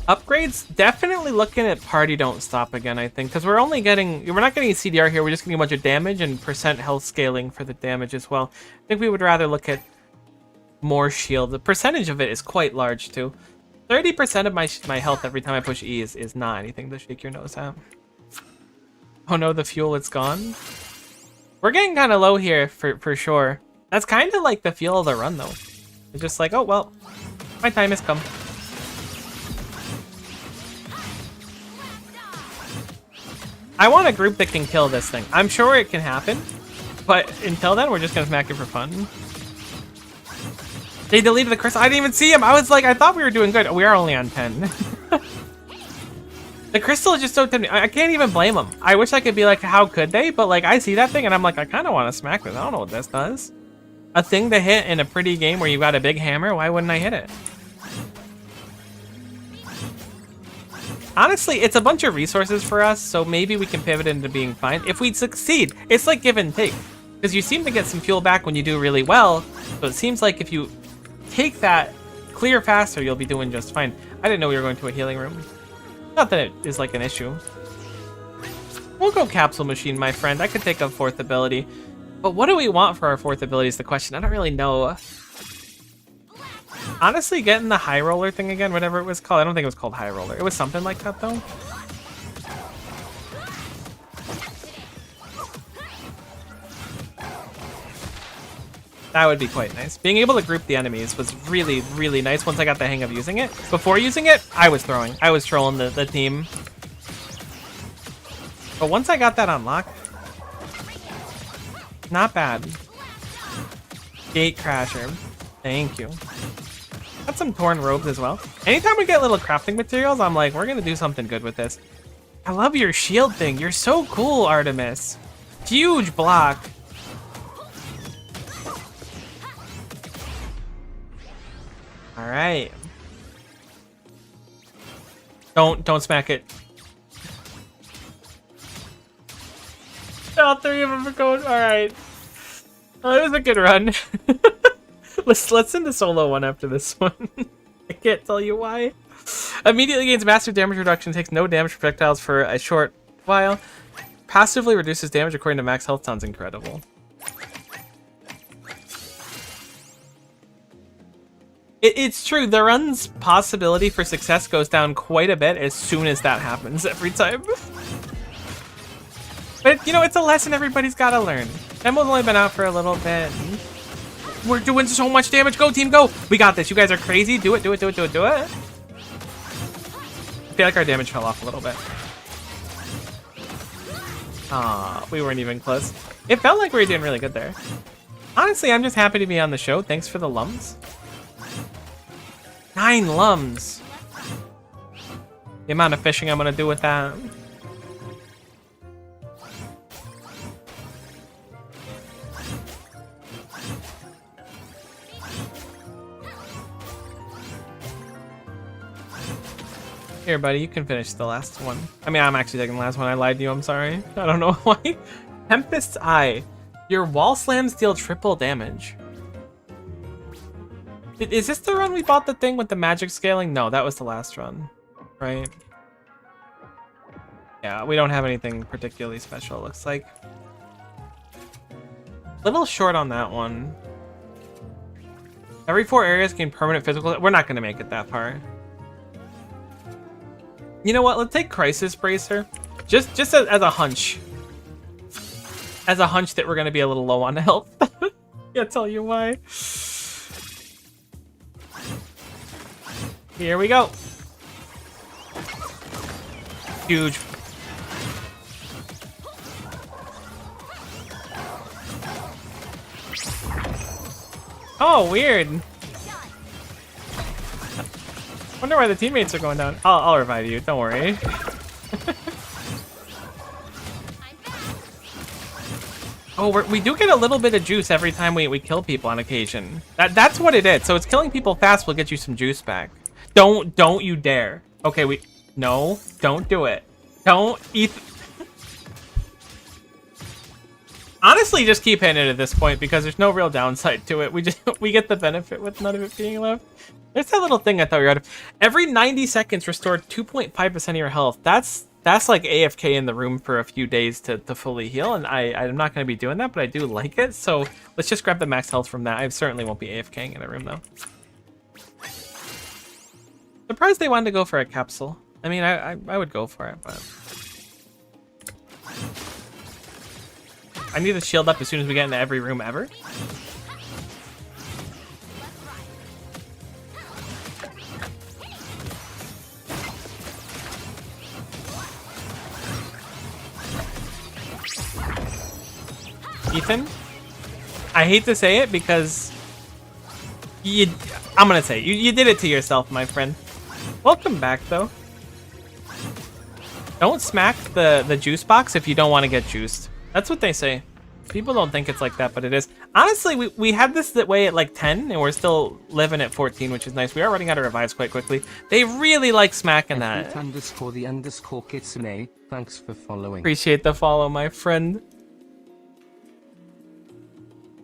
Upgrades, definitely looking at party don't stop again, I think, because we're not getting CDR here, we're just getting a bunch of damage and percent health scaling for the damage as well. I think we would rather look at more shield. The percentage of it is quite large too. 30% of my health every time I push E is not anything to shake your nose at. Oh no, the fuel is gone. We're getting kind of low here for sure. That's kind of like the feel of the run though. It's just like, oh well, my time has come. I want a group that can kill this thing. I'm sure it can happen, but until then, we're just gonna smack it for fun. They deleted the crystal. I didn't even see him. I was like, I thought we were doing good. We are only on 10. The crystal is just so tempting. I can't even blame them. I wish I could be like, how could they? But like, I see that thing and I'm like, I kind of want to smack this. I don't know what this does. A thing to hit in a pretty game where you got a big hammer. Why wouldn't I hit it? Honestly, it's a bunch of resources for us, so maybe we can pivot into being fine. If we succeed, it's like give and take. Because you seem to get some fuel back when you do really well, so it seems like if you take that clear faster, you'll be doing just fine. I didn't know we were going to a healing room. Not that it is like an issue. We'll go capsule machine, my friend. I could take a 4th ability. But what do we want for our 4th ability is the question. I don't really know. Honestly, getting the high roller thing again, whatever it was called. I don't think it was called high roller. It was something like that, though. That would be quite nice. Being able to group the enemies was really, really nice once I got the hang of using it. Before using it, I was throwing. I was trolling the team. But once I got that unlocked, not bad. Gate Crasher. Thank you. Got some torn robes as well. Anytime we get little crafting materials, I'm like, we're gonna do something good with this. I love your shield thing. You're so cool, Artemis. Huge block. All right. Don't smack it. All 3 of them are going. All right. Oh, it was a good run. Let's send the solo one after this one. I can't tell you why. Immediately gains massive damage reduction, takes no damage projectiles for a short while. Passively reduces damage according to max health. Sounds incredible. It's true. The run's possibility for success goes down quite a bit as soon as that happens every time. But, you know, it's a lesson everybody's got to learn. Emma's only been out for a little bit. We're doing so much damage. Go, team, go. We got this. You guys are crazy. Do it, do it, do it, do it, do it. I feel like our damage fell off a little bit. Aw, we weren't even close. It felt like we were doing really good there. Honestly, I'm just happy to be on the show. Thanks for the lums. 9 lums. The amount of fishing I'm gonna do with that. Here, buddy, you can finish the last one. I mean, I'm actually taking the last one. I lied to you. I'm sorry. I don't know why. Tempest's Eye. Your wall slams deal triple damage. Is this the run we bought the thing with the magic scaling? No, that was the last run, right? Yeah, we don't have anything particularly special, looks like. Little short on that one. Every 4 areas gain permanent physical. We're not going to make it that far. You know what? Let's take Crisis Bracer. Just as a hunch. As a hunch that we're going to be a little low on health. Can't tell you why. Here we go. Huge. Oh, weird. Wonder why the teammates are going down. I'll revive you. Don't worry. Oh, we do get a little bit of juice every time we kill people on occasion. That's what it is. So it's killing people fast will get you some juice back. Don't you dare. Okay, no, don't do it. Don't eat. Honestly, just keep hitting it at this point because there's no real downside to it. We get the benefit with none of it being left. There's that little thing I thought we were out of. Every 90 seconds restore 2.5% of your health. That's like AFK in the room for a few days to fully heal, and I'm not going to be doing that, but I do like it. So let's just grab the max health from that. I certainly won't be AFKing in a room though. Surprised they wanted to go for a capsule. I mean, I would go for it, but I need to shield up as soon as we get into every room ever. Ethan, I hate to say it because I'm gonna say you did it to yourself, my friend. Welcome back though. Don't smack the juice box if you don't want to get juiced. That's what they say. People don't think it's like that, but it is. Honestly, we had this that way at like 10, and we're still living at 14, which is nice. We are running out of revives quite quickly. They really like smacking that. _the_Kitsune. Thanks for following. Appreciate the follow, my friend.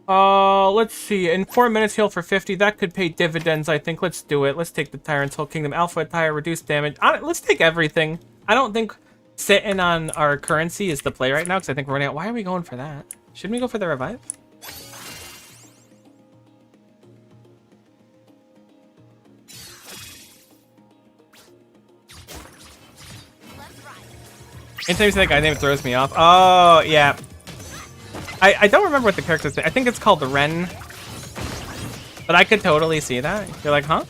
Let's see. In 4 minutes, heal for 50. That could pay dividends, I think. Let's do it. Let's take the Tyrant's Whole Kingdom. Alpha attire, reduce damage. Let's take everything. I don't think sitting on our currency is the play right now, because I think we're running out. Why are we going for that? Shouldn't we go for the revive? Anytime you say that guy's name, it throws me off. Oh, yeah. I don't remember what the character's name. I think it's called the Ren. But I could totally see that. You're like, huh?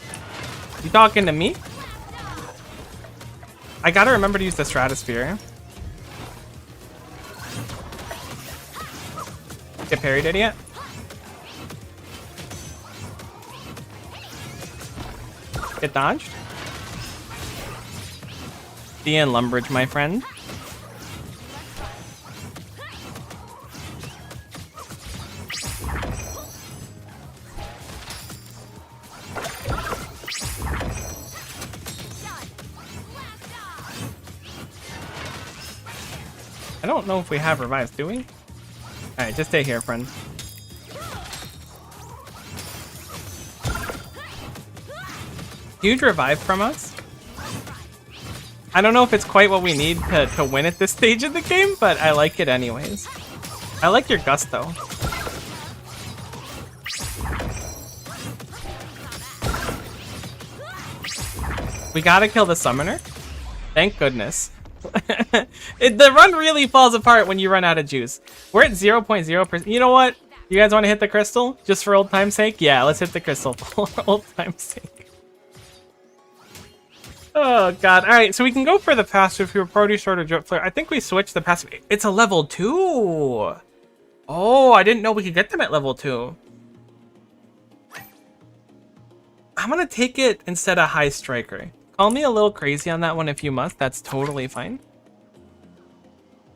You talking to me? I gotta remember to use the Stratosphere. Get parried, idiot. Get dodged. Be in Lumbridge, my friend. I don't know if we have revives, do we? Alright, just stay here, friend. Huge revive from us. I don't know if it's quite what we need to win at this stage of the game, but I like it anyways. I like your gusto. We gotta kill the summoner. Thank goodness. The run really falls apart when you run out of juice. We're at 0.0%. You know what? You guys want to hit the crystal? Just for old time's sake? Yeah, let's hit the crystal for old time's sake. Oh, God. All right, so we can go for the passive here. Produce Sword or Drip Flare. I think we switched the passive. It's a level 2. Oh, I didn't know we could get them at level 2. I'm going to take it instead of High Striker. Call me a little crazy on that one if you must. That's totally fine.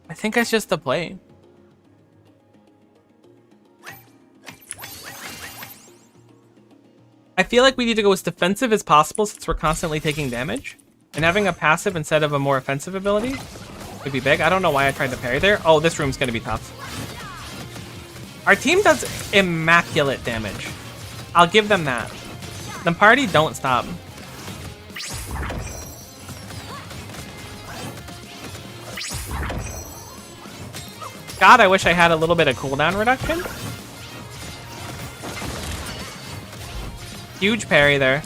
I think that's just the play. I feel like we need to go as defensive as possible since we're constantly taking damage. And having a passive instead of a more offensive ability would be big. I don't know why I tried to parry there. Oh, this room's going to be tough. Our team does immaculate damage. I'll give them that. The party don't stop. God, I wish I had a little bit of cooldown reduction. Huge parry there.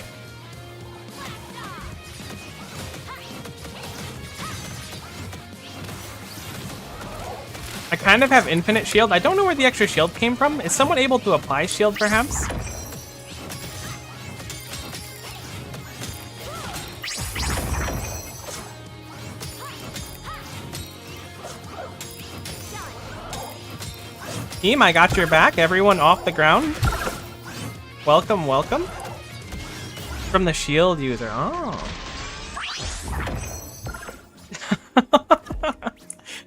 I kind of have infinite shield. I don't know where the extra shield came from. Is someone able to apply shield, perhaps? Team, I got your back. Everyone off the ground. Welcome, welcome. From the shield user. Oh.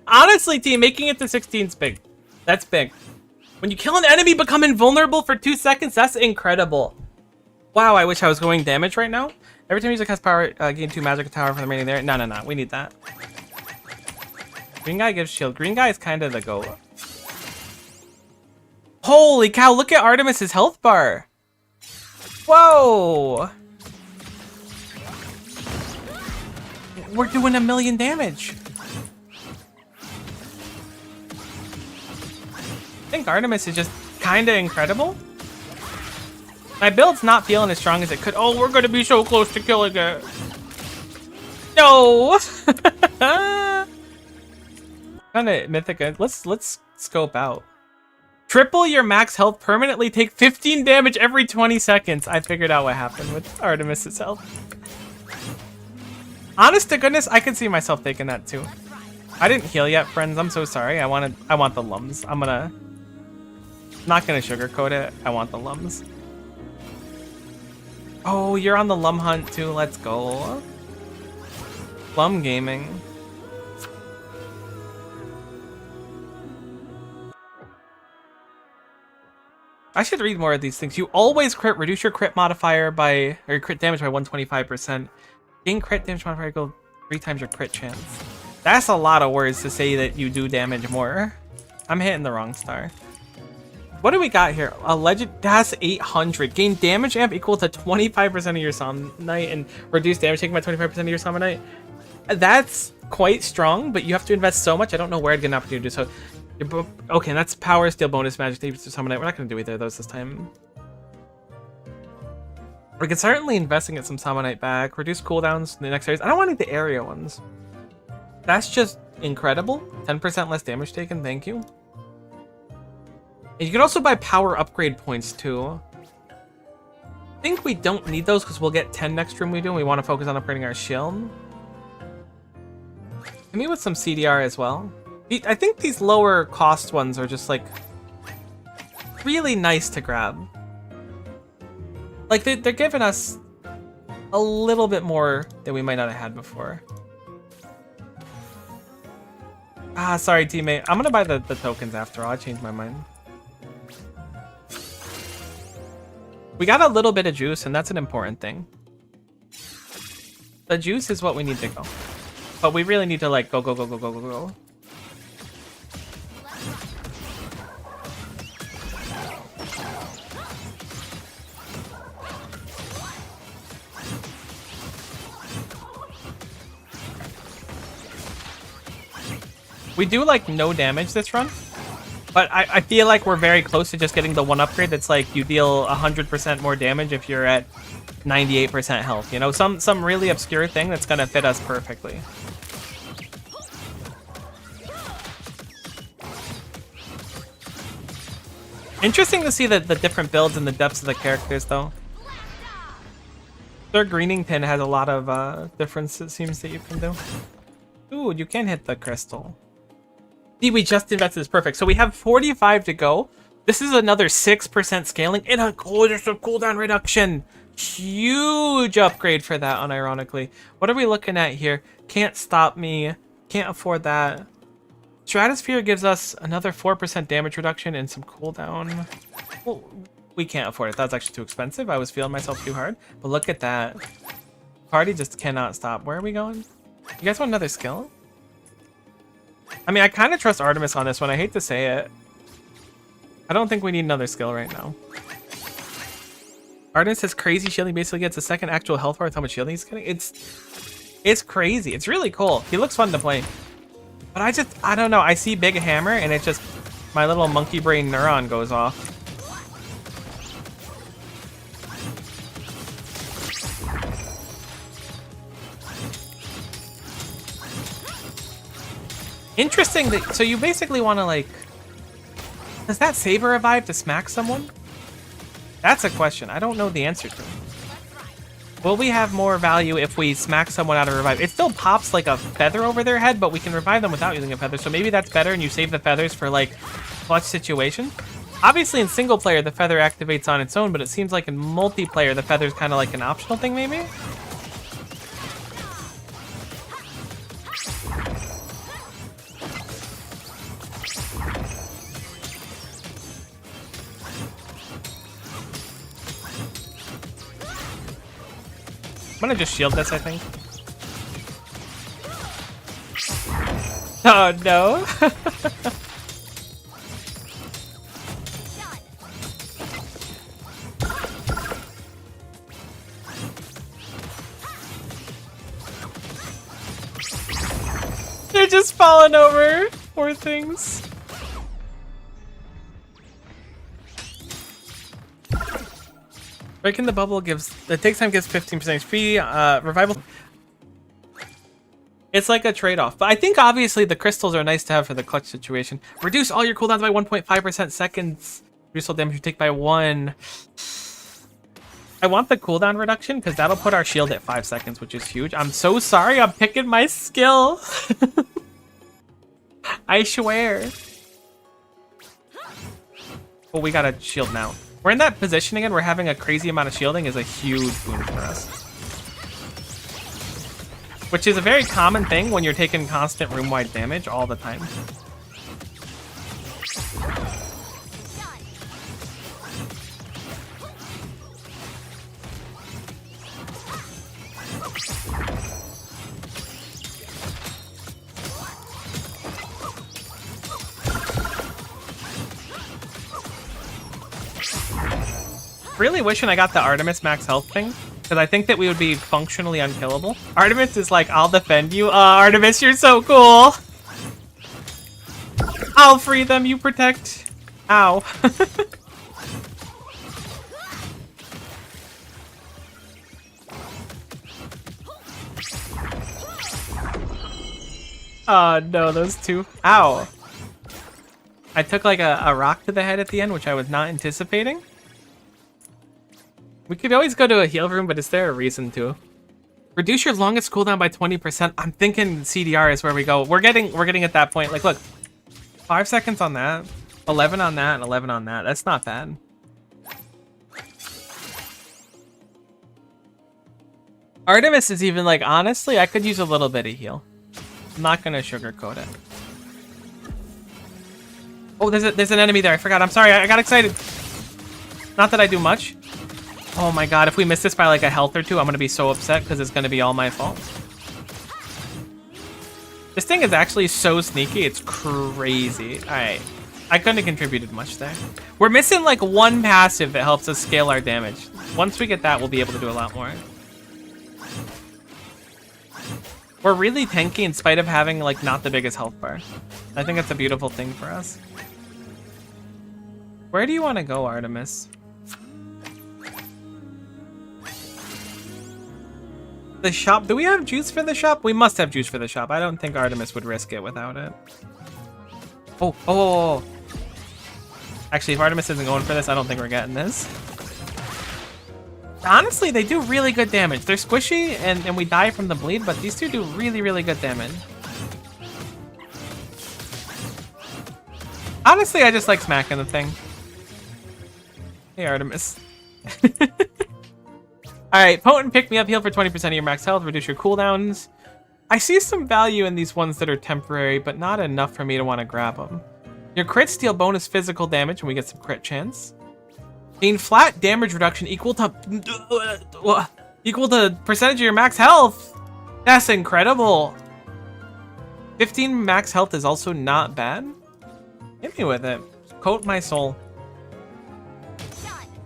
Honestly, team, making it to 16 is big. That's big. When you kill an enemy, become invulnerable for 2 seconds, that's incredible. Wow, I wish I was going damage right now. Every time music has power, gain 2 magic tower for the remaining there. No, no, no. We need that. Green guy gives shield. Green guy is kind of the goal. Holy cow, look at Artemis's health bar. Whoa. We're doing 1,000,000 damage. I think Artemis is just kind of incredible. My build's not feeling as strong as it could. Oh, we're going to be so close to killing it. No. Kind of mythic. Let's scope out. Triple your max health, permanently take 15 damage every 20 seconds. I figured out what happened with Artemis's health. Honest to goodness, I could see myself taking that too. I didn't heal yet, friends. I'm so sorry. I want the lums. I'm not gonna sugarcoat it. I want the lums. Oh, you're on the lum hunt too. Let's go. Lum gaming. I should read more of these things. You always crit, reduce your crit modifier by, or your crit damage by 125%. Gain crit damage modifier equal 3 times your crit chance. That's a lot of words to say that you do damage more. I'm hitting the wrong star. What do we got here? A legend, that's 800. Gain damage amp equal to 25% of your Somnite and reduce damage taken by 25% of your Somnite. That's quite strong, but you have to invest so much. I don't know where I'd get an opportunity to do so. Okay, that's power, steel, bonus, magic, to Somnite. We're not going to do either of those this time. We could certainly invest and get some Somnite back. Reduce cooldowns in the next areas. I don't want any of the area ones. That's just incredible. 10% less damage taken, thank you. And you can also buy power upgrade points too. I think we don't need those because we'll get 10 next room we do and we want to focus on upgrading our shield. Hit me with some CDR as well. I think these lower cost ones are just like really nice to grab. Like they're giving us a little bit more than we might not have had before. Ah, sorry teammate. I'm gonna buy the tokens after all. I changed my mind. We got a little bit of juice and that's an important thing. The juice is what we need to go. But we really need to like go. We do like no damage this run, but I feel like we're very close to just getting the one upgrade that's like you deal 100% more damage if you're at 98% health. You know, some really obscure thing that's gonna fit us perfectly. Interesting to see the different builds and the depths of the characters, though. Their Greenington has a lot of difference, it seems, that you can do. Ooh, you can hit the crystal. See, we just invested this. Perfect. So we have 45 to go. This is another 6% scaling and a cooldown reduction. Huge upgrade for that, unironically. What are we looking at here? Can't stop me. Can't afford that. Stratosphere gives us another 4% damage reduction and some cooldown. Well, we can't afford it. That's actually too expensive. I was feeling myself too hard. But look at that. Party just cannot stop. Where are we going? You guys want another skill? I mean, I kind of trust Artemis on this one. I hate to say it. I don't think we need another skill right now. Artemis has crazy shielding. Basically gets a second actual health bar with how much shielding he's getting. It's crazy. It's really cool. He looks fun to play. But I don't know. I see Big Hammer and it just, my little monkey brain neuron goes off. Interesting that, so you basically want to like, does that Saber revive to smack someone? That's a question. I don't know the answer to. Will we have more value if we smack someone out of revive? It still pops like a feather over their head, but we can revive them without using a feather. So maybe that's better and you save the feathers for like clutch situation. Obviously in single player, the feather activates on its own, but it seems like in multiplayer, the feather's kind of like an optional thing maybe? I'm gonna just shield this, I think. Oh no. They're just falling over. Poor things. Breaking the bubble gives, it takes time, gives 15% HP, revival. It's like a trade-off, but I think obviously the crystals are nice to have for the clutch situation. Reduce all your cooldowns by 1.5% seconds. Reduce all damage you take by 1. I want the cooldown reduction because that'll put our shield at 5 seconds, which is huge. I'm so sorry, I'm picking my skill. I swear. Oh, we got a shield now. We're in that position again where having a crazy amount of shielding is a huge boon for us. Which is a very common thing when you're taking constant room-wide damage all the time. Really wishing I got the Artemis max health thing, because I think that we would be functionally unkillable. Artemis is like, I'll defend you. Artemis, you're so cool. I'll free them, you protect. Ow. Oh no, those two. Ow. I took like a rock to the head at the end, which I was not anticipating. We could always go to a heal room, but is there a reason to? Reduce your longest cooldown by 20%. I'm thinking CDR is where we go. We're getting at that point. Like, look, 5 seconds on that, 11 on that, and 11 on that. That's not bad. Artemis is even like, honestly, I could use a little bit of heal. I'm not gonna sugarcoat it. Oh, there's an enemy there. I forgot. I'm sorry. I got excited. Not that I do much. Oh my god, if we miss this by like a health or two, I'm gonna be so upset because it's gonna be all my fault. This thing is actually so sneaky, it's crazy. Alright, I couldn't have contributed much there. We're missing like one passive that helps us scale our damage. Once we get that, we'll be able to do a lot more. We're really tanky in spite of having like not the biggest health bar. I think that's a beautiful thing for us. Where do you want to go, Artemis? The shop. Do we have juice for the shop? We must have juice for the shop. I don't think Artemis would risk it without it. Oh. Actually, if Artemis isn't going for this, I don't think we're getting this. Honestly, they do really good damage. They're squishy, and we die from the bleed, but these two do really, really good damage. Honestly, I just like smacking the thing. Hey, Artemis. Alright, Potent pick me up, heal for 20% of your max health, reduce your cooldowns. I see some value in these ones that are temporary, but not enough for me to want to grab them. Your crits deal bonus physical damage when we get some crit chance. Gain flat damage reduction equal to percentage of your max health. That's incredible. 15 max health is also not bad. Hit me with it. Coat my soul.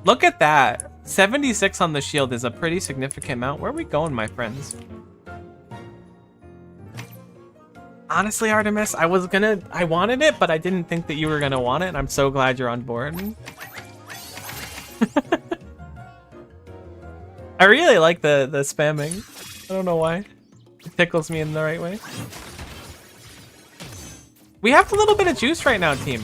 Look at that. 76 on the shield is a pretty significant amount. Where are we going, my friends? Honestly, Artemis, I wanted it, but I didn't think that you were gonna want it, and I'm so glad you're on board. I really like the spamming. I don't know why. It tickles me in the right way. We have a little bit of juice right now, team.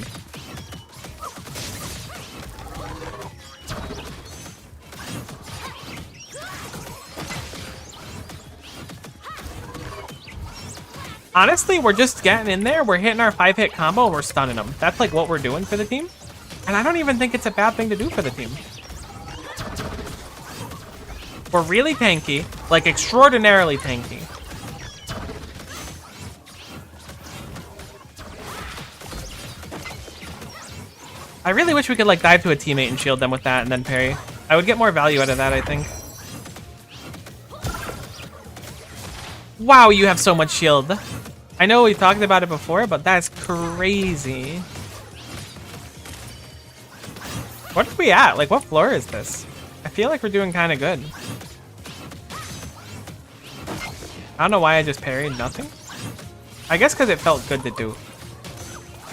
Honestly, we're just getting in there. We're hitting our 5-hit combo and we're stunning them. That's like what we're doing for the team. And I don't even think it's a bad thing to do for the team. We're really tanky, like extraordinarily tanky. I really wish we could like dive to a teammate and shield them with that and then parry. I would get more value out of that, I think. Wow, you have so much shield. I know we talked about it before, but that's crazy. What are we at? Like, what floor is this? I feel like we're doing kind of good. I don't know why I just parried nothing. I guess because it felt good to do.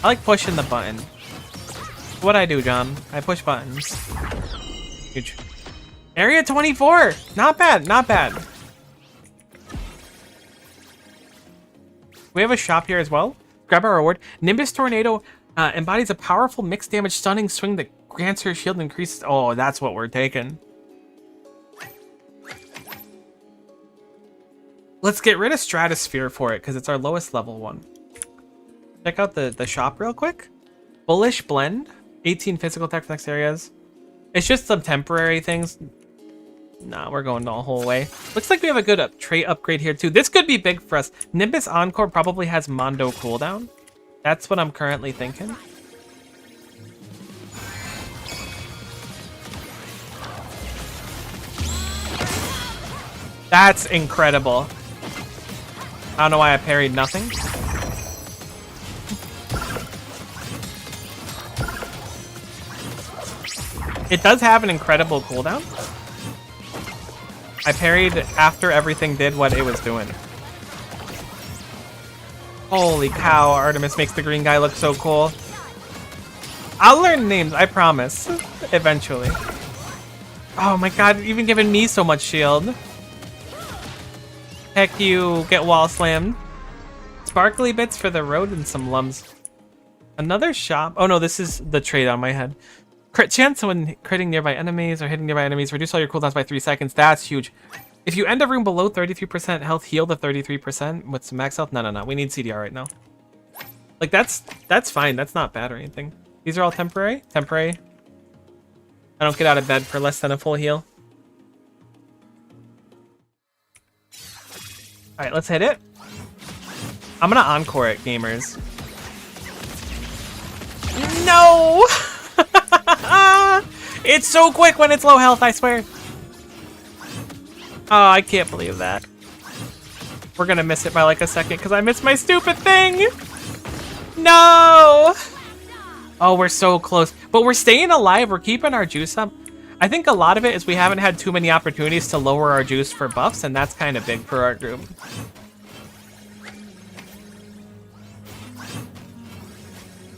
I like pushing the button. What'd I do, John? I push buttons. Huge. Area 24! Not bad, not bad. We have a shop here as well. Grab our reward. Nimbus Tornado embodies a powerful mixed damage stunning swing that grants her shield and increases. Oh, that's what we're taking. Let's get rid of Stratosphere for it because it's our lowest level one. Check out the shop real quick. Bullish Blend. 18 physical attack for next areas. It's just some temporary things. Nah, we're going the whole way. Looks like we have a good trait upgrade here too. This could be big for us. Nimbus Encore probably has Mondo cooldown. That's what I'm currently thinking. That's incredible. I don't know why I parried nothing. It does have an incredible cooldown. I parried after everything did what it was doing. Holy cow, Artemis makes the green guy look so cool. I'll learn names, I promise. Eventually. Oh my god, even giving me so much shield. Heck you, get wall slammed. Sparkly bits for the road and some lums. Another shop. Oh no, this is the trait on my head. Crit chance when critting nearby enemies or hitting nearby enemies. Reduce all your cooldowns by 3 seconds. That's huge. If you end a room below 33% health, heal the 33% with some max health. No. We need CDR right now. Like, that's fine. That's not bad or anything. These are all temporary? Temporary. I don't get out of bed for less than a full heal. Alright, let's hit it. I'm gonna encore it, gamers. No! It's so quick when it's low health, I swear. Oh, I can't believe that. We're gonna miss it by like a second because I missed my stupid thing. No! Oh, we're so close. But we're staying alive. We're keeping our juice up. I think a lot of it is we haven't had too many opportunities to lower our juice for buffs, and that's kind of big for our group.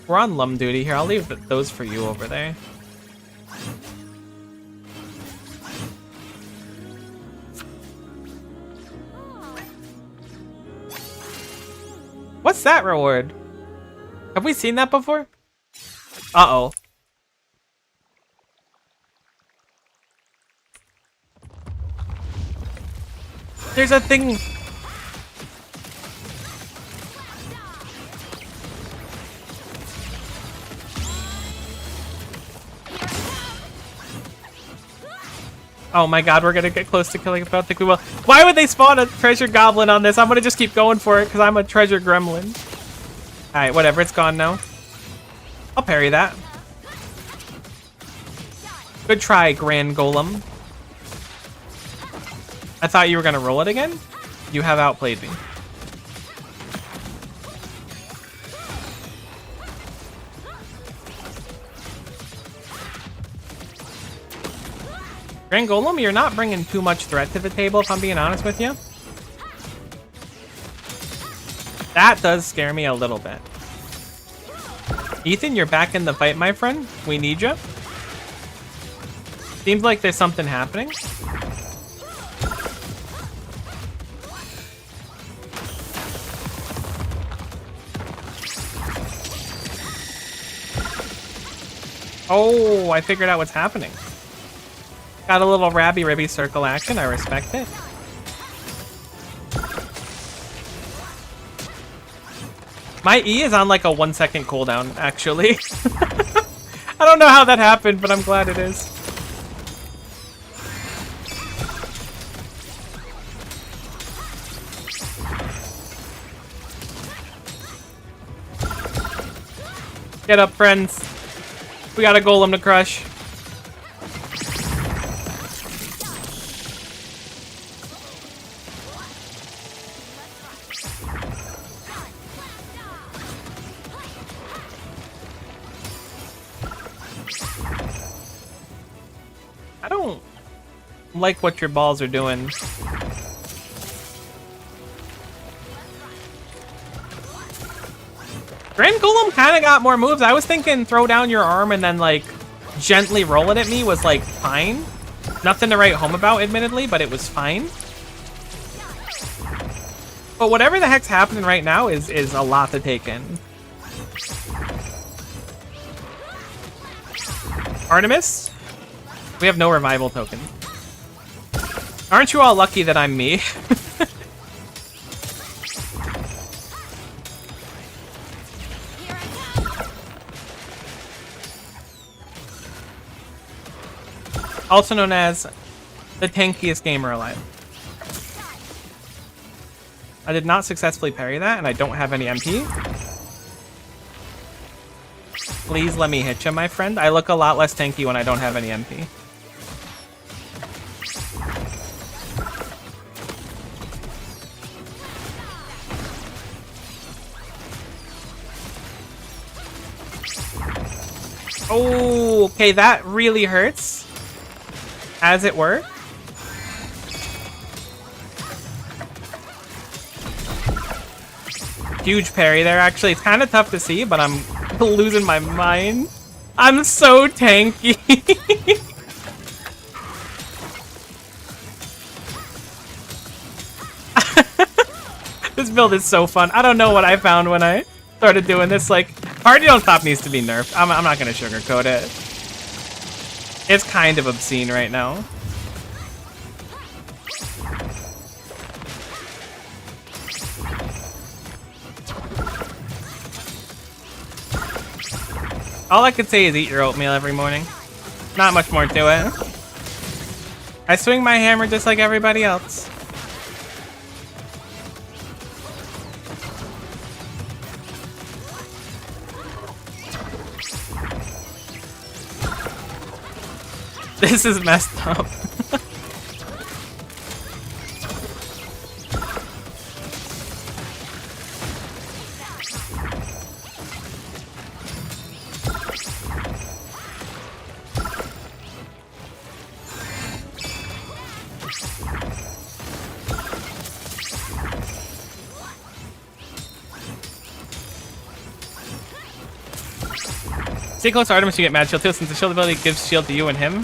We're on lum duty here. I'll leave those for you over there. that reward? Have we seen that before? Uh-oh. There's a thing. Oh my god, we're gonna get close to killing it, but I don't think we will. Why would they spawn a treasure goblin on this? I'm gonna just keep going for it because I'm a treasure gremlin. Alright, whatever, it's gone now. I'll parry that. Good try, Grand Golem. I thought you were gonna roll it again? You have outplayed me. Grand Golem, you're not bringing too much threat to the table, if I'm being honest with you. That does scare me a little bit. Ethan, you're back in the fight, my friend. We need you. Seems like there's something happening. Oh, I figured out what's happening. Got a little rabby-ribby circle action. I respect it. My E is on like a 1 second cooldown, actually. I don't know how that happened, but I'm glad it is. Get up, friends. We got a golem to crush. I don't like what your balls are doing. Grand Golem kind of got more moves. I was thinking throw down your arm and then like gently roll it at me was like fine. Nothing to write home about, admittedly, but it was fine. But whatever the heck's happening right now is a lot to take in. Artemis? We have no revival token. Aren't you all lucky that I'm me? Also known as the tankiest gamer alive. I did not successfully parry that, and I don't have any MP. Please let me hit you, my friend. I look a lot less tanky when I don't have any MP. Oh, okay, that really hurts. As it were. Huge parry there, actually. It's kind of tough to see, but I'm losing my mind. I'm so tanky. This build is so fun. I don't know what I found when I started doing this. Like, Party Don't Stop needs to be nerfed. I'm not going to sugarcoat it. It's kind of obscene right now. All I could say is eat your oatmeal every morning. Not much more to it. I swing my hammer just like everybody else. This is messed up. Stay close to Artemis, you get mad shield too, since the shield ability gives shield to you and him.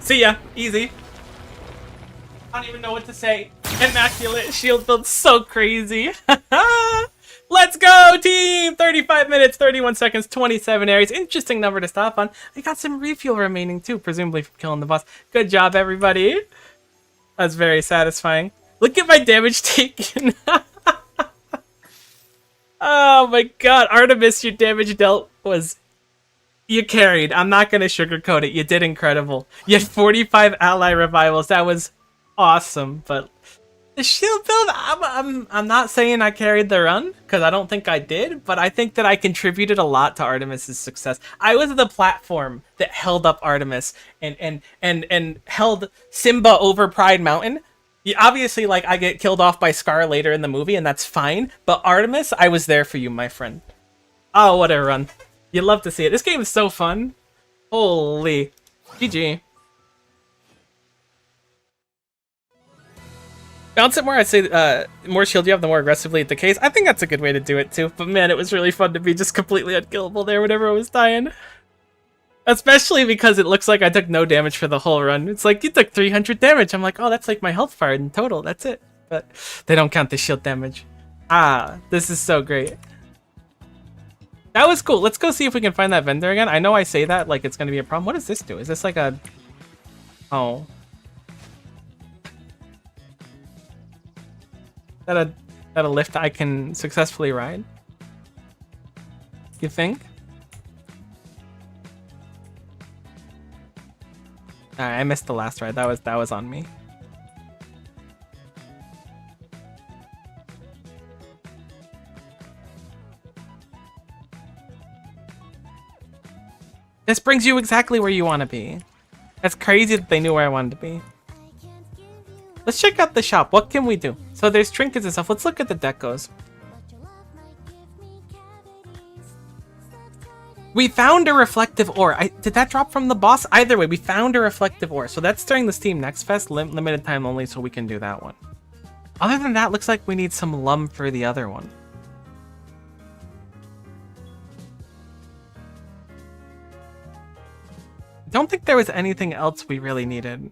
See ya. Easy. I don't even know what to say. Immaculate shield build, so crazy. Let's go, team! 35 minutes, 31 seconds, 27 areas. Interesting number to stop on. I got some refuel remaining too, presumably from killing the boss. Good job, everybody. That's very satisfying. Look at my damage taken. Oh my god, Artemis, your damage dealt was... You carried. I'm not going to sugarcoat it. You did incredible. You had 45 ally revivals. That was awesome, but... The shield build, I'm not saying I carried the run, because I don't think I did, but I think that I contributed a lot to Artemis's success. I was the platform that held up Artemis and held Simba over Pride Mountain. Obviously, like, I get killed off by Scar later in the movie, and that's fine, but Artemis, I was there for you, my friend. Oh, what a run. You love to see it. This game is so fun. Holy. GG. Bounce it more, I'd say more shield you have, the more aggressively it decays. I think that's a good way to do it too. But man, it was really fun to be just completely unkillable there whenever I was dying. Especially because it looks like I took no damage for the whole run. It's like, you took 300 damage. I'm like, oh, that's like my health bar in total. That's it. But they don't count the shield damage. Ah, this is so great. That was cool. Let's go see if we can find that vendor again. I know I say that like it's going to be a problem. What does this do? Is this like a... Oh... That a lift I can successfully ride? You think? I missed the last ride. That was on me. This brings you exactly where you want to be. That's crazy that they knew where I wanted to be. Let's check out the shop. What can we do? So there's trinkets and stuff. Let's look at the decos. We found a reflective ore. Did that drop from the boss? Either way, we found a reflective ore. So that's during the Steam Next Fest. Limited time only, so we can do that one. Other than that, looks like we need some lum for the other one. Don't think there was anything else we really needed.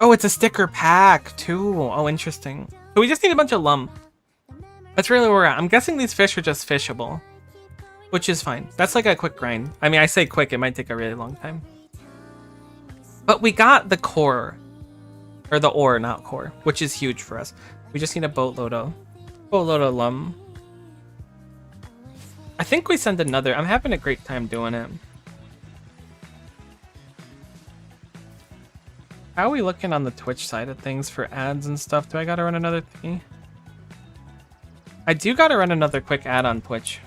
Oh, it's a sticker pack too. Oh, interesting. So we just need a bunch of lum. That's really where we're at. I'm guessing these fish are just fishable, which is fine. That's like a quick grind. I mean, I say quick, it might take a really long time. But we got the core, or the ore, not core, which is huge for us. We just need a boatload of lum. I think we send another. I'm having a great time doing it. How are we looking on the Twitch side of things for ads and stuff? Do I gotta run another thingy? I do gotta run another quick ad on Twitch.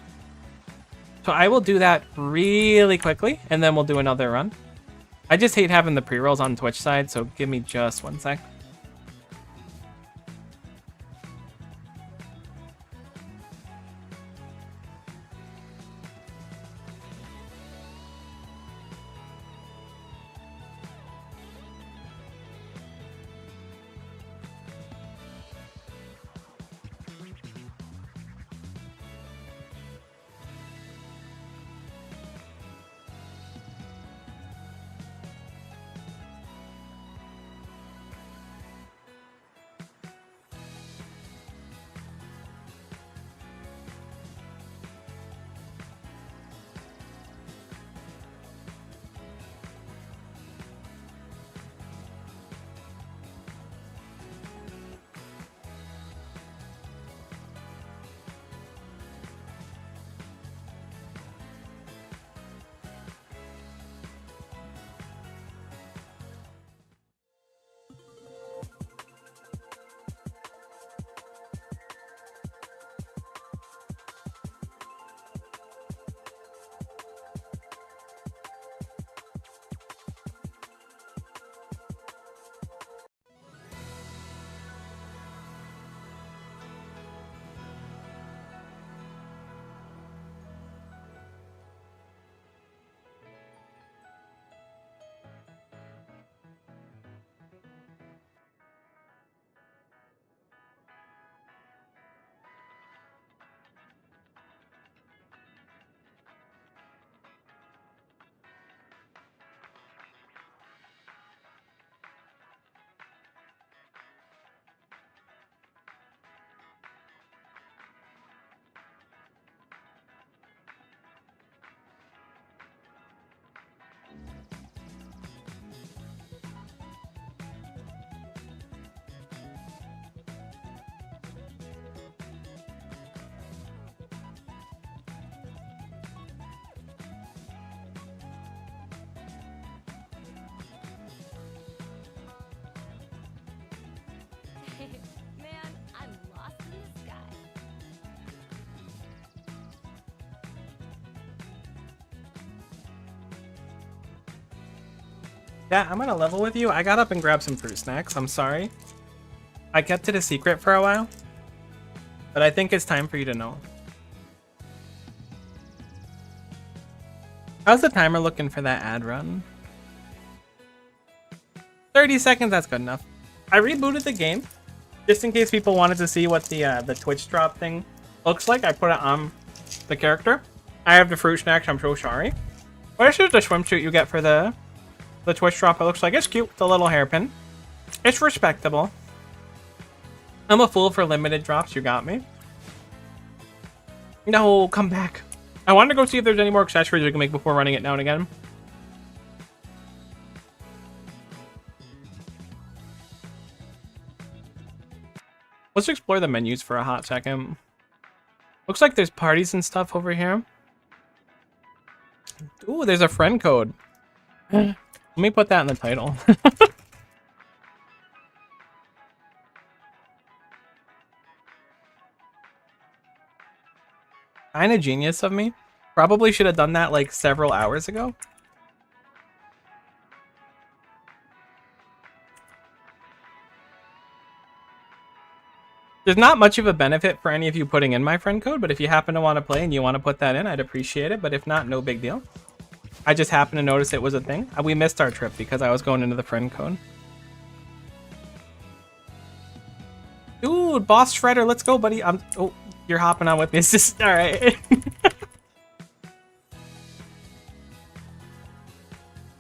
So I will do that really quickly, and then we'll do another run. I just hate having the pre-rolls on Twitch side, so give me just 1 sec. Yeah, I'm gonna level with you. I got up and grabbed some fruit snacks. I'm sorry. I kept it a secret for a while. But I think it's time for you to know. How's the timer looking for that ad run? 30 seconds, that's good enough. I rebooted the game. Just in case people wanted to see what the Twitch drop thing looks like. I put it on the character. I have the fruit snacks, I'm so sorry. But this is the swimsuit you get for the Twitch drop. It looks like it's cute. It's a little hairpin. It's respectable. I'm a fool for limited drops. You got me. No, come back. I wanted to go see if there's any more accessories we can make before running it down again. Let's explore the menus for a hot second. Looks like there's parties and stuff over here. Ooh, there's a friend code. Let me put that in the title. Kinda genius of me. Probably should have done that like several hours ago. There's not much of a benefit for any of you putting in my friend code, but if you happen to want to play and you want to put that in, I'd appreciate it. But if not, no big deal. I just happened to notice it was a thing. We missed our trip because I was going into the friend code. Dude, Boss Shredder, let's go, buddy. Oh, you're hopping on with me. It's just all right.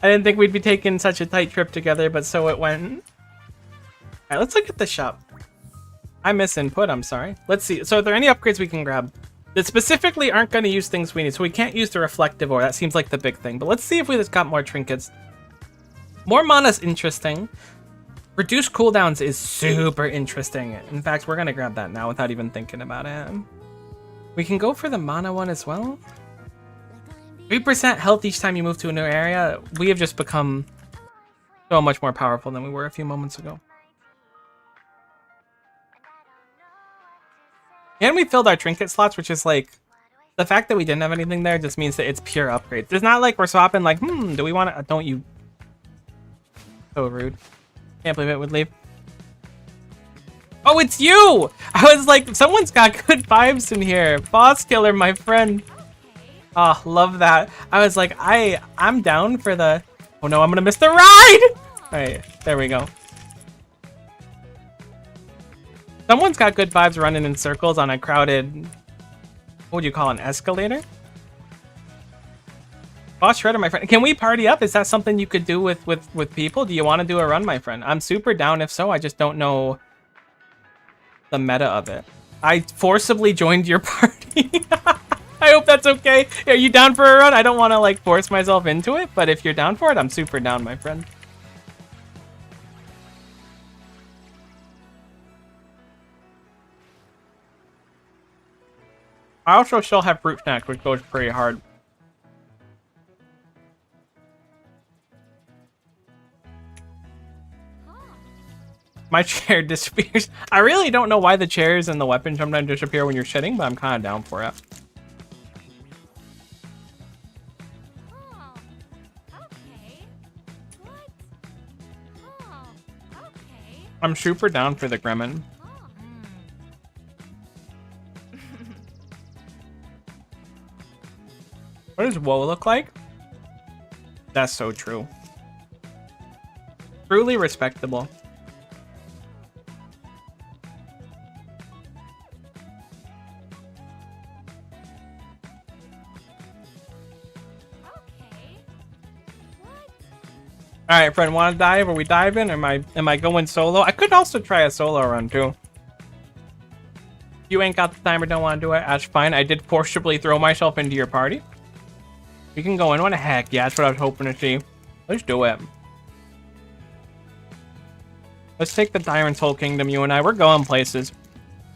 I didn't think we'd be taking such a tight trip together, but so it went. All right, let's look at the shop. I miss input, I'm sorry. Let's see. So are there any upgrades we can grab that specifically aren't going to use things we need? So we can't use the reflective ore. That seems like the big thing. But let's see if we just got more trinkets. More mana's interesting. Reduced cooldowns is super interesting. In fact, we're going to grab that now without even thinking about it. We can go for the mana one as well. 3% health each time you move to a new area. We have just become so much more powerful than we were a few moments ago. And we filled our trinket slots, which is like, the fact that we didn't have anything there just means that it's pure upgrades. It's not like we're swapping like, do we want to, don't you? So rude. Can't believe it would leave. Oh, it's you! I was like, someone's got good vibes in here. Boss Killer, my friend. Oh, love that. I was like, I'm down for the, oh no, I'm gonna miss the ride! All right, there we go. Someone's got good vibes running in circles on a crowded, what would you call an escalator? Boss Shredder, my friend. Can we party up? Is that something you could do with people? Do you want to do a run, my friend? I'm super down if so. I just don't know the meta of it. I forcibly joined your party. I hope that's okay. Are you down for a run? I don't want to like force myself into it, but if you're down for it, I'm super down, my friend. I also still have fruit snacks, which goes pretty hard. My chair disappears. I really don't know why the chairs and the weapons sometimes disappear when you're sitting, but I'm kind of down for it. Oh, okay. What? Oh, okay. I'm super down for the Gremlin. What does woe look like? That's so true. Truly respectable. Okay. What? All right, friend, want to dive? Are we diving? Am I going solo? I could also try a solo run too. You ain't got the time or don't want to do it. That's fine. I did forcibly throw myself into your party. We can go in. What the heck? Yeah, that's what I was hoping to see. Let's do it. Let's take the Tyrant's whole kingdom, you and I. We're going places.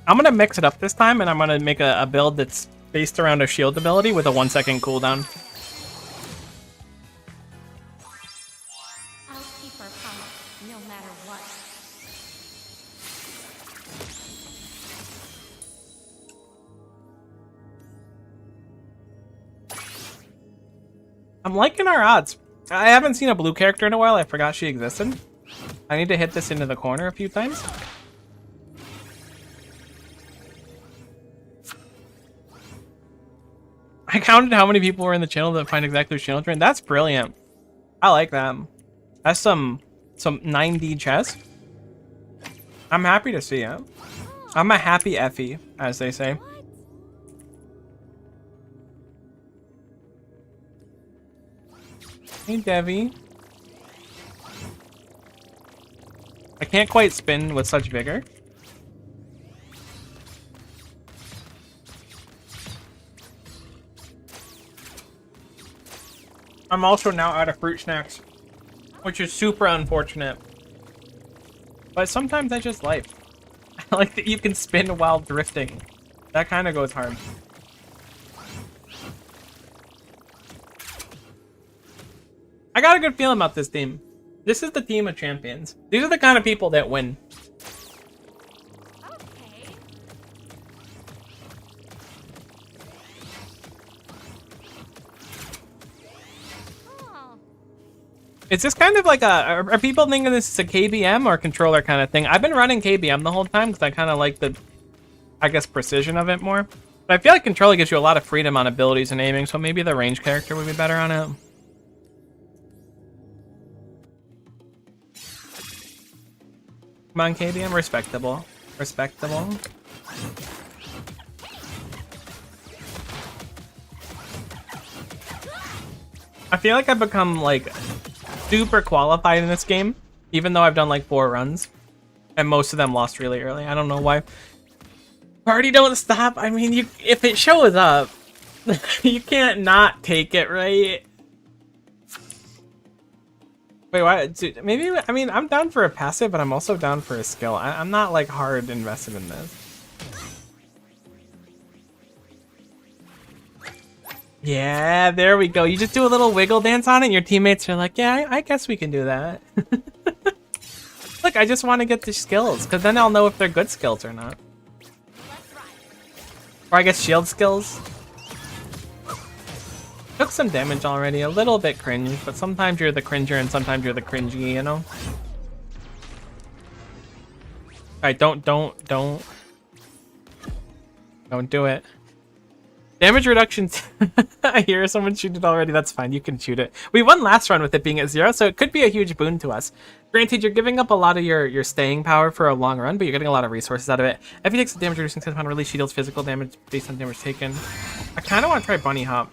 I'm going to mix it up this time, and I'm going to make a build that's based around a shield ability with a 1-second cooldown. I'll keep our promise, no matter what. I'm liking our odds. I haven't seen a blue character in a while. I forgot she existed. I need to hit this into the corner a few times. I counted how many people were in the channel that find exactly which channel train. That's brilliant. I like that. That's some 9D chess. I'm happy to see it. I'm a happy Effie, as they say. Hey, Devi. I can't quite spin with such vigor. I'm also now out of fruit snacks, which is super unfortunate. But sometimes that's just life. I like that you can spin while drifting. That kind of goes hard. I got a good feeling about this team. This is the team of champions. These are the kind of people that win. Okay. Oh. Is this kind of like are people thinking this is a KBM or controller kind of thing? I've been running KBM the whole time because I kind of like the, I guess, precision of it more. But I feel like controller gives you a lot of freedom on abilities and aiming, so maybe the range character would be better on it. Come on, KBM, respectable. Respectable. I feel like I've become like super qualified in this game, even though I've done like 4 runs, and most of them lost really early. I don't know why. Party don't stop. I mean, if it shows up, you can't not take it, right? Wait, why? Dude, maybe, I mean, I'm down for a passive, but I'm also down for a skill. I'm not like hard invested in this. Yeah, there we go. You just do a little wiggle dance on it, and your teammates are like, yeah, I guess we can do that. Look, I just want to get the skills, because then I'll know if they're good skills or not. Or I guess shield skills. Took some damage already, a little bit cringe, but sometimes you're the cringer and sometimes you're the cringy, you know? Alright, don't do it. Damage reduction. I hear someone shoot it already. That's fine. You can shoot it. We won last run with it being at 0, so it could be a huge boon to us. Granted, you're giving up a lot of your staying power for a long run, but you're getting a lot of resources out of it. If he takes a damage reducing 10 release, she deals physical damage based on damage taken. I kind of want to try Bunny Hop.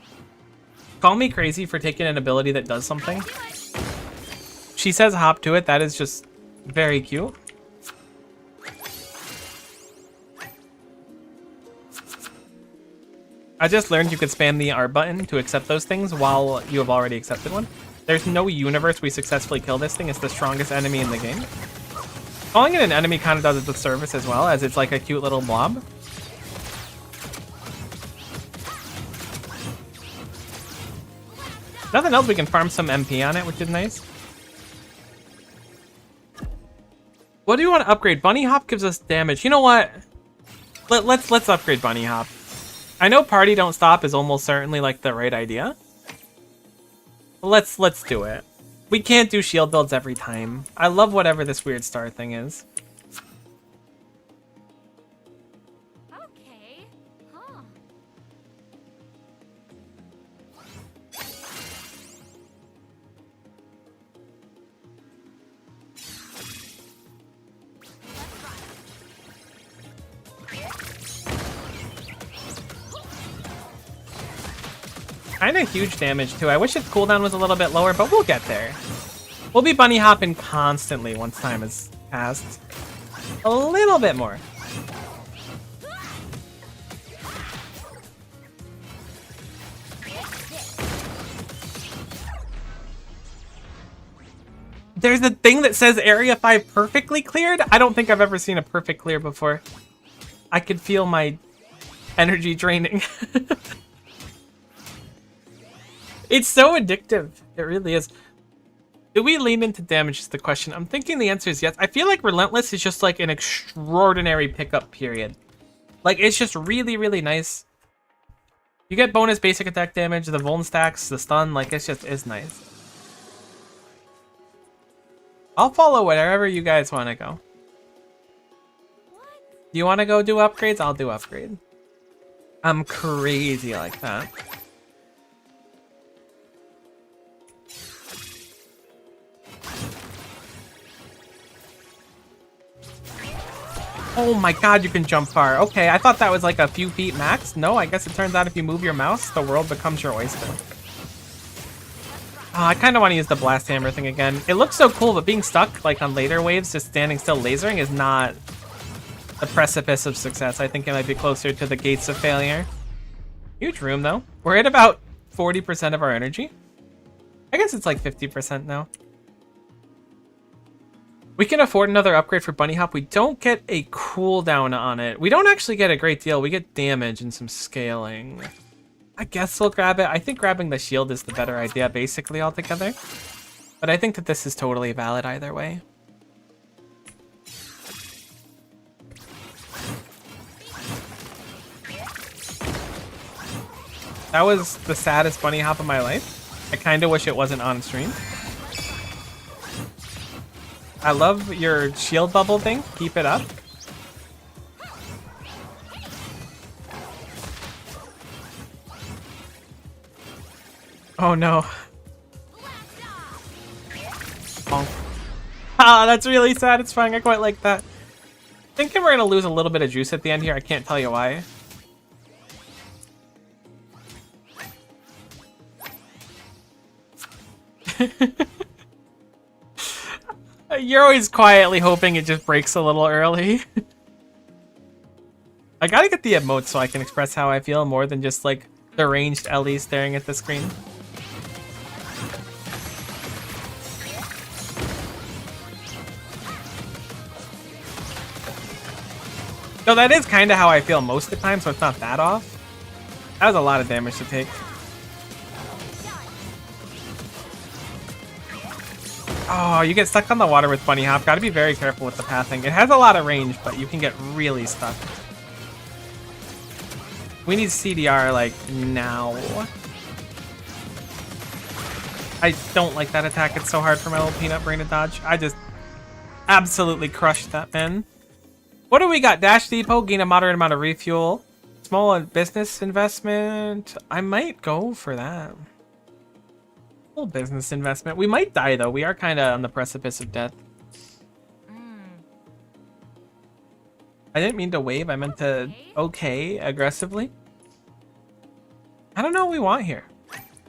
Call me crazy for taking an ability that does something. She says hop to it. That is just very cute. I just learned you could spam the R button to accept those things while you have already accepted one. There's no universe we successfully kill this thing. It's the strongest enemy in the game. Calling it an enemy kind of does it the service as well, as it's like a cute little blob. Nothing else, we can farm some MP on it, which is nice. What do you want to upgrade? Bunny Hop gives us damage. You know what? Let's upgrade Bunny Hop. I know Party Don't Stop is almost certainly like the right idea. Let's do it. We can't do shield builds every time. I love whatever this weird star thing is. Okay. Huh. Kind of huge damage too. I wish its cooldown was a little bit lower, but we'll get there. We'll be bunny hopping constantly once time has passed. A little bit more. There's a thing that says Area 5 perfectly cleared. I don't think I've ever seen a perfect clear before. I could feel my energy draining. It's so addictive. It really is. Do we lean into damage is the question. I'm thinking the answer is yes. I feel like Relentless is just like an extraordinary pickup period. Like, it's just really, really nice. You get bonus basic attack damage, the vuln stacks, the stun, like, it's just is nice. I'll follow wherever you guys want to go. You want to go do upgrades? I'll do upgrade. I'm crazy like that. Oh my god, you can jump far. Okay, I thought that was like a few feet max. No, I guess it turns out if you move your mouse, the world becomes your oyster. Oh, I kind of want to use the blast hammer thing again. It looks so cool, but being stuck like on later waves, just standing still lasering is not the precipice of success. I think it might be closer to the gates of failure. Huge room though. We're at about 40% of our energy. I guess it's like 50% now. We can afford another upgrade for Bunny Hop. We don't get a cooldown on it. We don't actually get a great deal. We get damage and some scaling. I guess we'll grab it. I think grabbing the shield is the better idea basically altogether. But I think that this is totally valid either way. That was the saddest Bunny Hop of my life. I kind of wish it wasn't on stream. I love your shield bubble thing. Keep it up. Oh no. Oh. Ah, that's really satisfying. I quite like that. Thinking we're gonna lose a little bit of juice at the end here. I can't tell you why. You're always quietly hoping it just breaks a little early. I gotta get the emotes so I can express how I feel more than just like deranged Ellie staring at the screen. No, that is kind of how I feel most of the time, so it's not that off. That was a lot of damage to take. Oh, you get stuck on the water with Bunny Hop. Gotta be very careful with the pathing. It has a lot of range, but you can get really stuck. We need CDR, like, now. I don't like that attack. It's so hard for my little peanut brain to dodge. I just absolutely crushed that, man. What do we got? Dash Depot, gain a moderate amount of refuel. Small business investment. I might go for that. Little business investment. We might die though. We are kind of on the precipice of death. I didn't mean to wave. I meant to okay aggressively. I don't know what we want here.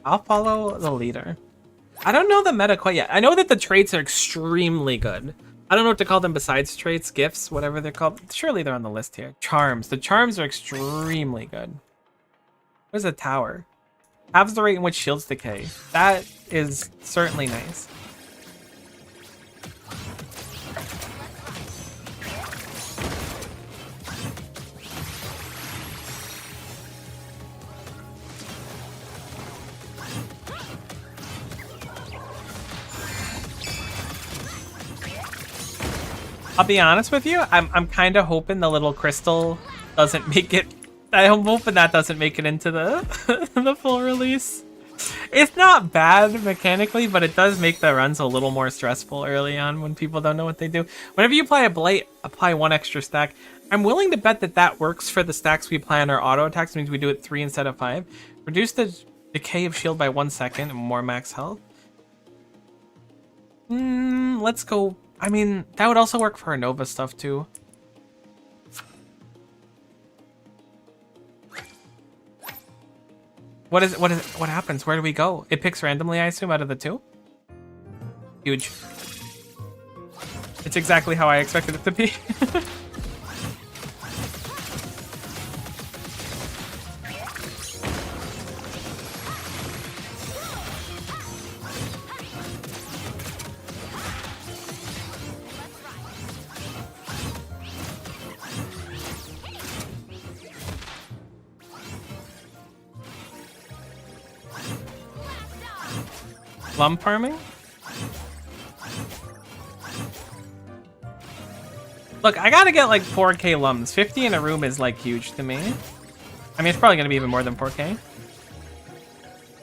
I'll follow the leader. I don't know the meta quite yet. I know that the traits are extremely good. I don't know what to call them besides traits, gifts, whatever they're called. Surely they're on the list here. Charms. The charms are extremely good. Where's the tower? Halves the rate in which shields decay. That is certainly nice. I'll be honest with you, I'm kind of hoping the little crystal doesn't make it. I'm hoping that doesn't make it into the the full release. It's not bad mechanically, but it does make the runs a little more stressful early on when people don't know what they do. Whenever you apply a blight, apply one extra stack. I'm willing to bet that that works for the stacks we apply on our auto attacks. It means we do it 3 instead of 5. Reduce the decay of shield by 1 second and more max health. Let's go. I mean, that would also work for our Nova stuff too. What happens? Where do we go? It picks randomly, I assume, out of the 2? Huge. It's exactly how I expected it to be. Lump farming? Look, I gotta get like 4k lums. 50 in a room is like huge to me. I mean, it's probably gonna be even more than 4k.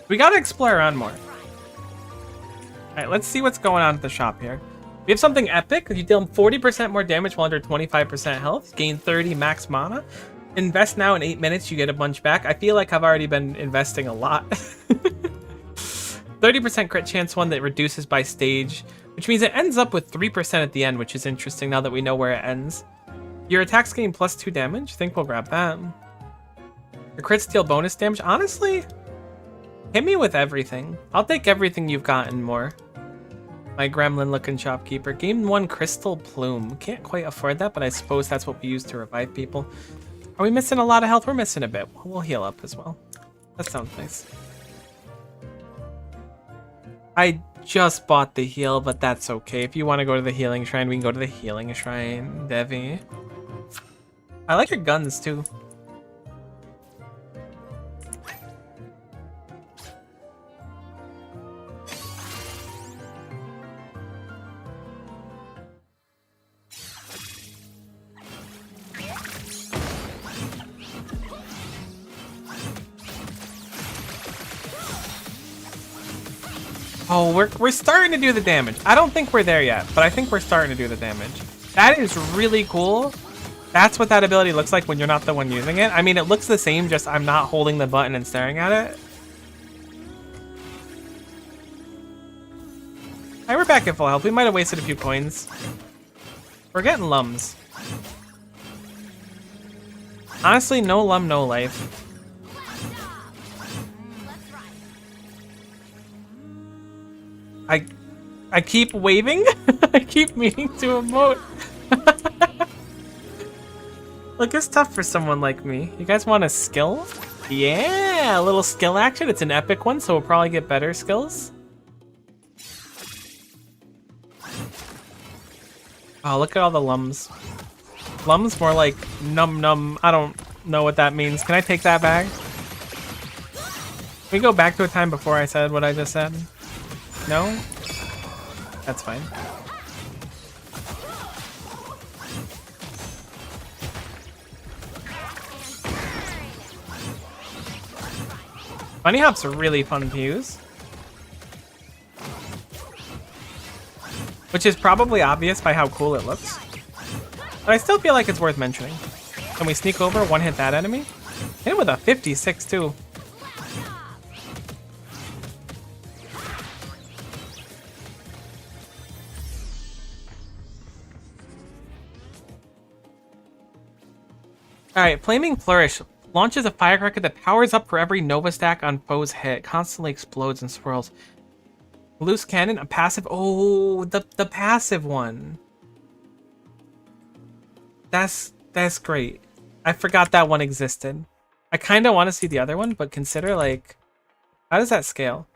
We gotta explore around more. Alright, let's see what's going on at the shop here. We have something epic. You deal 40% more damage while under 25% health. Gain 30 max mana. Invest now in 8 minutes, you get a bunch back. I feel like I've already been investing a lot. 30% crit chance, one that reduces by stage, which means it ends up with 3% at the end, which is interesting now that we know where it ends. Your attacks gain +2 damage. I think we'll grab that. Your crits deal bonus damage. Honestly, hit me with everything. I'll take everything you've gotten more. My gremlin-looking shopkeeper. Gain 1 crystal plume. Can't quite afford that, but I suppose that's what we use to revive people. Are we missing a lot of health? We're missing a bit. We'll heal up as well. That sounds nice. I just bought the heal, but that's okay. If you want to go to the healing shrine, we can go to the healing shrine, Devi. I like your guns, too. Oh, we're starting to do the damage. I don't think we're there yet, but I think we're starting to do the damage. That is really cool. That's what that ability looks like when you're not the one using it. I mean, it looks the same, just I'm not holding the button and staring at it. Alright, we're back at full health. We might have wasted a few coins. We're getting lums. Honestly, no lum, no life. I keep waving. I keep meaning to emote. Look, it's tough for someone like me. You guys want a skill? Yeah, a little skill action. It's an epic one, so we'll probably get better skills. Oh, look at all the lums. Lums more like num num. I don't know what that means. Can I take that back? Can we go back to a time before I said what I just said? No? That's fine. Bunny hops are really fun to use. Which is probably obvious by how cool it looks. But I still feel like it's worth mentioning. Can we sneak over, one-hit that enemy? Hit him with a 56 too. Alright, Flaming Flourish launches a firecracker that powers up for every Nova stack on foe's hit. Constantly explodes and swirls. Loose cannon, a passive. Oh, the passive one. That's great. I forgot that one existed. I kind of want to see the other one, but consider, like, how does that scale?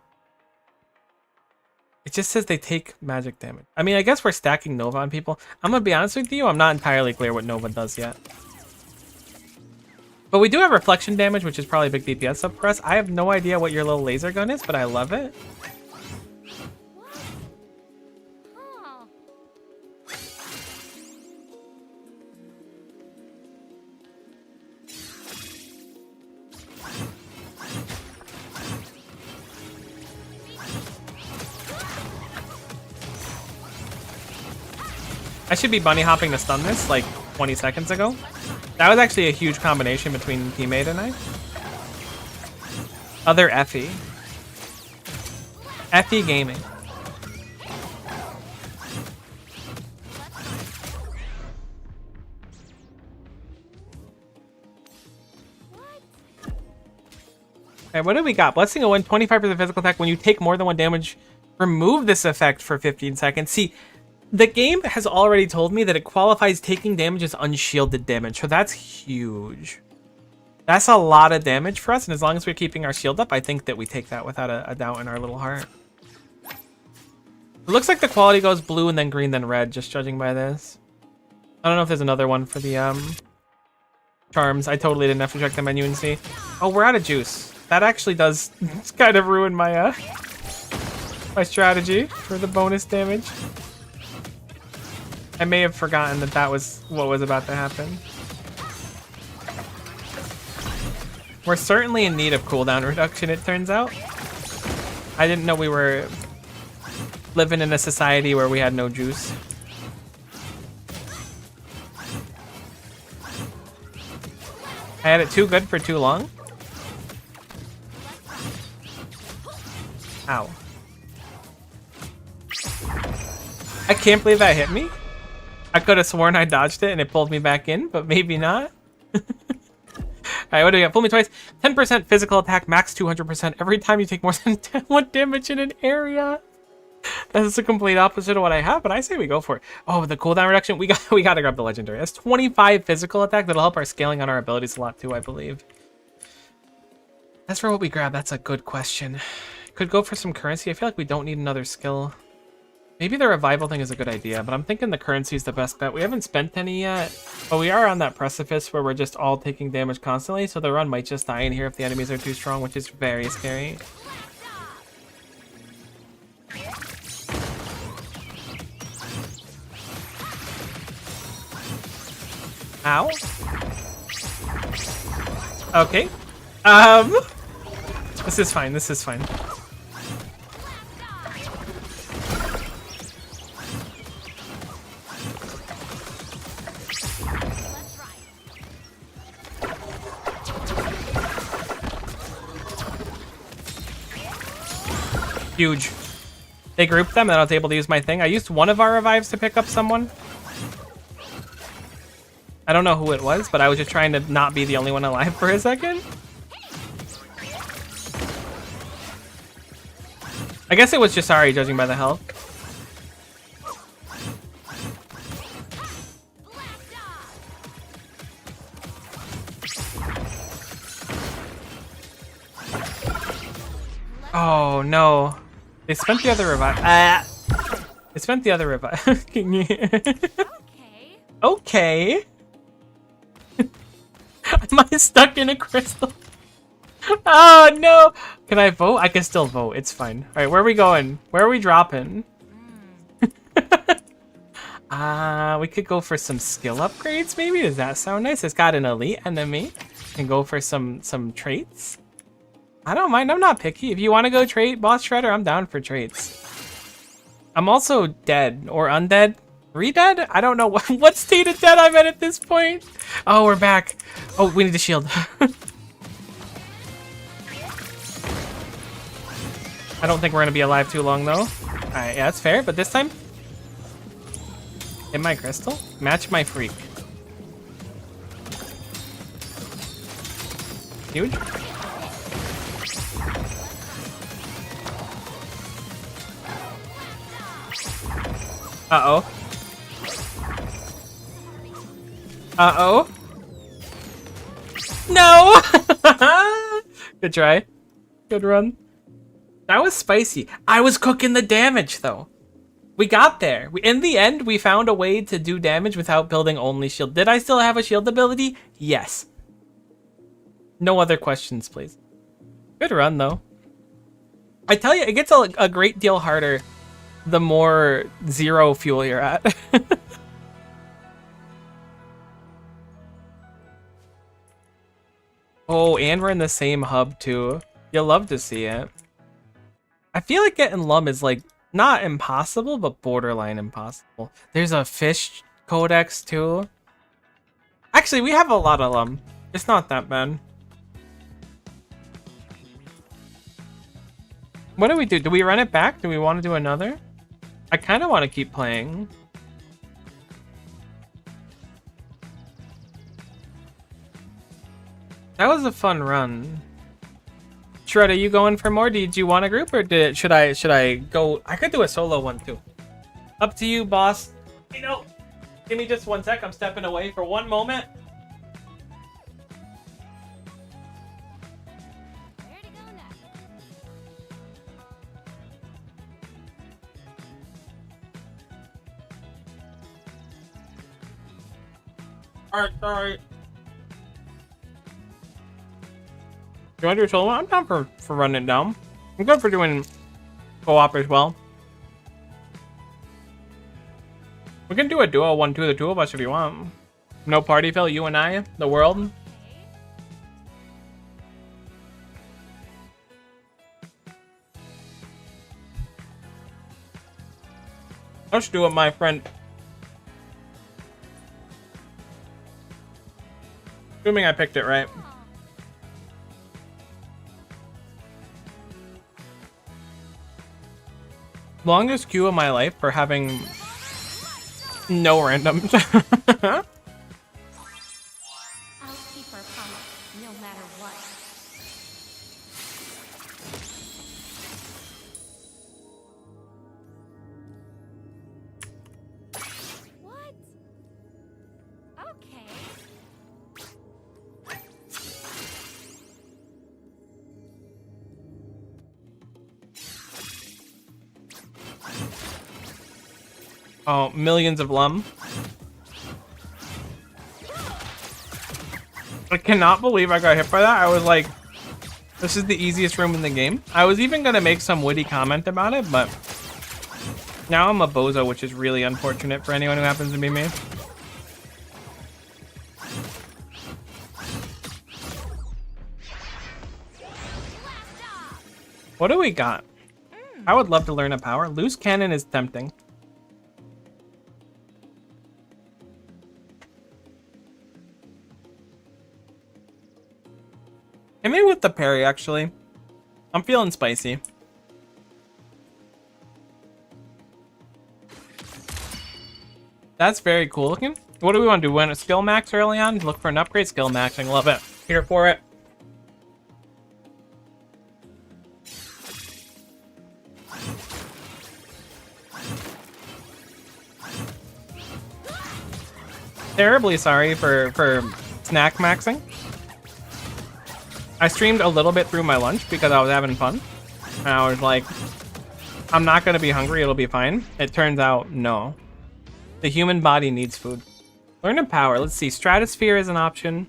It just says they take magic damage. I mean, I guess we're stacking Nova on people. I'm going to be honest with you, I'm not entirely clear what Nova does yet. But we do have reflection damage, which is probably a big DPS up for us. I have no idea what your little laser gun is, but I love it. I should be bunny hopping to stun this like 20 seconds ago. That was actually a huge combination between teammate and I. Other Effie. Effie Gaming. Okay, what do we got? Blessing a win, 25% physical attack. When you take more than 1 damage, remove this effect for 15 seconds. See, the game has already told me that it qualifies taking damage as unshielded damage, so that's huge. That's a lot of damage for us, and as long as we're keeping our shield up, I think that we take that without a doubt in our little heart. It looks like the quality goes blue and then green then red, just judging by this. I don't know if there's another one for the charms. I totally didn't have to check the menu and see. Oh, we're out of juice. That actually does kind of ruin my my strategy for the bonus damage. I may have forgotten that that was what was about to happen. We're certainly in need of cooldown reduction, it turns out. I didn't know we were living in a society where we had no juice. I had it too good for too long. Ow. I can't believe that hit me. I could have sworn I dodged it and it pulled me back in, but maybe not. Alright, what do we got? Fool me twice. 10% physical attack, max 200% every time you take more than 1 damage in an area. That's the complete opposite of what I have, but I say we go for it. Oh, the cooldown reduction. We gotta grab the legendary. That's 25 physical attack. That'll help our scaling on our abilities a lot too, I believe. As for what we grab, that's a good question. Could go for some currency. I feel like we don't need another skill. Maybe the revival thing is a good idea, but I'm thinking the currency is the best bet. We haven't spent any yet, but we are on that precipice where we're just all taking damage constantly, so the run might just die in here if the enemies are too strong, which is very scary. Ow. Okay. This is fine, this is fine. Huge. They grouped them and I was able to use my thing. I used one of our revives to pick up someone. I don't know who it was, but I was just trying to not be the only one alive for a second. I guess it was Jasari, judging by the health. Oh no. They spent the other revive. They spent the other revive. Okay. Am I stuck in a crystal? Oh no! Can I vote? I can still vote. It's fine. Alright, where are we going? Where are we dropping? We could go for some skill upgrades maybe? Does that sound nice? It's got an elite enemy. Can go for some traits. I don't mind. I'm not picky. If you want to go trait Boss Shredder, I'm down for traits. I'm also dead or undead. Re-dead? I don't know what state of dead I'm in at this point. Oh, we're back. Oh, we need a shield. I don't think we're going to be alive too long, though. Alright, yeah, that's fair. But this time, hit my crystal. Match my freak. Huge. Uh-oh. Uh-oh. No! Good try. Good run. That was spicy. I was cooking the damage, though. We got there. In the end, we found a way to do damage without building only shield. Did I still have a shield ability? Yes. No other questions, please. Good run, though. I tell you, it gets a great deal harder the more zero fuel you're at. Oh, and we're in the same hub, too. You'll love to see it. I feel like getting Lum is, like, not impossible, but borderline impossible. There's a fish codex, too. Actually, we have a lot of Lum. It's not that bad. What do we do? Do we run it back? Do we want to do another? I kind of want to keep playing. That was a fun run. Shredder, you going for more? Did you want a group or should I go? I could do a solo one too. Up to you, boss. You know, give me just 1 sec. I'm stepping away for 1 moment. Where to go next? Alright, sorry. You want to do a solo? I'm down for running it down. I'm good for doing co-op as well. We can do a duo 1-2, the two of us if you want. No party fill, you and I, the world. Let's do it, my friend. Assuming I picked it right. Longest queue of my life for having no randoms. I'll keep our promise, no matter what. What? Okay. Oh, millions of lum. I cannot believe I got hit by that. I was like, this is the easiest room in the game. I was even gonna make some witty comment about it, but now I'm a bozo, which is really unfortunate for anyone who happens to be me. What do we got? I would love to learn a power. Loose cannon is tempting. Hit me with the parry, actually. I'm feeling spicy. That's very cool looking. What do we want to do? We want a skill max early on? Look for an upgrade? Skill maxing. Love it. Here for it. Terribly sorry for snack maxing. I streamed a little bit through my lunch because I was having fun. And I was like, I'm not going to be hungry. It'll be fine. It turns out, no. The human body needs food. Learn a power. Let's see. Stratosphere is an option.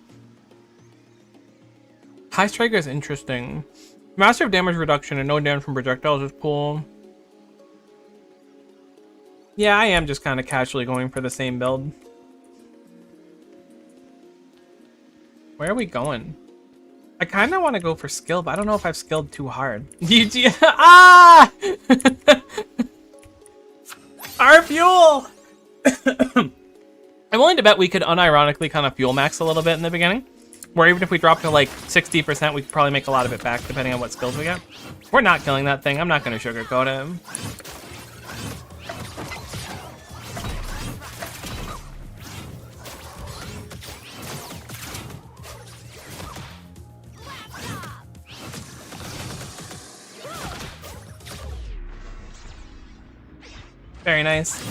High Striker is interesting. Master of damage reduction and no damage from projectiles is cool. Yeah, I am just kind of casually going for the same build. Where are we going? I kind of want to go for skill, but I don't know if I've skilled too hard. GG. Ah! Our fuel! I'm willing to bet we could unironically kind of fuel max a little bit in the beginning. Where even if we drop to like 60%, we could probably make a lot of it back depending on what skills we get. We're not killing that thing. I'm not going to sugarcoat him. Very nice.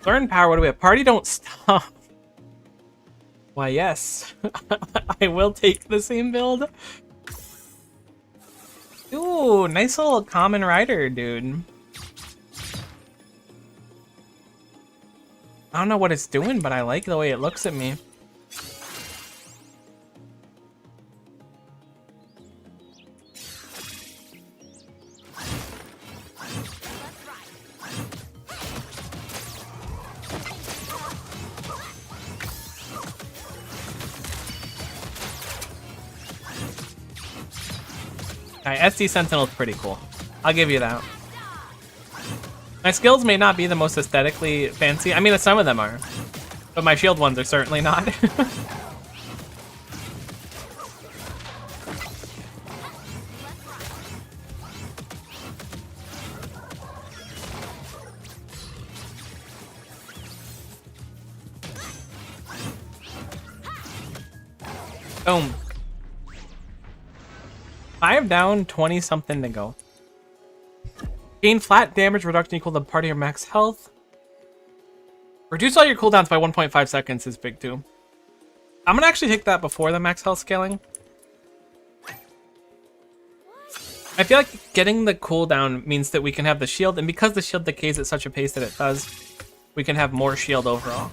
Learn power. What do we have? Party don't stop. Why, yes. I will take the same build. Ooh, nice little common rider, dude. I don't know what it's doing, but I like the way it looks at me. Alright, SD Sentinel's pretty cool. I'll give you that. My skills may not be the most aesthetically fancy. I mean, some of them are. But my shield ones are certainly not. Boom. I am down 20 something to go. Gain flat damage reduction equal to part of your max health. Reduce all your cooldowns by 1.5 seconds is big too. I'm gonna actually take that before the max health scaling. I feel like getting the cooldown means that we can have the shield, and because the shield decays at such a pace that it does, we can have more shield overall.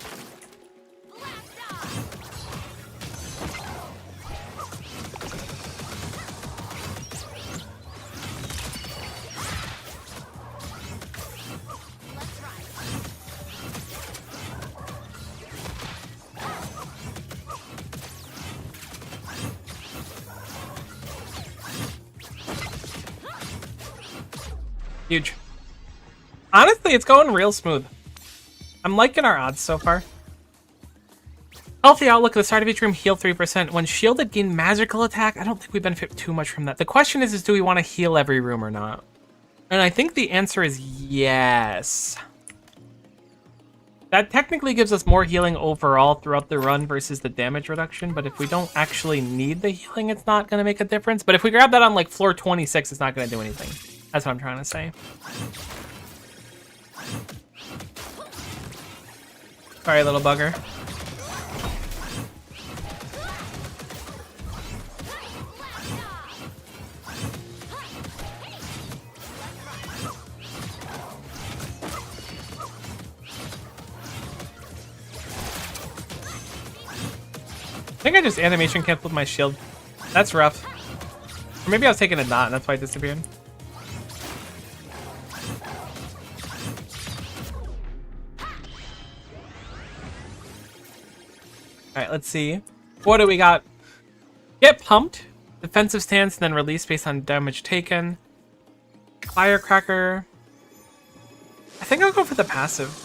Huge. Honestly, it's going real smooth. I'm liking our odds so far. Healthy outlook at the start of each room, heal 3%. When shielded, gain magical attack. I don't think we benefit too much from that. The question is do we want to heal every room or not? And I think the answer is yes. That technically gives us more healing overall throughout the run versus the damage reduction, but if we don't actually need the healing, it's not going to make a difference. But if we grab that on like floor 26, it's not going to do anything. That's what I'm trying to say. Sorry, little bugger. I think I just animation canceled my shield. That's rough. Or maybe I was taking a dot and that's why it disappeared. Alright, let's see. What do we got? Get pumped. Defensive stance, and then release based on damage taken. Firecracker. I think I'll go for the passive.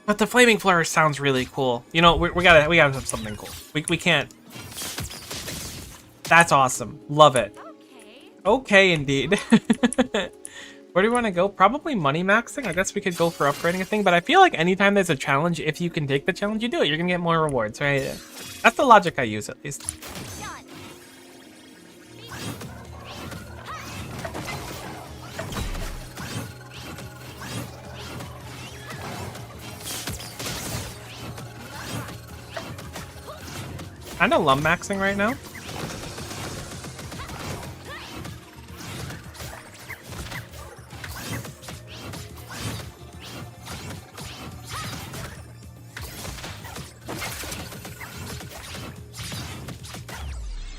But the flaming flourish sounds really cool. You know, we gotta have something cool. We can't. That's awesome. Love it. Okay, indeed. Where do we want to go? Probably money maxing. I guess we could go for upgrading a thing, but I feel like anytime there's a challenge, if you can take the challenge, you do it. You're gonna get more rewards, right? That's the logic I use, at least. Kinda lum maxing right now.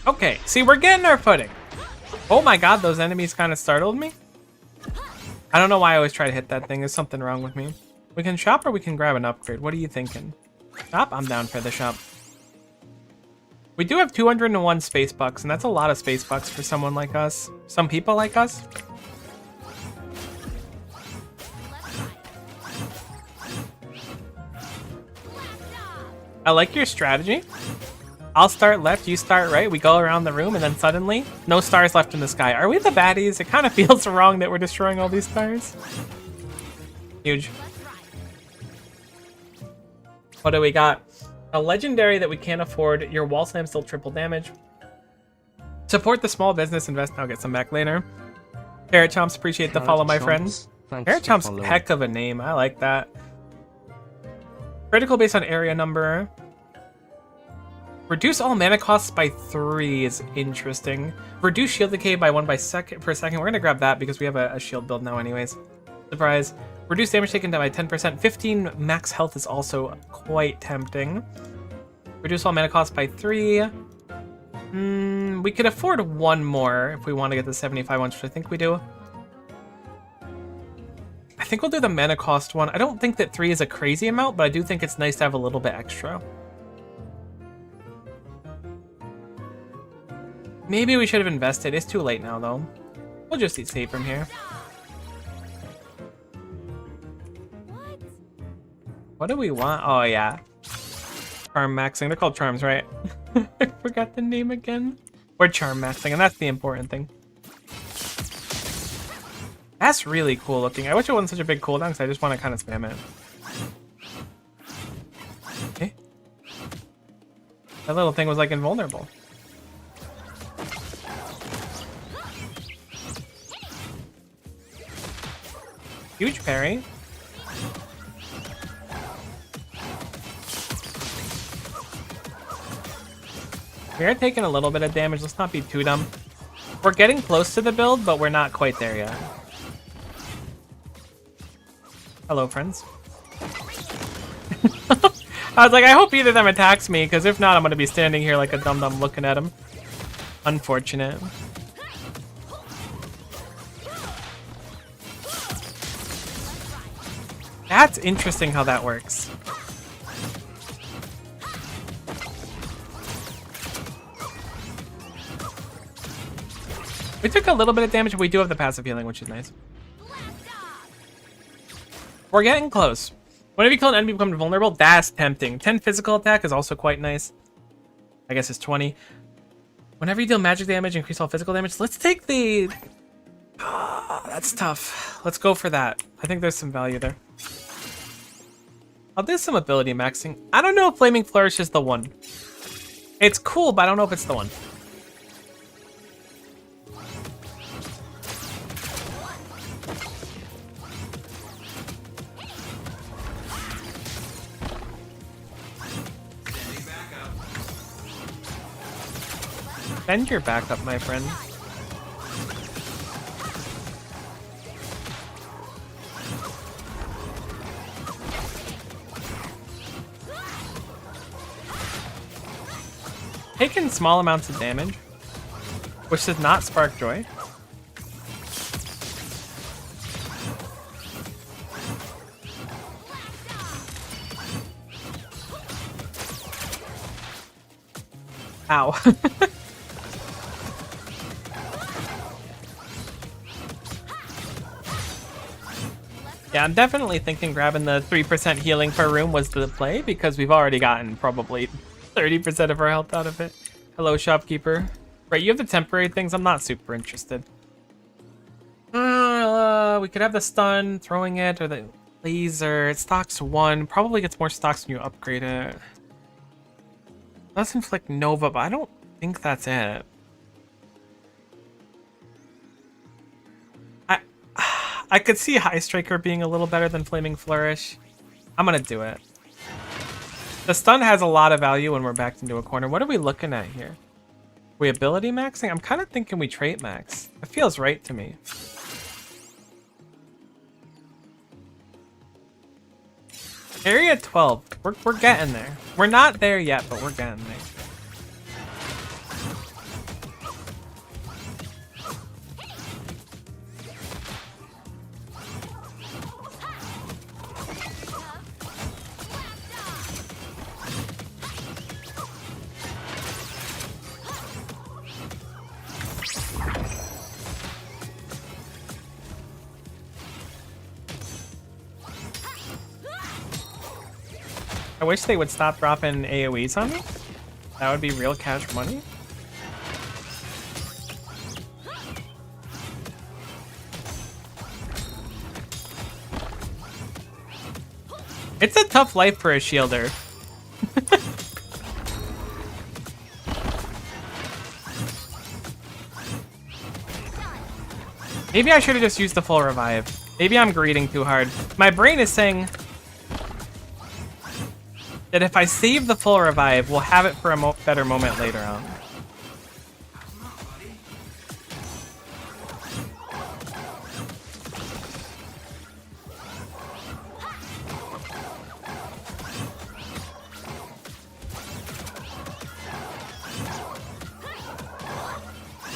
Okay, see, we're getting our footing. Oh my god, those enemies kind of startled me. I don't know why I always try to hit that thing. There's something wrong with me. We can shop or we can grab an upgrade. What are you thinking? Shop? I'm down for the shop. We do have 201 space bucks, and that's a lot of space bucks for someone like us. Some people like us. I like your strategy. I'll start left, you start right. We go around the room, and then suddenly, no stars left in the sky. Are we the baddies? It kind of feels wrong that we're destroying all these stars. Huge. What do we got? A legendary that we can't afford. Your wall slam still triple damage. Support the small business. Invest now. Get some back later. Carrot Chomps, appreciate the follow, my friends. Carrot Chomps, heck of a name. I like that. Critical based on area number. Reduce all mana costs by 3 is interesting. Reduce shield decay by 1 per second. We're gonna grab that because we have a shield build now anyways. Surprise. Reduce damage taken down by 10%. 15 max health is also quite tempting. Reduce all mana costs by 3. We could afford 1 more if we want to get the 75 ones, which I think we do. I think we'll do the mana cost one. I don't think that 3 is a crazy amount, but I do think it's nice to have a little bit extra. Maybe we should have invested. It's too late now, though. We'll just eat safe from here. What do we want? Oh, yeah. Charm maxing. They're called charms, right? I forgot the name again. We're charm maxing, and that's the important thing. That's really cool looking. I wish it wasn't such a big cooldown, because I just want to kind of spam it. Okay. That little thing was like invulnerable. Huge parry. We are taking a little bit of damage. Let's not be too dumb. We're getting close to the build, but we're not quite there yet. Hello, friends. I was like, I hope either of them attacks me, because if not, I'm going to be standing here like a dum-dum looking at him. Unfortunate. That's interesting how that works. We took a little bit of damage, but we do have the passive healing, which is nice. We're getting close. Whenever you kill an enemy become vulnerable, that's tempting. 10 physical attack is also quite nice. I guess it's 20. Whenever you deal magic damage, increase all physical damage. Let's take the... that's tough. Let's go for that. I think there's some value there. I'll do some ability maxing. I don't know if Flaming Flourish is the one. It's cool, but I don't know if it's the one. Send your backup, my friend. Taking small amounts of damage, which does not spark joy. Ow. Yeah, I'm definitely thinking grabbing the 3% healing per room was the play because we've already gotten probably 30% of our health out of it. Hello, shopkeeper. Right, you have the temporary things. I'm not super interested. We could have the stun, throwing it, or the laser. It stocks 1. Probably gets more stocks when you upgrade it. Does inflict Nova, but I don't think that's it. I could see High Striker being a little better than Flaming Flourish. I'm gonna do it. The stun has a lot of value when we're backed into a corner. What are we looking at here? We ability maxing? I'm kind of thinking we trait max. It feels right to me. Area 12. We're getting there. We're not there yet, but we're getting there. I wish they would stop dropping AoEs on me. That would be real cash money. It's a tough life for a shielder. Maybe I should have just used the full revive. Maybe I'm greeting too hard. My brain is saying that if I save the full revive, we'll have it for a better moment later on.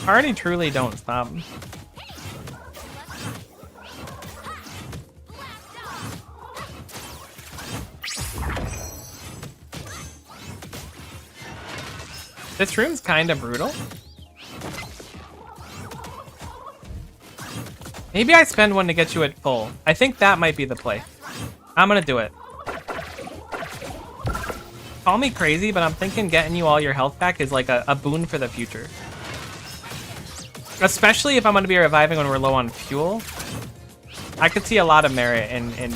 Already truly don't stop. This room's kind of brutal. Maybe I spend one to get you at full. I think that might be the play. I'm gonna do it. Call me crazy, but I'm thinking getting you all your health back is like a boon for the future. Especially if I'm gonna be reviving when we're low on fuel. I could see a lot of merit in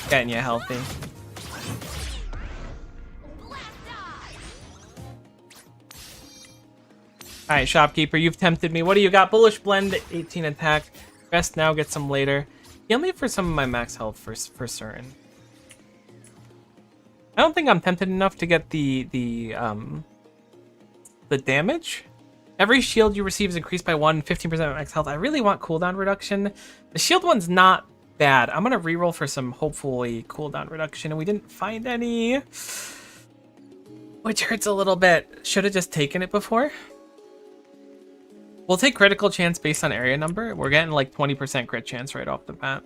getting you healthy. Alright, shopkeeper, you've tempted me. What do you got? Bullish blend, 18 attack. Rest now, get some later. Heal me for some of my max health for certain. I don't think I'm tempted enough to get the damage. Every shield you receive is increased by 15% of max health. I really want cooldown reduction. The shield one's not bad. I'm gonna reroll for some hopefully cooldown reduction, and we didn't find any, which hurts a little bit. Should have just taken it before. We'll take critical chance based on area number. We're getting like 20% crit chance right off the bat.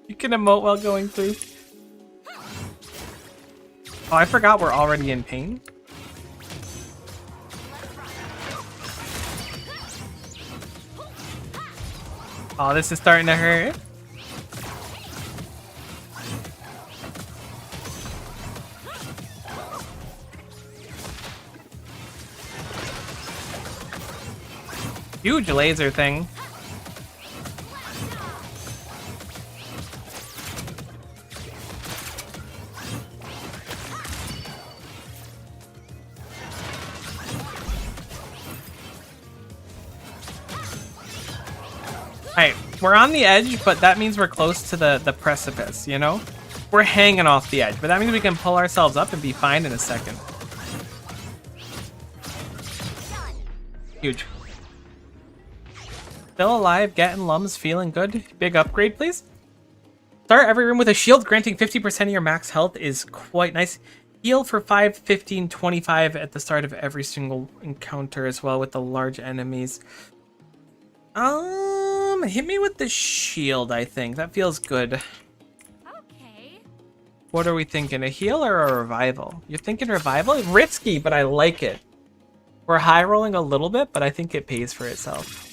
You can emote while going through. Oh, I forgot we're already in pain. Oh, this is starting to hurt. Huge laser thing. Alright, we're on the edge, but that means we're close to the precipice, you know? We're hanging off the edge, but that means we can pull ourselves up and be fine in a second. Huge. Still alive, getting lums, feeling good. Big upgrade, please. Start every room with a shield, granting 50% of your max health is quite nice. Heal for 5, 15, 25 at the start of every single encounter as well with the large enemies. Hit me with the shield, I think. That feels good. Okay. What are we thinking? A heal or a revival? You're thinking revival? Risky, but I like it. We're high rolling a little bit, but I think it pays for itself.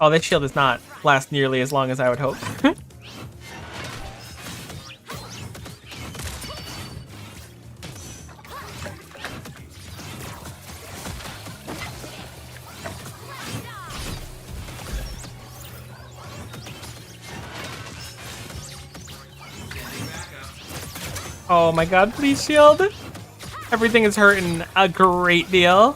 Oh, this shield does not last nearly as long as I would hope. Oh my god, please shield. Everything is hurting a great deal.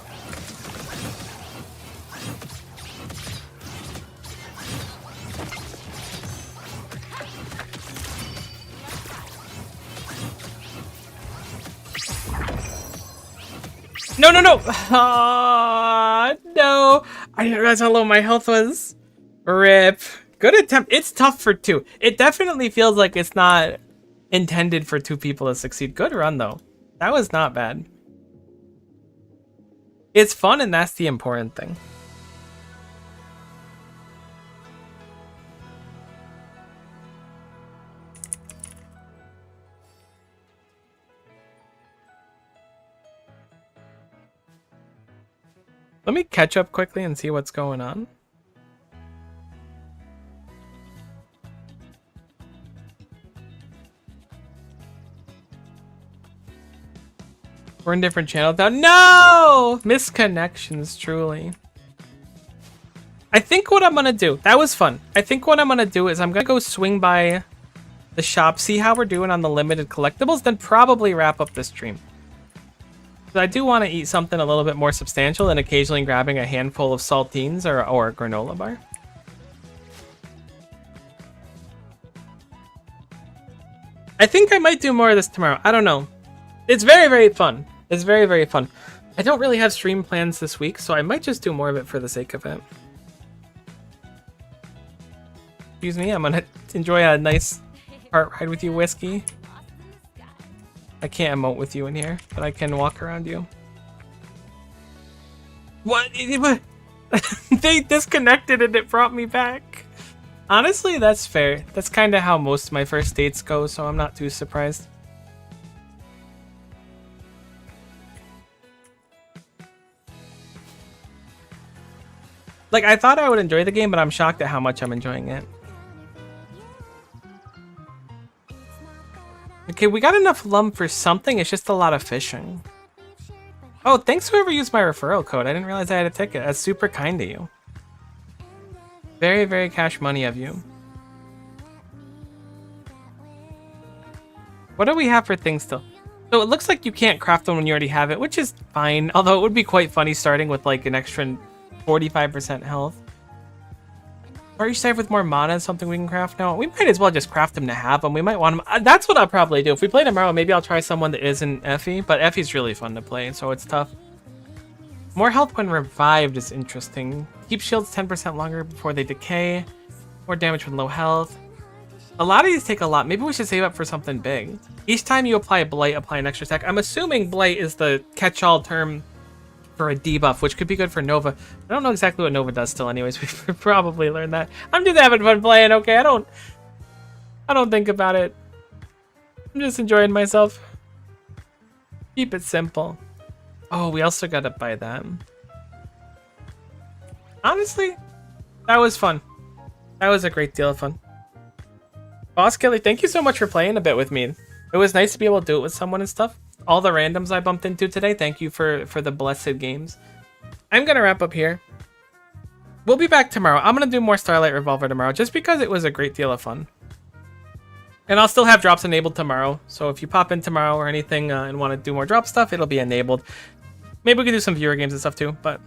No, no, no! No! I didn't realize how low my health was. RIP. Good attempt. It's tough for two. It definitely feels like it's not intended for two people to succeed. Good run, though. That was not bad. It's fun, and that's the important thing. Let me catch up quickly and see what's going on. We're in different channels now. No! Misconnections, truly. I think what I'm gonna do, that was fun. I think what I'm gonna do is I'm gonna go swing by the shop, see how we're doing on the limited collectibles, then probably wrap up the stream. I do want to eat something a little bit more substantial than occasionally grabbing a handful of saltines or a granola bar. I think I might do more of this tomorrow. I don't know. It's very, very fun. It's very, very fun. I don't really have stream plans this week, so I might just do more of it for the sake of it. Excuse me, I'm gonna enjoy a nice cart ride with you, Whiskey. I can't emote with you in here, but I can walk around you. What? They disconnected and it brought me back. Honestly, that's fair. That's kind of how most of my first dates go, so I'm not too surprised. Like, I thought I would enjoy the game, but I'm shocked at how much I'm enjoying it. Okay, we got enough lum for something. It's just a lot of fishing. Oh, thanks whoever used my referral code. I didn't realize I had a ticket. That's super kind of you. Very, very cash money of you. What do we have for things still? So it looks like you can't craft them when you already have it, which is fine. Although it would be quite funny starting with like an extra 45% health. Are you saved with more mana and something we can craft now? We might as well just craft them to have them. We might want them. That's what I'll probably do. If we play tomorrow, maybe I'll try someone that isn't Effie. But Effie's really fun to play, so it's tough. More health when revived is interesting. Keep shields 10% longer before they decay. More damage when low health. A lot of these take a lot. Maybe we should save up for something big. Each time you apply a blight, apply an extra attack. I'm assuming blight is the catch-all term for a debuff, which could be good for Nova. I don't know exactly what Nova does still anyways. We've probably learned that. I'm just having fun playing, okay? I don't think about it. I'm just enjoying myself. Keep it simple. Oh, we also gotta buy them. Honestly, that was fun. That was a great deal of fun. Boss Kelly, thank you so much for playing a bit with me. It was nice to be able to do it with someone and stuff. All the randoms I bumped into today, thank you for the blessed games. I'm gonna wrap up here. We'll be back tomorrow. I'm gonna do more Starlight Revolver tomorrow just because it was a great deal of fun. And I'll still have drops enabled tomorrow. So if you pop in tomorrow or anything and want to do more drop stuff, it'll be enabled. Maybe we could do some viewer games and stuff too, but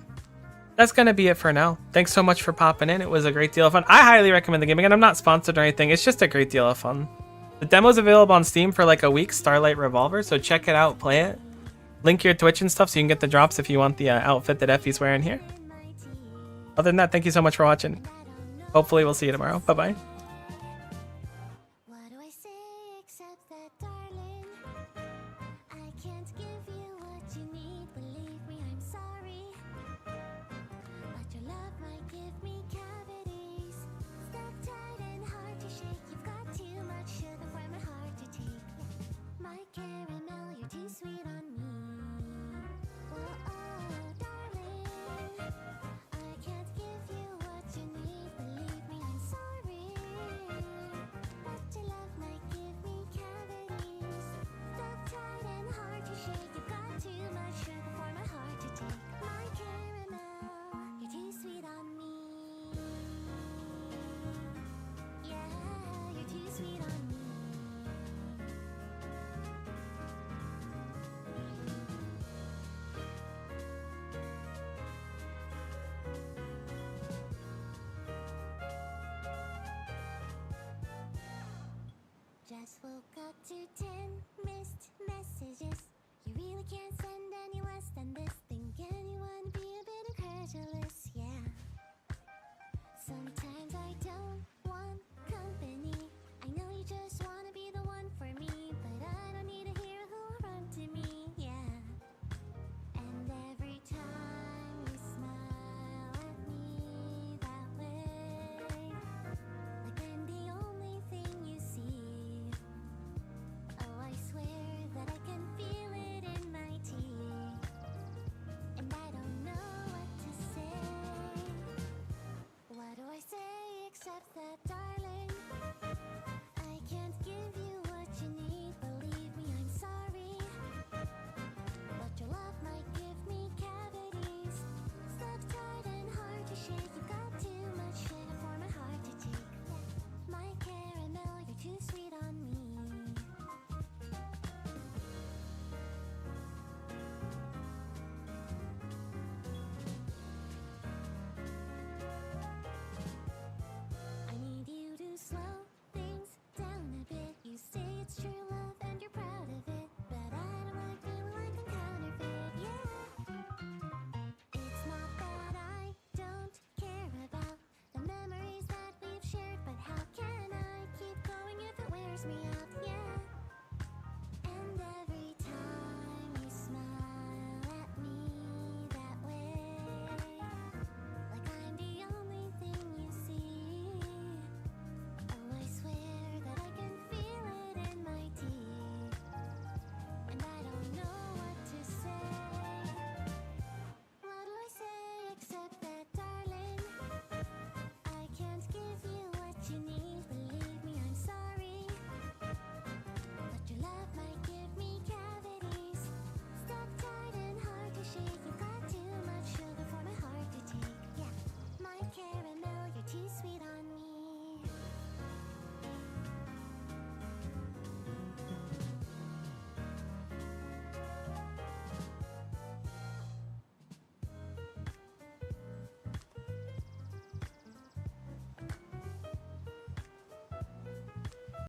that's gonna be it for now. Thanks so much for popping in. It was a great deal of fun. I highly recommend the game. Again, I'm not sponsored or anything. It's just a great deal of fun. The demo's available on Steam for like a week, Starlight Revolver, so check it out, play it. Link your Twitch and stuff so you can get the drops if you want the outfit that Effie's wearing here. Other than that, thank you so much for watching. Hopefully we'll see you tomorrow. Bye-bye. What do I say except that, darling? I can't give you what you need. Believe me, I'm sorry. But your love might give me cavities. Stuck tight and hard to shake. You've got too much sugar for my heart to take. My caramel, you're too sweet on me. Oh, darling. I can't give you what you need. Believe me, I'm sorry. But your love might give me cavities. Stuck tight and hard to shake. You've got too much sugar for my heart to take. My caramel, you're too sweet on me. Yeah, you're too sweet on me. Just woke up to 10 missed messages. You really can't send any less than this. Think anyone be a bit incredulous, yeah. Sometimes I don't